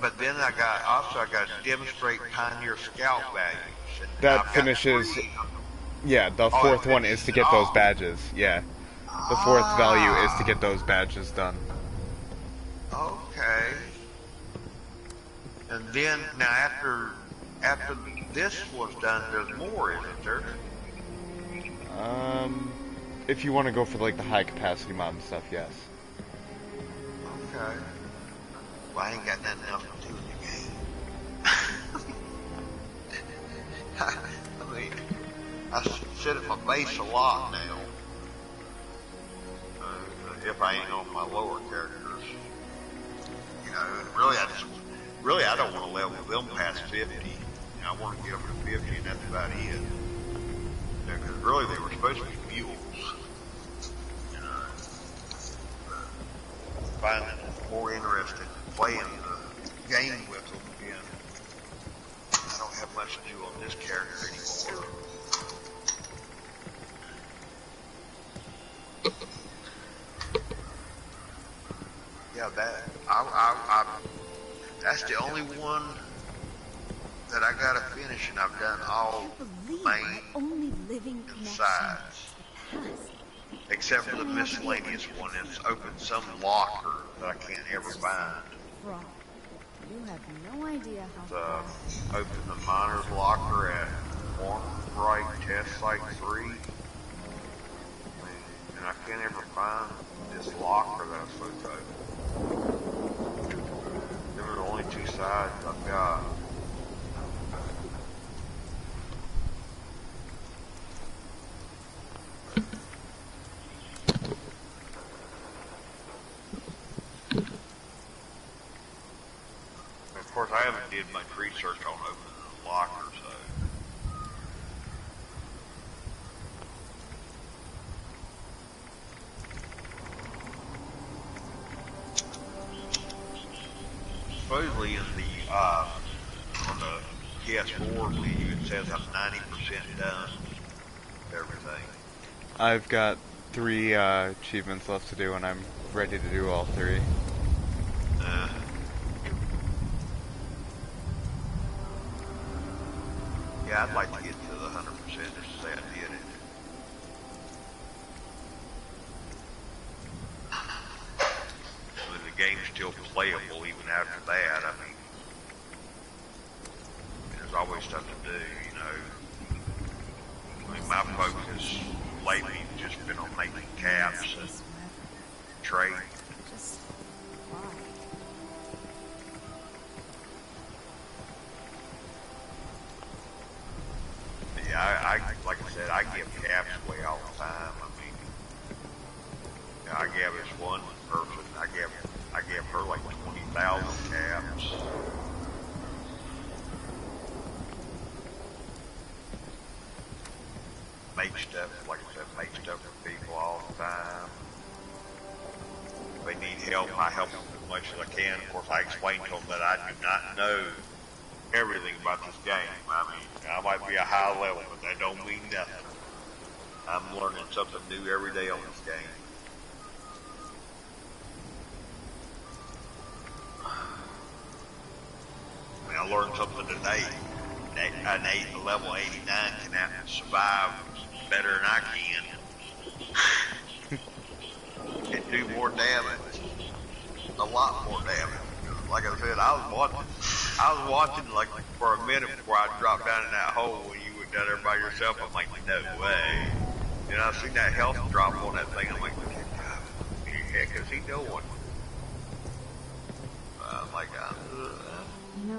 But then I got to demonstrate Pioneer Scout values. And That I've got finishes 3. Yeah, the Oh, fourth one is to get those badges. Yeah. The fourth value is to get those badges done. Okay. And then, now after this was done, there's more, isn't there? If you want to go for like the high capacity mod and stuff, yes. Okay. Well, I ain't got nothing else to do in the game. I mean, I sit at my base a lot now. If I ain't on my lower characters. You know, really I don't want to level them past 50. You know, I want to get them to 50 and that's about it. Because really they were supposed to be mules. You know, find it more interested in playing the game with them again. I don't have much to do on this character anymore. Yeah, that's the only one that I gotta finish, and I've done all main only living connection sides, to the past. except for the miscellaneous one. It's opened some locker that I can't ever find. Fraud. You have no idea how The open the miner's locker at Right Test Site 3, and I can't ever find this locker that I'm supposed to open. There are only two sides I've got. Of course, I haven't did much research on opening the locker, so. Supposedly in the on the PS4 menu it says I'm 90% done with everything. I've got 3 achievements left to do, and I'm ready to do all 3. Yeah, I'd like to get to the 100% just to say I did it. I mean, the game's still playable even after that. I mean, there's always stuff to do, you know. I mean, my focus lately has just been on making caps and trade. just why? Yeah, like I said, I give caps away all the time. I mean, you know, I gave this one person, I gave her like 20,000 caps. Make stuff, like I said, make stuff for people all the time. If they need help, I help them as much as I can. Of course, I explain to them that I do not know everything about this game. I mean, I might be a high level, but that don't mean nothing. I'm learning something new every day on this game. I mean, I learned something today. An level 89 can survive better than I can. And do more damage. A lot more damage. Like I said, I was watching like for a minute before I dropped down in that hole when you were down there by yourself. I'm like, no way. And I seen that health drop on that thing. I'm like, what the heck is he doing? I'm like,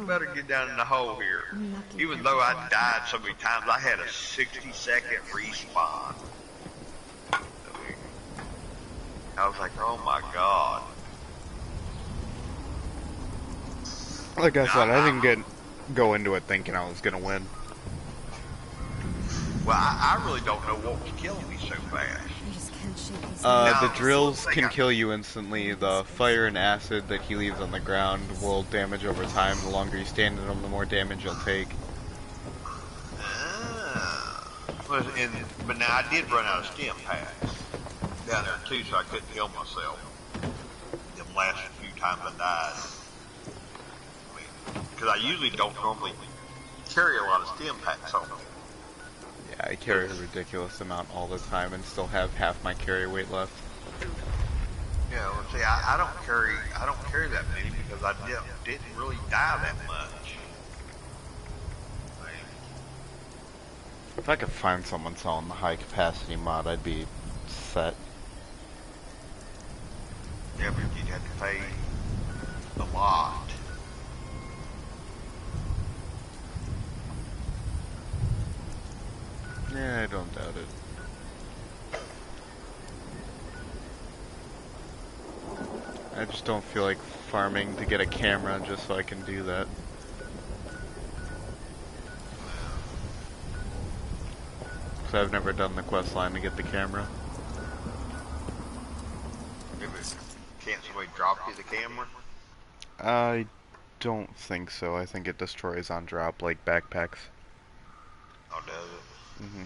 better get down in the hole here. Even though I died so many times, I had a 60-second respawn. I was like, oh my god. Like I said, I didn't go into it thinking I was gonna win. Well, I really don't know what was killing me so fast. You just can't shake these The drills can kill you instantly. The fire and acid that he leaves on the ground will damage over time. The longer you stand in them, the more damage you'll take. But now I did run out of stim packs down there too, so I couldn't heal myself. Them last few times I died. Because I usually don't normally carry a lot of stim packs on me. Yeah, I carry a ridiculous amount all the time and still have half my carry weight left. Yeah, well, see, I don't carry that many because I didn't really die that much. If I could find someone selling the high capacity mod, I'd be set. Yeah, but you'd have to pay a lot. Yeah, I don't doubt it. I just don't feel like farming to get a camera just so I can do that. So I've never done the quest line to get the camera. Can't somebody drop you the camera? I don't think so. I think it destroys on drop like backpacks. Oh, does it? Mm-hmm.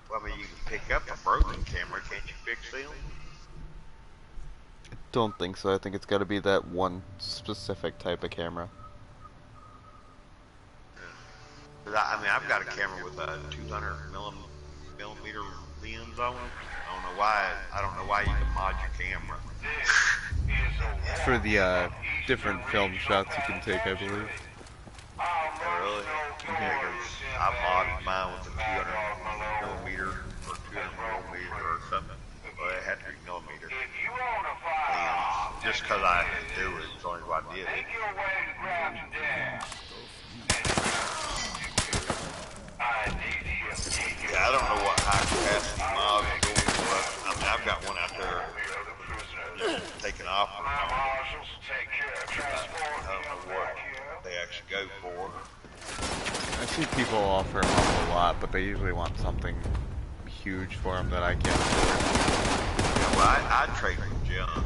Well, I mean, you can pick up a broken camera, can't you fix them? Don't think so. I think it's got to be that one specific type of camera. Yeah. I mean, I've got a camera with a 200 millimeter lens on it. I don't know why you can mod your camera. For the different film shots you can take, I believe. Oh, really? Yeah, 'cause I modded mine with a 200 millimeter or 200 millimeter or something. Well, it had to be millimeter. And just because I had to do it, it's only why I did it. Yeah, I don't know what high capacity mods are going for. I mean, I've got one out there just taking off. I don't know what they actually go for. I see people offer them up a lot, but they usually want something huge for them that I can't afford. Yeah, well, I trade with junk.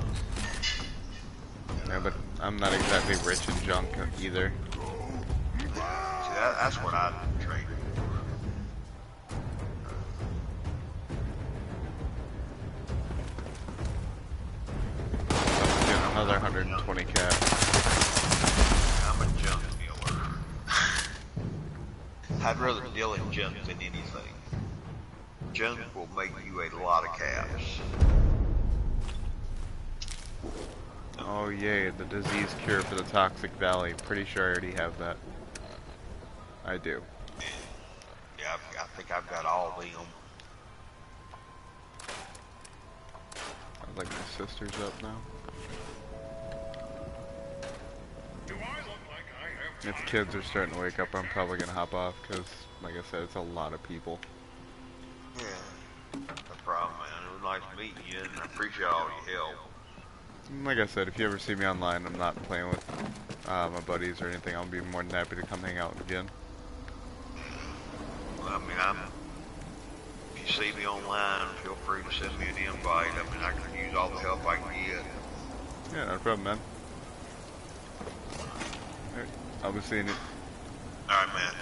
Yeah, but I'm not exactly rich in junk either. See, that's what I trade for. Let's get another 120 cat. I'm a junk dealer. I'd rather deal in junk than anything. Junk will make you a lot of caps. Oh yay, the disease cure for the Toxic Valley. Pretty sure I already have that. I do. Yeah, I think I've got all of them. Sounds like my sister's up now. If kids are starting to wake up, I'm probably gonna hop off because, like I said, it's a lot of people. Yeah, no problem, man. It was nice meeting you, and I appreciate all your help. Like I said, if you ever see me online, I'm not playing with my buddies or anything. I'll be more than happy to come hang out again. Well, I mean, if you see me online, feel free to send me an invite. I mean, I can use all the help I can get. Yeah, no problem, man. Alright, I'll be seeing you. Alright, man.